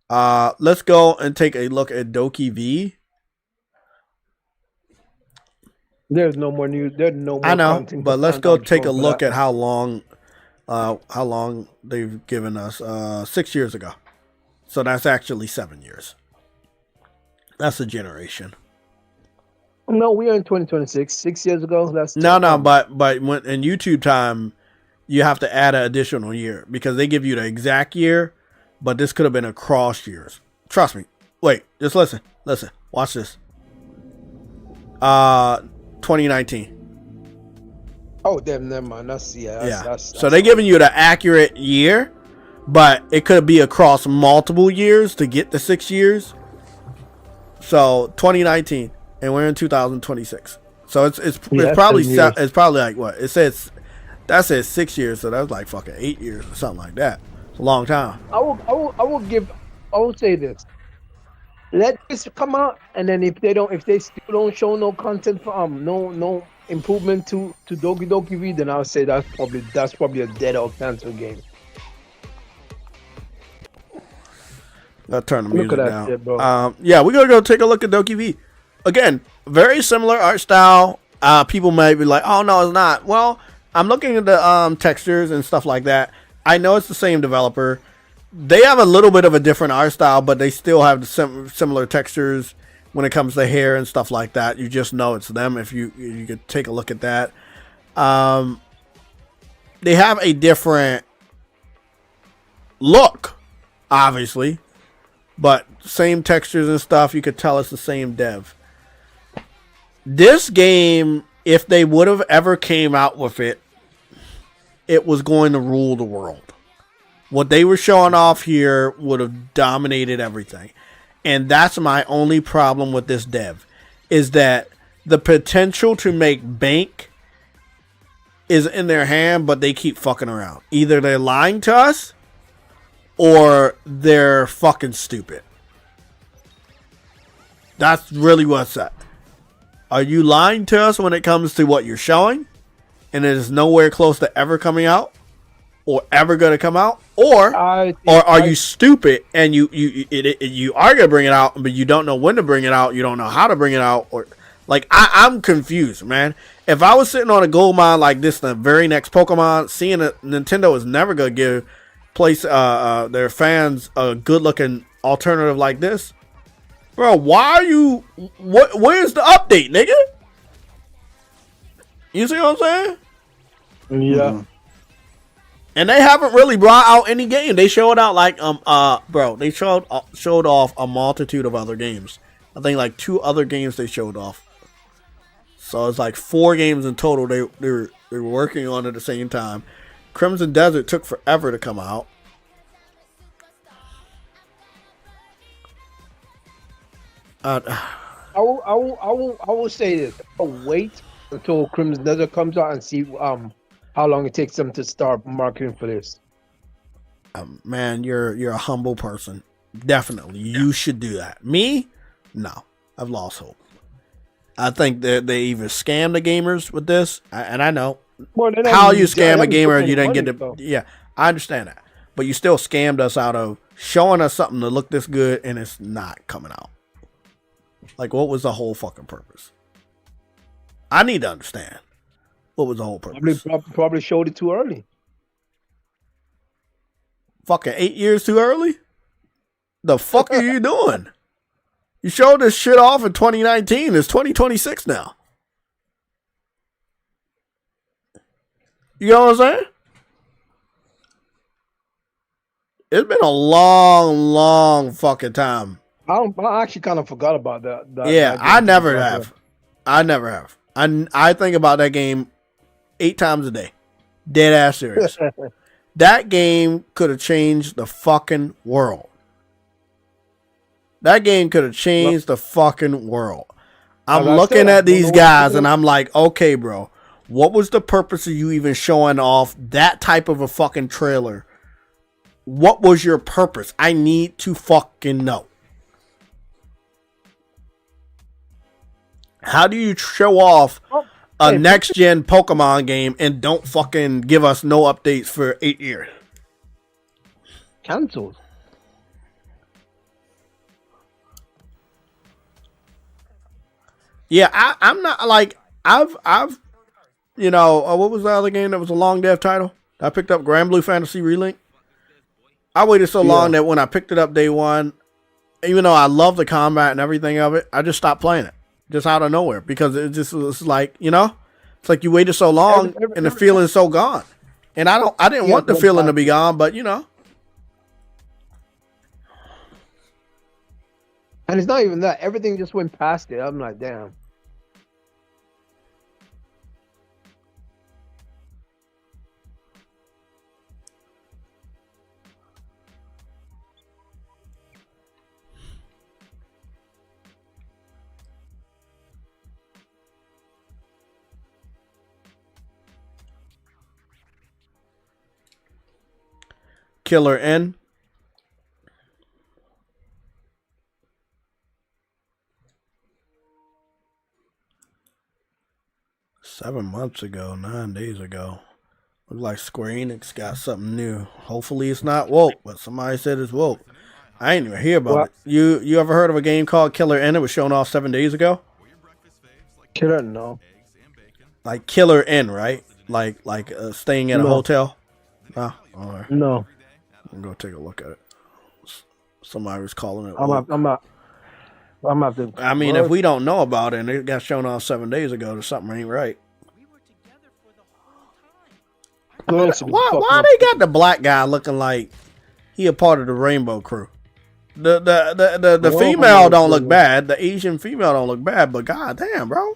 Let's go and take a look at Doki V. There's no more news. There's no more. I know, content but to let's find go out take a for look that. at how long they've given us. 6 years ago, so that's actually 7 years. That's a generation. No, we are in 2026. 6 years ago, that's No, but when in YouTube time, you have to add an additional year because they give you the exact year, but this could have been across years. Trust me. Wait, just listen. Watch this. 2019. Oh, damn, never mind. That's So they're giving you the accurate year, but it could be across multiple years to get the 6 years. So 2019, and we're in 2026. So it's probably it's probably like what it says. That says 6 years, so that's like fucking 8 years or something like that. It's a long time. I will say this. Let this come out, and then if they still don't show no content for no improvement to Doki Doki V, then I'll say that's probably a dead or canceled game. I'll turn the music Look at that down. shit, bro. Yeah, we're gonna go take a look at Doki V. Again, very similar art style. People might be like, "Oh no, it's not." Well, I'm looking at the textures and stuff like that. I know it's the same developer. They have a little bit of a different art style, but they still have the similar textures when it comes to hair and stuff like that. You just know it's them if you could take a look at that. They have a different look, obviously, but same textures and stuff. You could tell it's the same dev. This game, if they would have ever came out with it, it was going to rule the world. What they were showing off here would have dominated everything. And that's my only problem with this dev, is that the potential to make bank is in their hand, but they keep fucking around. Either they're lying to us or they're fucking stupid. That's really what's up. Are you lying to us when it comes to what you're showing and it is nowhere close to ever coming out? or ever going to come out, or are you stupid and you are going to bring it out, but you don't know when to bring it out, you don't know how to bring it out, or like I'm confused, man. If I was sitting on a gold mine like this, the very next Pokemon, seeing that Nintendo is never going to give their fans a good looking alternative like this, bro, why are you? Where's the update, nigga? You see what I'm saying? Yeah. And they haven't really brought out any game. They showed out like they showed off a multitude of other games. I think like 2 other games they showed off. So it's like 4 games in total they were working on at the same time. Crimson Desert took forever to come out. I will say this. I'll wait until Crimson Desert comes out and see how long it takes them to start marketing for this. Man, you're a humble person. Definitely, you should do that. Me, no, I've lost hope. I think that they either scam the gamers with this, and I know how you scam a gamer and you didn't get the. Yeah, I understand that, but you still scammed us out of showing us something to look this good, and it's not coming out. Like, what was the whole fucking purpose? I need to understand. What was the whole purpose? Probably showed it too early. Fucking 8 years too early? The fuck are you doing? You showed this shit off in 2019. It's 2026 now. You know what I'm saying? It's been a long fucking time. I actually kind of forgot about that. Yeah, I never have. I think about that game 8 times a day. Dead ass serious. That game could have changed the fucking world. That game could have changed the fucking world. I'm looking at these guys and I'm like, okay, bro, what was the purpose of you even showing off that type of a fucking trailer? What was your purpose? I need to fucking know. How do you show off a next-gen Pokemon game and don't fucking give us no updates for 8 years? Cancelled. Yeah, I'm not like I've what was the other game that was a long dev title? I picked up Grand Blue Fantasy Relink. I waited so long that when I picked it up day one, even though I love the combat and everything of it, I just stopped playing it. Just out of nowhere, because it just was like, it's like you waited so long and the feeling is so gone. And I didn't want the feeling to be gone, but And it's not even that. Everything just went past it. I'm like, damn. Killer N. Seven months ago, 9 days ago. Looks like Square Enix got something new. Hopefully it's not woke, but somebody said it's woke. I ain't even hear about it. You ever heard of a game called Killer N? It was shown off 7 days ago. Killer, no. Like Killer N, right? Like staying at a hotel. No, all right. No. I'm gonna take a look at it. Somebody was calling it. I'm not. I mean, if we don't know about it and it got shown off 7 days ago, there's something ain't right. Why they got the black guy looking like he a part of the Rainbow Crew? The female don't look bad. The Asian female don't look bad, but goddamn, bro,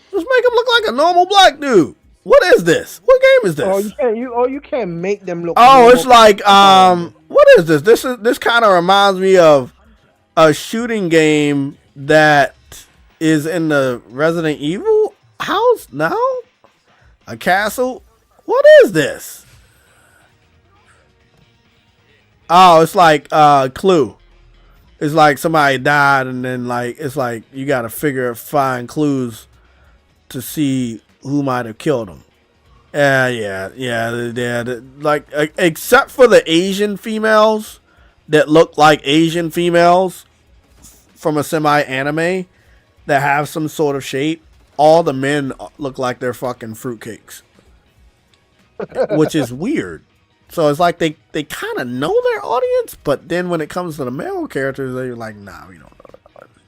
just make him look like a normal black dude. What is this? What game is this? You can't make them look. Oh, it's like what is this? This kind of reminds me of a shooting game that is in the Resident Evil house now. A castle. What is this? Oh, it's like Clue. It's like somebody died and then it's like you gotta find clues to see who might have killed him. Like, except for the Asian females that look like Asian females from a semi-anime that have some sort of shape, all the men look like they're fucking fruitcakes, which is weird. So it's like they kind of know their audience, but then when it comes to the male characters, they're like, nah, we don't know that audience.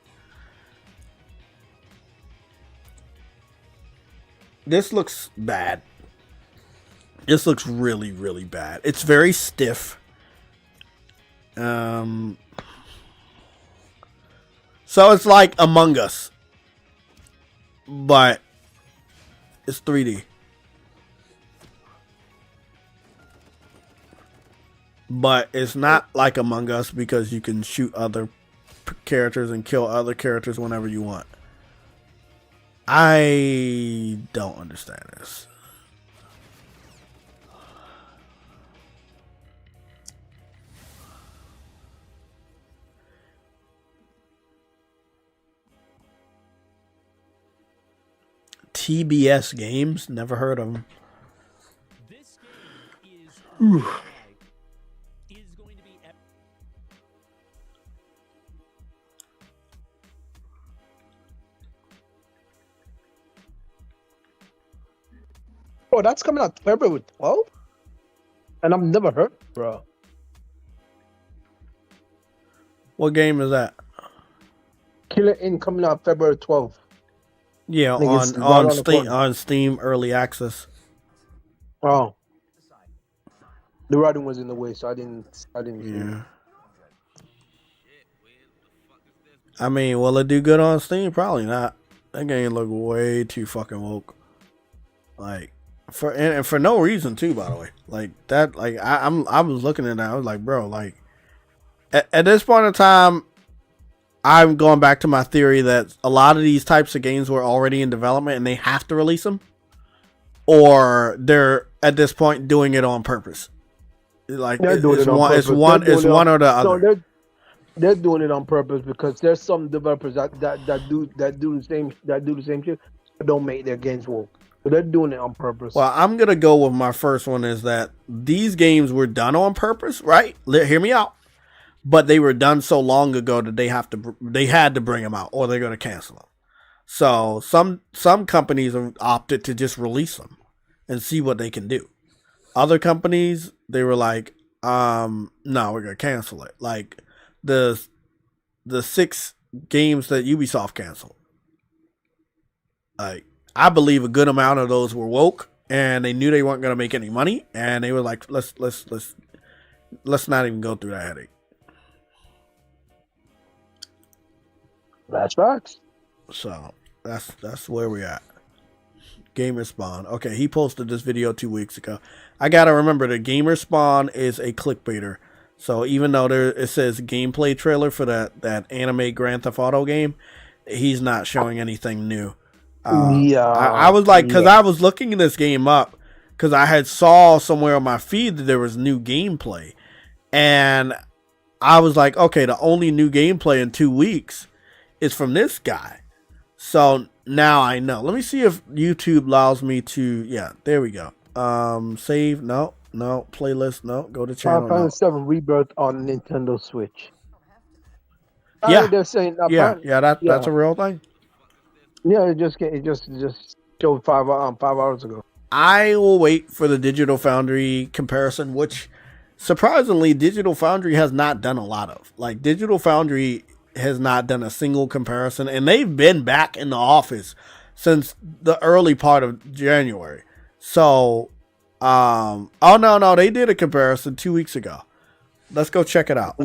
This looks bad. This looks really, really bad. It's very stiff. So it's like Among Us, but it's 3D. But it's not like Among Us because you can shoot other characters and kill other characters whenever you want. I don't understand this. TBS Games, never heard of them. This game is going to be Oh, that's coming out February 12th? And I've never heard, bro. What game is that? Killer Inn coming out February 12th. Yeah, on Steam Early Access. Oh. The writing was in the way, so I didn't see it. I mean, will it do good on Steam? Probably not. That game look way too fucking woke. Like, for no reason too, by the way. Like that, like I was looking at that, I was like, bro, like at this point in time, I'm going back to my theory that a lot of these types of games were already in development and they have to release them, or they're at this point doing it on purpose. Like it's one or the other. No, they're doing it on purpose because there's some developers that do the same shit, but don't make their games work. So they're doing it on purpose. Well, I'm gonna go with my first one is that these games were done on purpose, right? Hear me out. But they were done so long ago that they had to bring them out, or they're gonna cancel them. So some companies have opted to just release them and see what they can do. Other companies, they were like, no, we're gonna cancel it. Like the 6 games that Ubisoft canceled. Like, I believe a good amount of those were woke and they knew they weren't gonna make any money, and they were like, let's not even go through that headache. That's facts. So that's where we're at. Gamer Spawn. Okay, he posted this video 2 weeks ago. I gotta remember that Gamer Spawn is a clickbaiter. So even though it says gameplay trailer for that anime Grand Theft Auto game, he's not showing anything new. I was like, because I was looking this game up because I had saw somewhere on my feed that there was new gameplay, and I was like, okay, the only new gameplay in 2 weeks is from this guy. So now I know. Let me see if YouTube allows me to. Yeah, there we go. Save. No. Playlist. No. Go to channel. Final Fantasy 7 Rebirth on Nintendo Switch. Yeah, they're saying that's a real thing. Yeah, it just showed 5 hours ago. I will wait for the Digital Foundry comparison, which surprisingly Digital Foundry has not done a lot of. Like, Digital Foundry has not done a single comparison, and they've been back in the office since the early part of January. So, they did a comparison 2 weeks ago. Let's go check it out.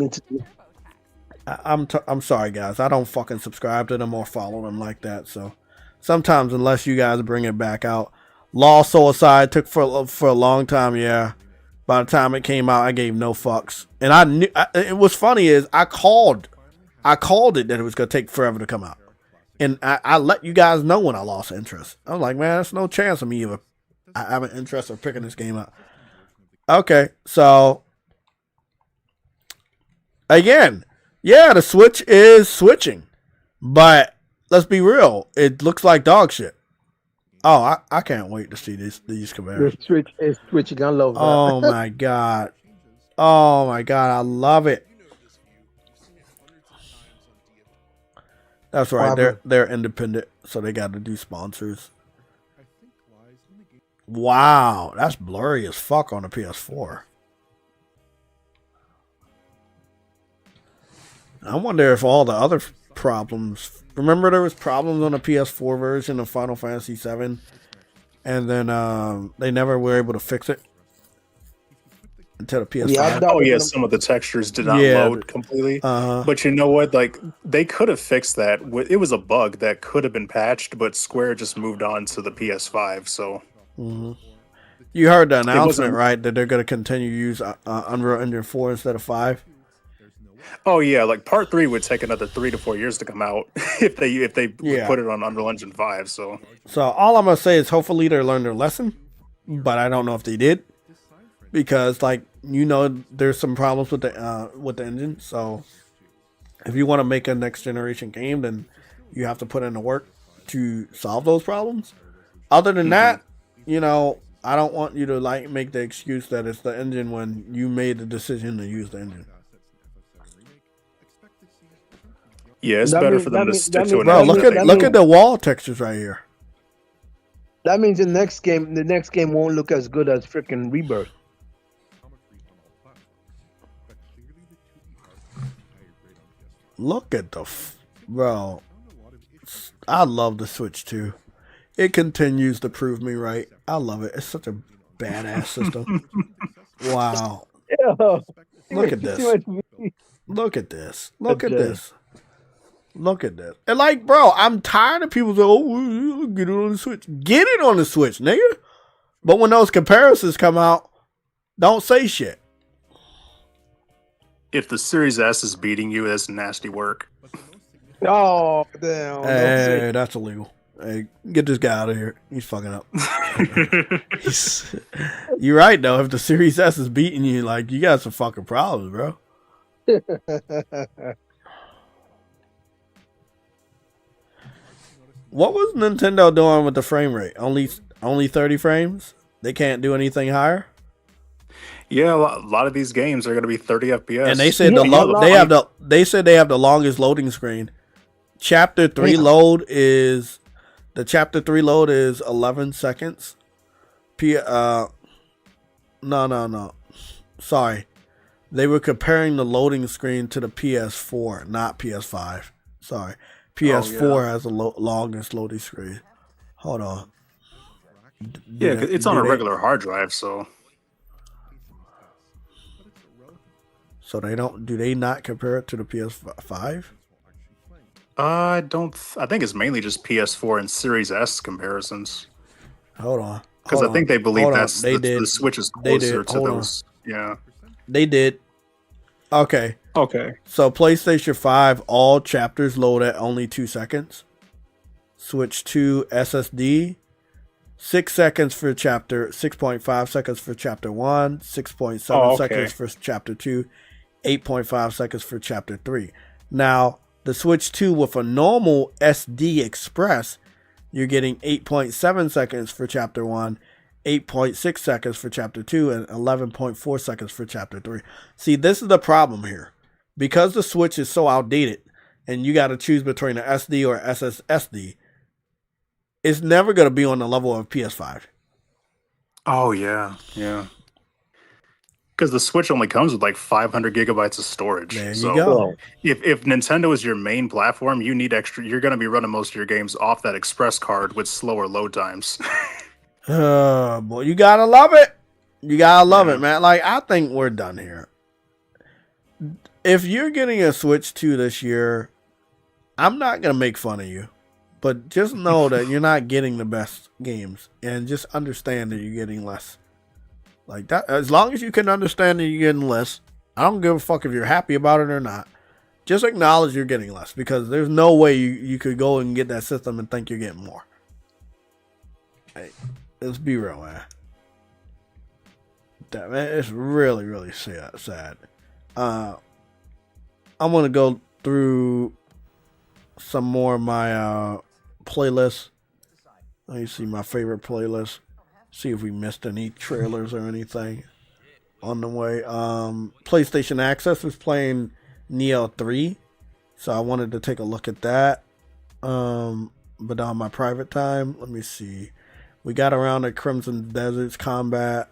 I'm sorry, guys. I don't fucking subscribe to them or follow them like that. So sometimes, unless you guys bring it back out, Lost Suicide took for a long time. Yeah, by the time it came out, I gave no fucks. And I knew. It was funny is I called it that it was gonna take forever to come out, and I let you guys know when I lost interest. I was like, man, there's no chance of me even having interest of picking this game up. Okay, so again. Yeah, the Switch is switching, but let's be real. It looks like dog shit. Oh, I can't wait to see these comparisons. It's switching. I love that. Oh my god. Oh my god, I love it. That's right. They're independent, so they got to do sponsors. Wow, that's blurry as fuck on the PS4. I wonder if all the other problems. Remember, there was problems on the PS4 version of Final Fantasy VII, and then they never were able to fix it until the PS5. Yeah, some of the textures did not load completely. But you know what? Like, they could have fixed that. It was a bug that could have been patched, but Square just moved on to the PS5. So, you heard the announcement, right? That they're going to continue to use Unreal Engine 4 instead of 5. Oh yeah, like Part 3 would take another 3 to 4 years to come out if they put it on Unreal Engine 5. So all I'm gonna say is hopefully they learned their lesson, but I don't know if they did, because there's some problems with the engine. So if you want to make a next generation game, then you have to put in the work to solve those problems. Other than that, I don't want you to make the excuse that it's the engine when you made the decision to use the engine. Yeah, it's better for them to stick to it. Bro, look at the wall textures right here. That means the next game won't look as good as freaking Rebirth. Look at bro. I love the Switch 2. It continues to prove me right. I love it. It's such a badass system. Wow. Yeah. Look at this. Look at this. Look at this. Look at this. And bro, I'm tired of people saying, oh, get it on the Switch. Get it on the Switch, nigga. But when those comparisons come out, don't say shit. If the Series S is beating you, that's nasty work. Oh, damn. Hey, that's illegal. Hey, get this guy out of here. He's fucking up. You're right, though. If the Series S is beating you, you got some fucking problems, bro. What was Nintendo doing with the frame rate? Only 30 frames? They can't do anything higher? Yeah, a lot of these games are going to be 30 FPS. And they said they have the longest loading screen. Chapter 3 load is 11 seconds. No. Sorry. They were comparing the loading screen to the PS4, not PS5. Sorry. PS4 has the longest loading screen. Hold on. It's on a regular hard drive, so. So do they not compare it to the PS5? I think it's mainly just PS4 and Series S comparisons. Hold on. Because I think they believe the Switch is closer to those. Yeah. They did. Okay. So PlayStation 5, all chapters load at only 2 seconds. Switch 2 SSD, 6 seconds for chapter, 6.5 seconds for chapter 1, 6.7 seconds for chapter 2, 8.5 seconds for chapter 3. Now, the Switch 2 with a normal SD Express, you're getting 8.7 seconds for chapter 1, 8.6 seconds for chapter 2, and 11.4 seconds for chapter 3. See, this is the problem here. Because the Switch is so outdated, and you got to choose between an SD or SSD, it's never going to be on the level of PS5. Oh, yeah. Because the Switch only comes with 500 gigabytes of storage. There you go. If Nintendo is your main platform, you need extra. You're going to be running most of your games off that Express card with slower load times. Boy, you gotta love it. You gotta love it, man. I think we're done here. If you're getting a Switch 2 this year, I'm not gonna make fun of you, but just know that you're not getting the best games, and just understand that you're getting less. That, as long as you can understand that you're getting less, I don't give a fuck if you're happy about it or not. Just acknowledge you're getting less, because there's no way you could go and get that system and think you're getting more. Hey, let's be real, man. It's really, really sad. I'm gonna go through some more of my playlists. Let me see my favorite playlist. See if we missed any trailers or anything on the way. PlayStation Access is playing Neo 3, so I wanted to take a look at that. But on my private time, let me see. We got around to Crimson Deserts Combat.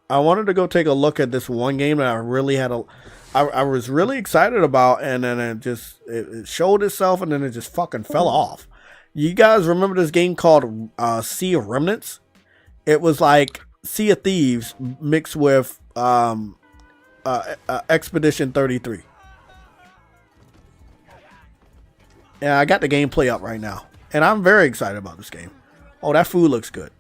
I wanted to go take a look at this one game that I really I was really excited about, and then it showed itself, and then it just fucking fell off. You guys remember this game called Sea of Remnants? It was like Sea of Thieves mixed with Expedition 33. Yeah, I got the gameplay up right now, and I'm very excited about this game. Oh, that food looks good.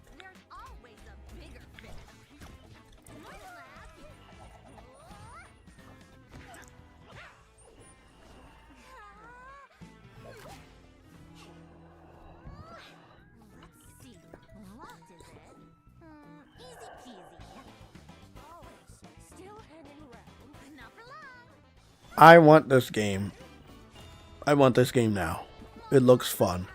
I want this game. I want this game now. It looks fun.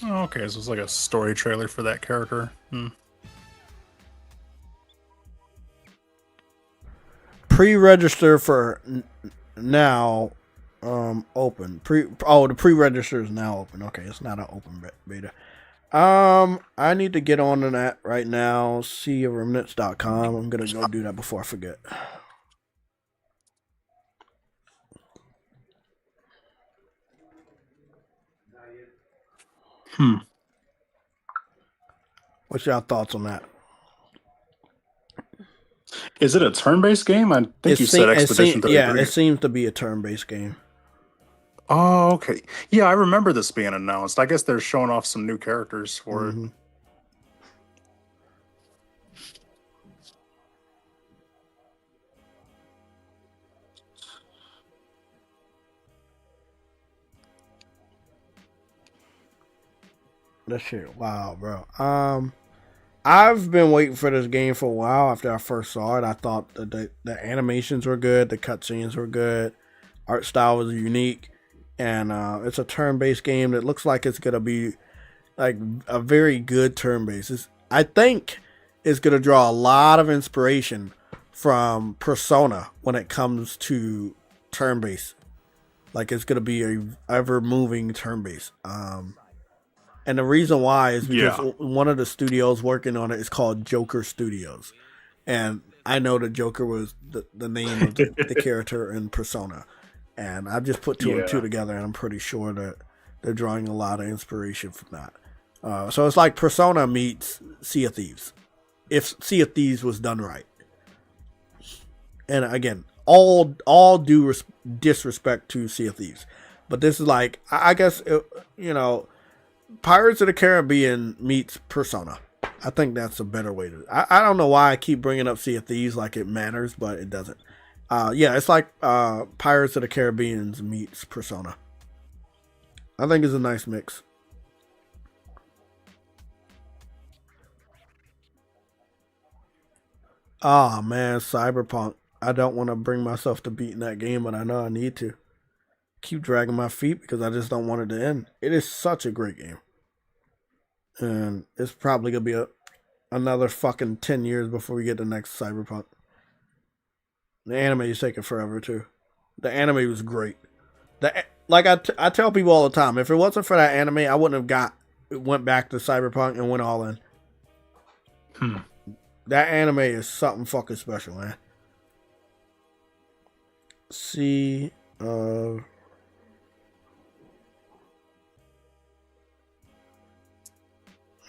Oh, okay, so it's like a story trailer for that character. Pre-register for now open. The pre-register is now open. Okay, it's not an open beta. I need to get on to that right now. SeaofRemnants.com. I'm gonna go do that before I forget. What's y'all thoughts on that? Is it a turn-based game? I think you said Expedition 33. Yeah, it seems to be a turn-based game. Oh, okay. Yeah, I remember this being announced. I guess they're showing off some new characters for it. That shit, wow, bro. I've been waiting for this game for a while. After I first saw it, I thought the animations were good, the cutscenes were good, art style was unique, and it's a turn-based game that looks like it's gonna be like a very good turn-based. I think it's gonna draw a lot of inspiration from Persona when it comes to turn-based. Like it's gonna be a ever-moving turn-based. And the reason why is because one of the studios working on it is called Joker Studios. And I know that Joker was the name of the character in Persona. And I've just put two and two together, and I'm pretty sure that they're drawing a lot of inspiration from that. So it's like Persona meets Sea of Thieves. If Sea of Thieves was done right. And again, all due disrespect to Sea of Thieves. But this is like, I guess, Pirates of the Caribbean meets Persona. I think that's a better way to. I don't know why I keep bringing up Sea of Thieves like it matters, but it doesn't. It's like Pirates of the Caribbean meets Persona. I think it's a nice mix. Ah, man, Cyberpunk. I don't want to bring myself to beating that game, but I know I need to. Keep dragging my feet because I just don't want it to end. It is such a great game. And it's probably going to be another fucking 10 years before we get the next Cyberpunk. The anime is taking forever, too. The anime was great. Like I tell people all the time, if it wasn't for that anime, I wouldn't have went back to Cyberpunk and went all in. That anime is something fucking special, man. See, we're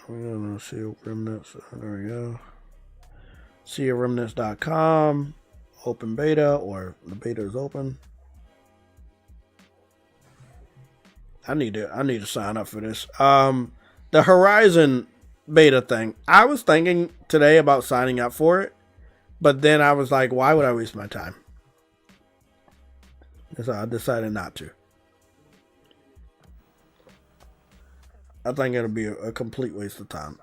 gonna see Remnants. There we go. SeaRemnants.com. Open beta, or the beta is open. I need to sign up for this. The Horizon beta thing. I was thinking today about signing up for it, but then I was like, why would I waste my time? So I decided not to. I think it'll be a complete waste of time.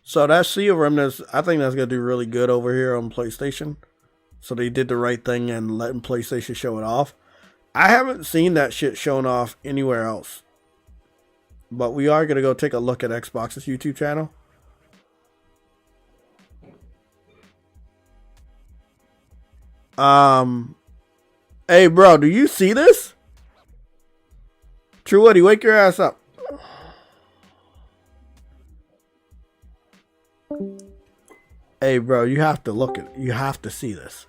So that Sea of Remnants, I think that's going to do really good over here on PlayStation. So they did the right thing and letting PlayStation show it off. I haven't seen that shit shown off anywhere else. But we are going to go take a look at Xbox's YouTube channel. Hey, bro, do you see this? True Woody, wake your ass up. Hey, bro, you have to look at it. You have to see this.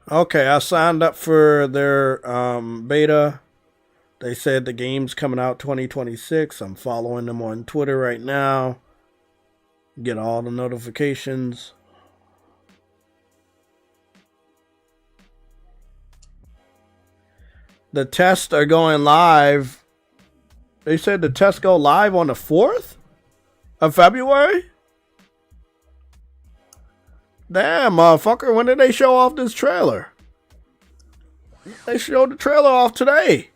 Okay, I signed up for their beta. They said the game's coming out 2026. I'm following them on Twitter right now. Get all the notifications. The tests are going live. They said the tests go live on the 4th of February? Damn, motherfucker, when did they show off this trailer? They showed the trailer off today.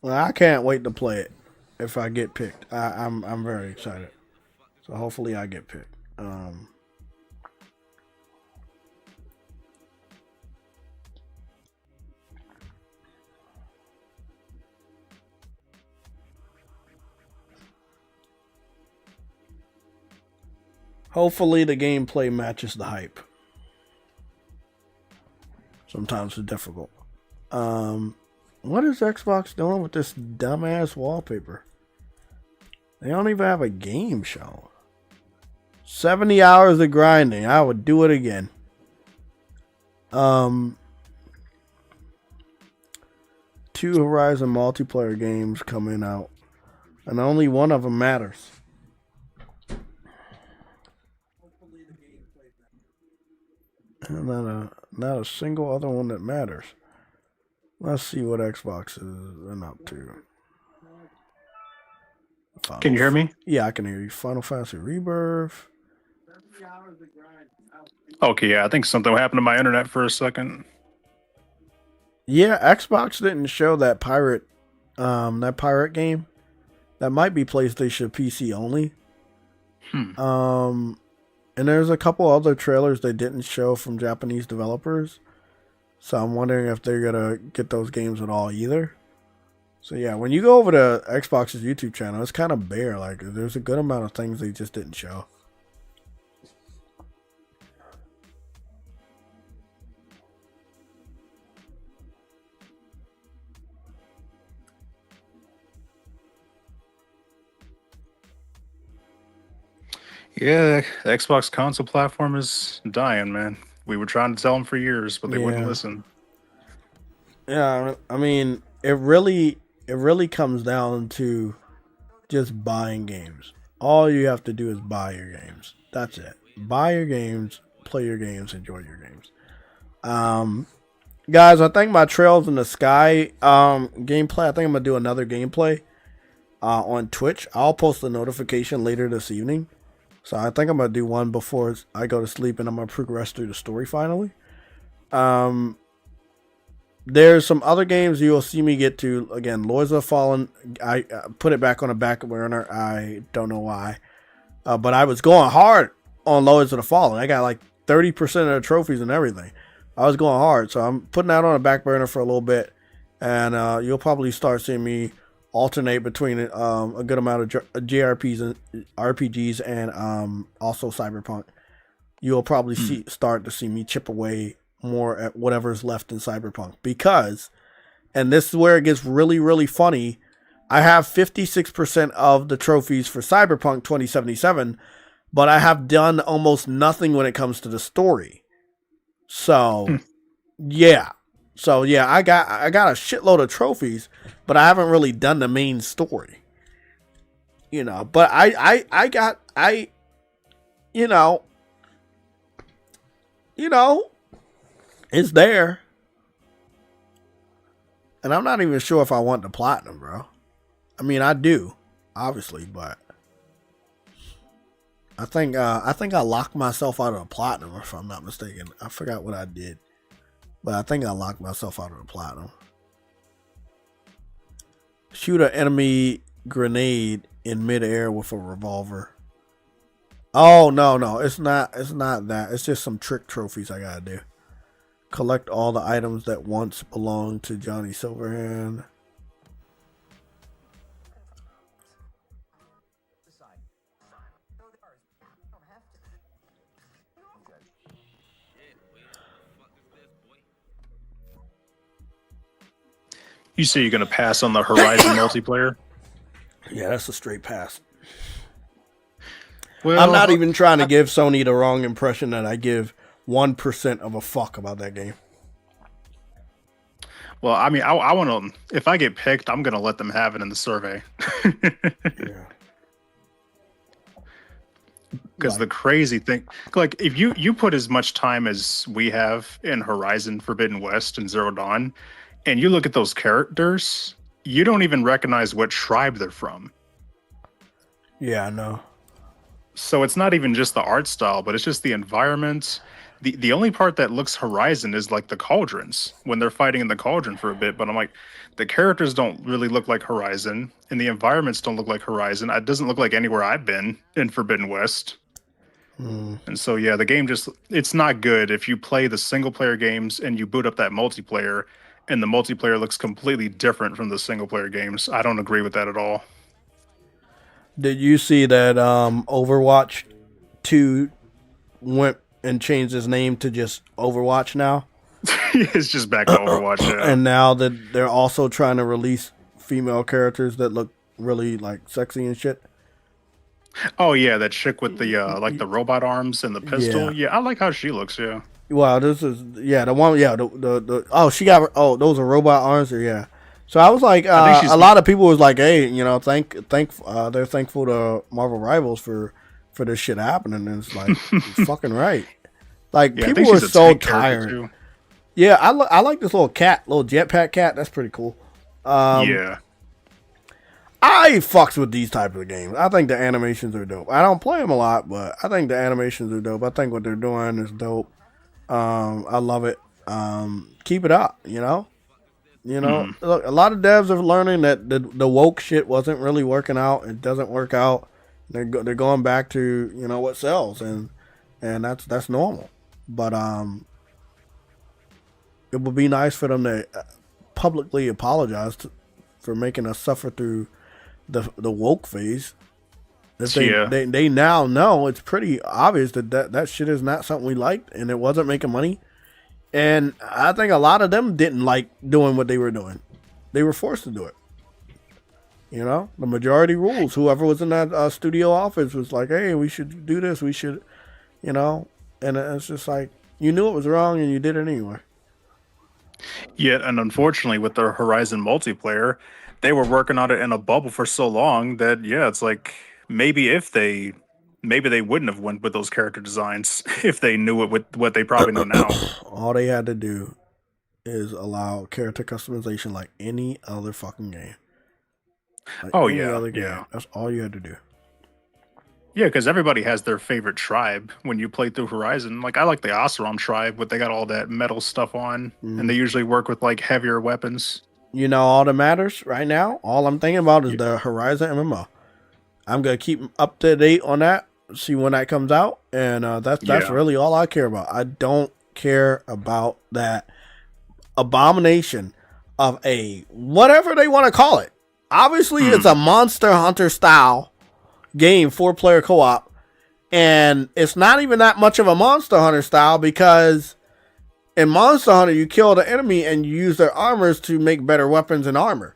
Well, I can't wait to play it if I get picked. I'm very excited. So hopefully I get picked. Hopefully the gameplay matches the hype. Sometimes it's difficult. What is Xbox doing with this dumbass wallpaper? They don't even have a game shown. 70 hours of grinding. I would do it again. 2 Horizon multiplayer games coming out. And only one of them matters. And not a single other one that matters. Let's see what Xbox is up to. Can you hear me? Yeah, I can hear you. Final Fantasy Rebirth. Okay, yeah, I think something happened to my internet for a second. Yeah, Xbox didn't show that pirate game. That might be PlayStation PC only. And there's a couple other trailers they didn't show from Japanese developers. So I'm wondering if they're going to get those games at all either. So yeah, when you go over to Xbox's YouTube channel, it's kind of bare. Like, there's a good amount of things they just didn't show. Yeah, the Xbox console platform is dying, man. We were trying to tell them for years, but they wouldn't listen. Yeah, I mean, it really comes down to just buying games. All you have to do is buy your games. That's it. Buy your games, play your games, enjoy your games. Guys, I think my Trails in the Sky gameplay, I think I'm gonna do another gameplay on Twitch. I'll post a notification later this evening. So I think I'm gonna do one before I go to sleep, and I'm gonna progress through the story finally. There's some other games you'll see me get to. Again, Lords of the Fallen, I put it back on the back burner. I don't know why. But I was going hard on Lords of the Fallen. I got like 30% of the trophies and everything. I was going hard. So I'm putting that on the back burner for a little bit. And you'll probably start seeing me alternate between a good amount of JRPGs and RPGs and also Cyberpunk. You'll probably start to see me chip away more at whatever's left in Cyberpunk, because, and this is where it gets really, really funny, I have 56% of the trophies for Cyberpunk 2077, but I have done almost nothing when it comes to the story. So, yeah. So, yeah, I got a shitload of trophies, but I haven't really done the main story. You know, but it's there. And I'm not even sure if I want the platinum, bro. I mean, I do, obviously, but I think I locked myself out of the platinum, if I'm not mistaken. I forgot what I did, but I think I locked myself out of the platinum. Shoot an enemy grenade in midair with a revolver. Oh, no, it's not that. It's just some trick trophies I gotta do. Collect all the items that once belonged to Johnny Silverhand. You say you're going to pass on the Horizon multiplayer? Yeah, that's a straight pass. Well, I'm not even trying to give Sony the wrong impression that I give 1% of a fuck about that game. Well, I mean, I want to, if I get picked, I'm going to let them have it in the survey. Yeah. Because the crazy thing, like, if you put as much time as we have in Horizon Forbidden West and Zero Dawn, and you look at those characters, you don't even recognize what tribe they're from. Yeah, I know. So it's not even just the art style, but it's just the environment. The only part that looks Horizon is like the cauldrons, when they're fighting in the cauldron for a bit. But I'm like, the characters don't really look like Horizon, and the environments don't look like Horizon. It doesn't look like anywhere I've been in Forbidden West. And so, yeah, the game it's not good if you play the single player games and you boot up that multiplayer and the multiplayer looks completely different from the single player games. I don't agree with that at all. Did you see that Overwatch 2 went and changed its name to just Overwatch now? It's just back to Overwatch, yeah. And now that they're also trying to release female characters that look really like sexy and shit. Oh yeah, that chick with the like the robot arms and the pistol. Yeah, I like how she looks. Yeah. Wow, this is the one. Yeah, the she got those are robot arms. Or, yeah. So I was like, a lot of people was like, hey, you know, they're thankful to Marvel Rivals for this shit happening. And it's like, fucking right. Like people are so tired. Yeah, I like this little jetpack cat. That's pretty cool. Yeah. I fucks with these types of games. I think the animations are dope. I don't play them a lot, but I think the animations are dope. I think what they're doing is dope. I love it. Keep it up, you know? Look, a lot of devs are learning that the woke shit wasn't really working out. It doesn't work out. They're going back to, you know, what sells, and that's normal. But it would be nice for them to publicly apologize for making us suffer through the woke phase. They now know it's pretty obvious that shit is not something we liked, and it wasn't making money. And I think a lot of them didn't like doing what they were doing. They were forced to do it. You know, the majority rules. Whoever was in that studio office was like, hey, we should do this. We should, you know, and it's just like, you knew it was wrong and you did it anyway. Yeah, and unfortunately with the Horizon multiplayer, they were working on it in a bubble for so long that, yeah, it's like maybe they wouldn't have went with those character designs if they knew it with what they probably know now. All they had to do is allow character customization like any other fucking game. Like any other game. Yeah. That's all you had to do. Yeah, because everybody has their favorite tribe when you play through Horizon. Like, I like the Oseram tribe, but they got all that metal stuff on, and they usually work with, like, heavier weapons. You know, all that matters right now, all I'm thinking about is the Horizon MMO. I'm going to keep up to date on that, see when that comes out, and that's really all I care about. I don't care about that abomination of a whatever they want to call it. Obviously, it's a Monster Hunter style game, 4-player co-op, and it's not even that much of a Monster Hunter style because in Monster Hunter, you kill the enemy and you use their armors to make better weapons and armor.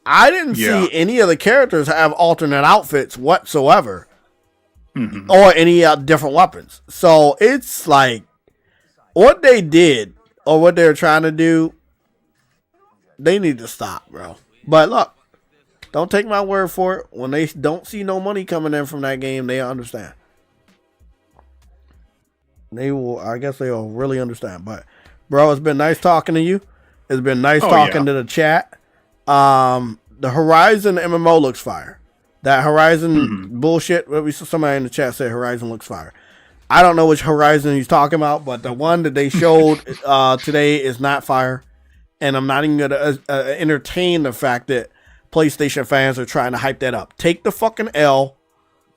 I didn't see any of the characters have alternate outfits whatsoever, or any different weapons. So it's like what they did or what they're trying to do, they need to stop, bro. But look, don't take my word for it. When they don't see no money coming in from that game, they understand. They will. I guess they will really understand. But, bro, it's been nice talking to you. It's been nice talking to the chat. The Horizon MMO looks fire. That Horizon bullshit. We saw somebody in the chat say Horizon looks fire. I don't know which Horizon he's talking about, but the one that they showed today is not fire. And I'm not even going to entertain the fact that PlayStation fans are trying to hype that up. Take the fucking L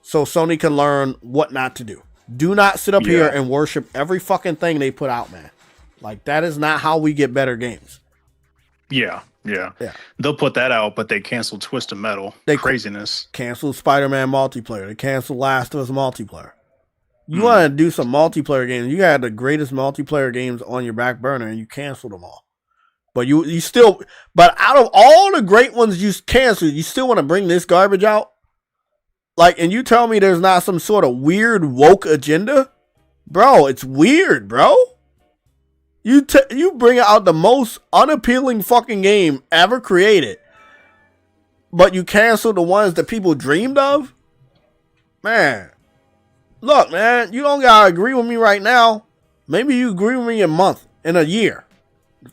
so Sony can learn what not to do. Do not sit up here and worship every fucking thing they put out, man. Like, that is not how we get better games. Yeah. They'll put that out, but they canceled Twisted Metal. Craziness. Canceled Spider-Man multiplayer. They canceled Last of Us multiplayer. You want to do some multiplayer games. You had the greatest multiplayer games on your back burner, and you canceled them all. But you still, but out of all the great ones you canceled, you still want to bring this garbage out? Like, and you tell me there's not some sort of weird woke agenda? Bro, it's weird, bro. You bring out the most unappealing fucking game ever created, but you cancel the ones that people dreamed of? Man, look, man, you don't gotta agree with me right now. Maybe you agree with me in a year.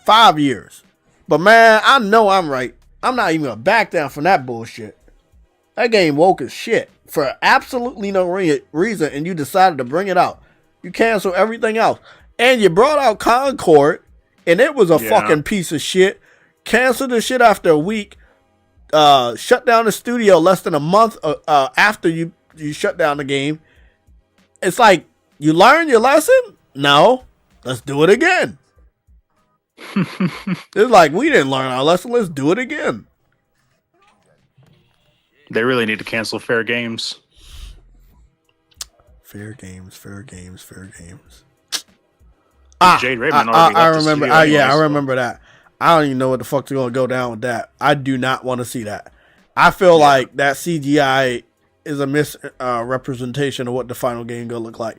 5 years. But man, I know I'm right. I'm not even gonna back down from that bullshit. That game woke as shit for absolutely no reason, and you decided to bring it out. You cancel everything else. And you brought out Concord, and it was a fucking piece of shit. Canceled the shit after a week. Shut down the studio less than a month after you shut down the game. It's like, you learned your lesson? No. Let's do it again. It's like, we didn't learn our lesson. Let's do it again. They really need to cancel Fair Games. Fair games. Jade Raymond already I left the remember. studio I remember that. I don't even know what the fuck's going to go down with that. I do not want to see that. I feel like that CGI is a misrepresentation of what the final game going to look like.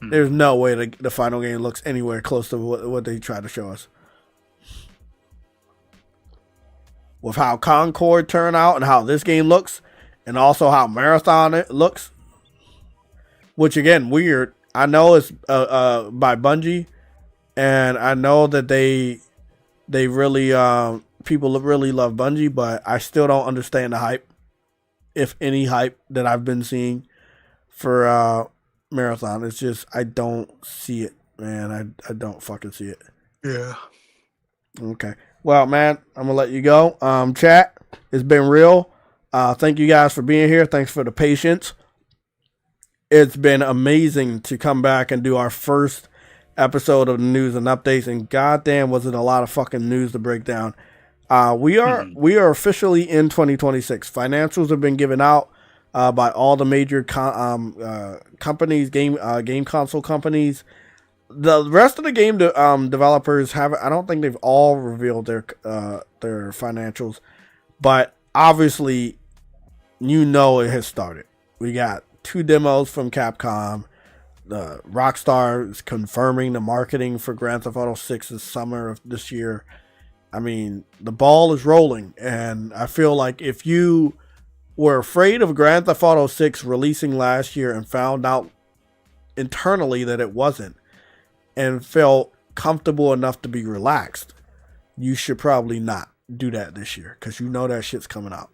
There's no way the final game looks anywhere close to what they try to show us. With how Concord turned out and how this game looks, and also how Marathon it looks, which again, weird. I know it's by Bungie, and I know that they really people really love Bungie, but I still don't understand the hype, if any hype that I've been seeing for Marathon. It's just, I don't see it, man. I don't fucking see it. Yeah. Okay. Well, man, I'm gonna let you go. Chat, it's been real. Thank you guys for being here. Thanks for the patience. It's been amazing to come back and do our first episode of the news and updates, and goddamn, was it a lot of fucking news to break down. We are officially in 2026. Financials have been given out by all the major companies, game console companies. The rest of the game developers haven't. I don't think they've all revealed their financials, but obviously, it has started. We got 2 demos from Capcom. Rockstar is confirming the marketing for Grand Theft Auto 6 this summer of this year. I mean, the ball is rolling, and I feel like if you were afraid of Grand Theft Auto 6 releasing last year and found out internally that it wasn't, and felt comfortable enough to be relaxed, you should probably not do that this year, because that shit's coming out.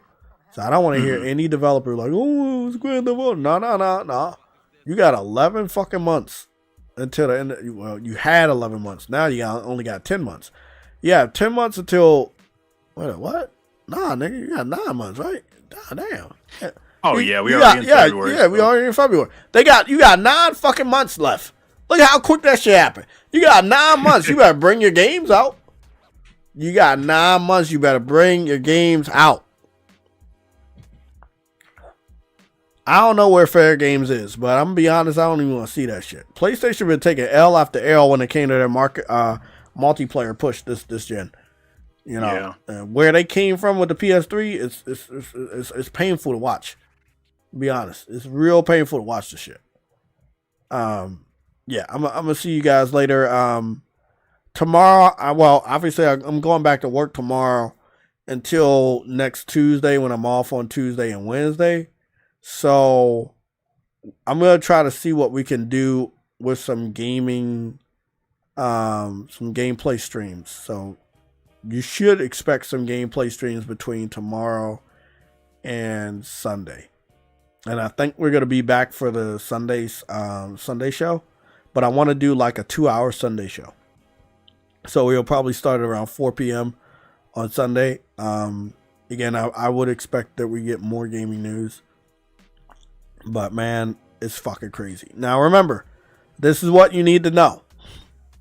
So I don't want to hear any developer like, oh, it's Grand Theft Auto. No. You got 11 fucking months until the end. Well, you had 11 months. Now you only got 10 months. Yeah, 10 months until, what? Nah, nigga, you got 9 months, right? God damn. Yeah. Oh, yeah, we already in February. Yeah, we already in February. You got 9 fucking months left. Look how quick that shit happened. You got 9 months. You better bring your games out. You got 9 months. You better bring your games out. I don't know where Fair Games is, but I'm going to be honest, I don't even want to see that shit. PlayStation been taking L after L when it came to their multiplayer push this gen. Where they came from with the PS3, it's painful to watch. To be honest, it's real painful to watch this shit. I'm gonna see you guys later. Tomorrow, obviously I'm going back to work tomorrow until next Tuesday when I'm off on Tuesday and Wednesday. So I'm gonna try to see what we can do with some gaming, some gameplay streams. So you should expect some gameplay streams between tomorrow and Sunday. And I think we're gonna be back for the Sunday show, but I want to do like a 2-hour Sunday show. So we'll probably start around 4 p.m. on Sunday. Again, I would expect that we get more gaming news. But man, it's fucking crazy. Now remember, this is what you need to know.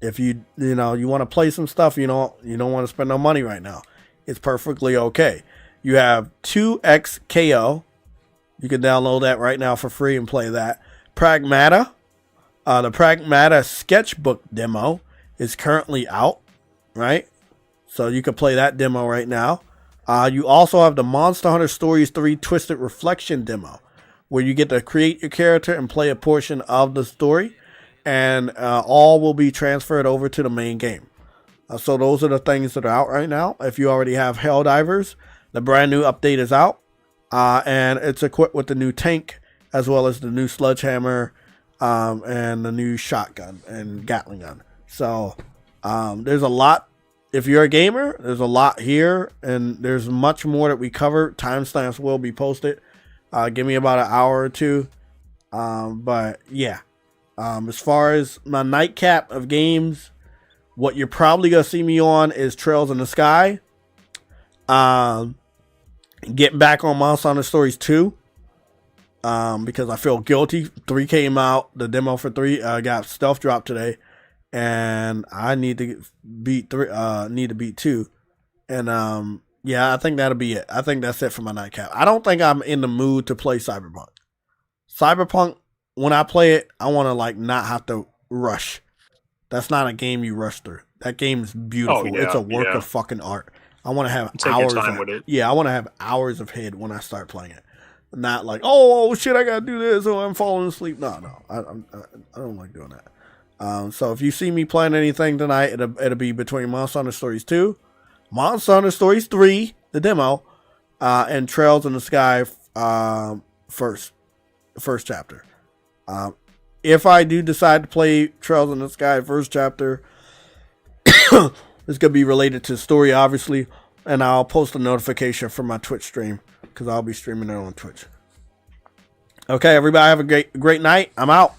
If you want to play some stuff, you don't want to spend no money right now, it's perfectly okay. You have 2XKO. You can download that right now for free and play that. PRAGMATA. The PRAGMATA sketchbook demo is currently out, right? So you can play that demo right now. You also have the Monster Hunter Stories 3 Twisted Reflection demo, where you get to create your character and play a portion of the story, and all will be transferred over to the main game. So those are the things that are out right now. If you already have Helldivers, the brand new update is out, and it's equipped with the new tank, as well as the new sledgehammer, and the new shotgun and Gatling gun. So there's a lot. If you're a gamer, there's a lot here, and there's much more that we cover. Timestamps will be posted. Give me about an hour or two. But yeah, as far as my nightcap of games, what you're probably going to see me on is Trails in the Sky. Getting back on Monster Hunter Stories 2. Because I feel guilty. 3 came out. The demo for 3 got stealth dropped today. And I need to beat 2. And yeah, I think that'll be it. I think that's it for my nightcap. I don't think I'm in the mood to play Cyberpunk. Cyberpunk, when I play it, I want to not have to rush. That's not a game you rush through. That game is beautiful. Oh, yeah, it's a work of fucking art. I want to have Take hours your time with it. Yeah, I want to have hours of head when I start playing it. Not like, oh shit, I gotta do this, or I'm falling asleep. No, I don't like doing that. So if you see me playing anything tonight, it'll be between Monster Hunter Stories 2, Monster Hunter Stories 3, the demo, and Trails in the Sky, first chapter. If I do decide to play Trails in the Sky first chapter, it's gonna be related to the story, obviously, and I'll post a notification for my Twitch stream, because I'll be streaming it on Twitch. Okay, everybody, have a great night. I'm out.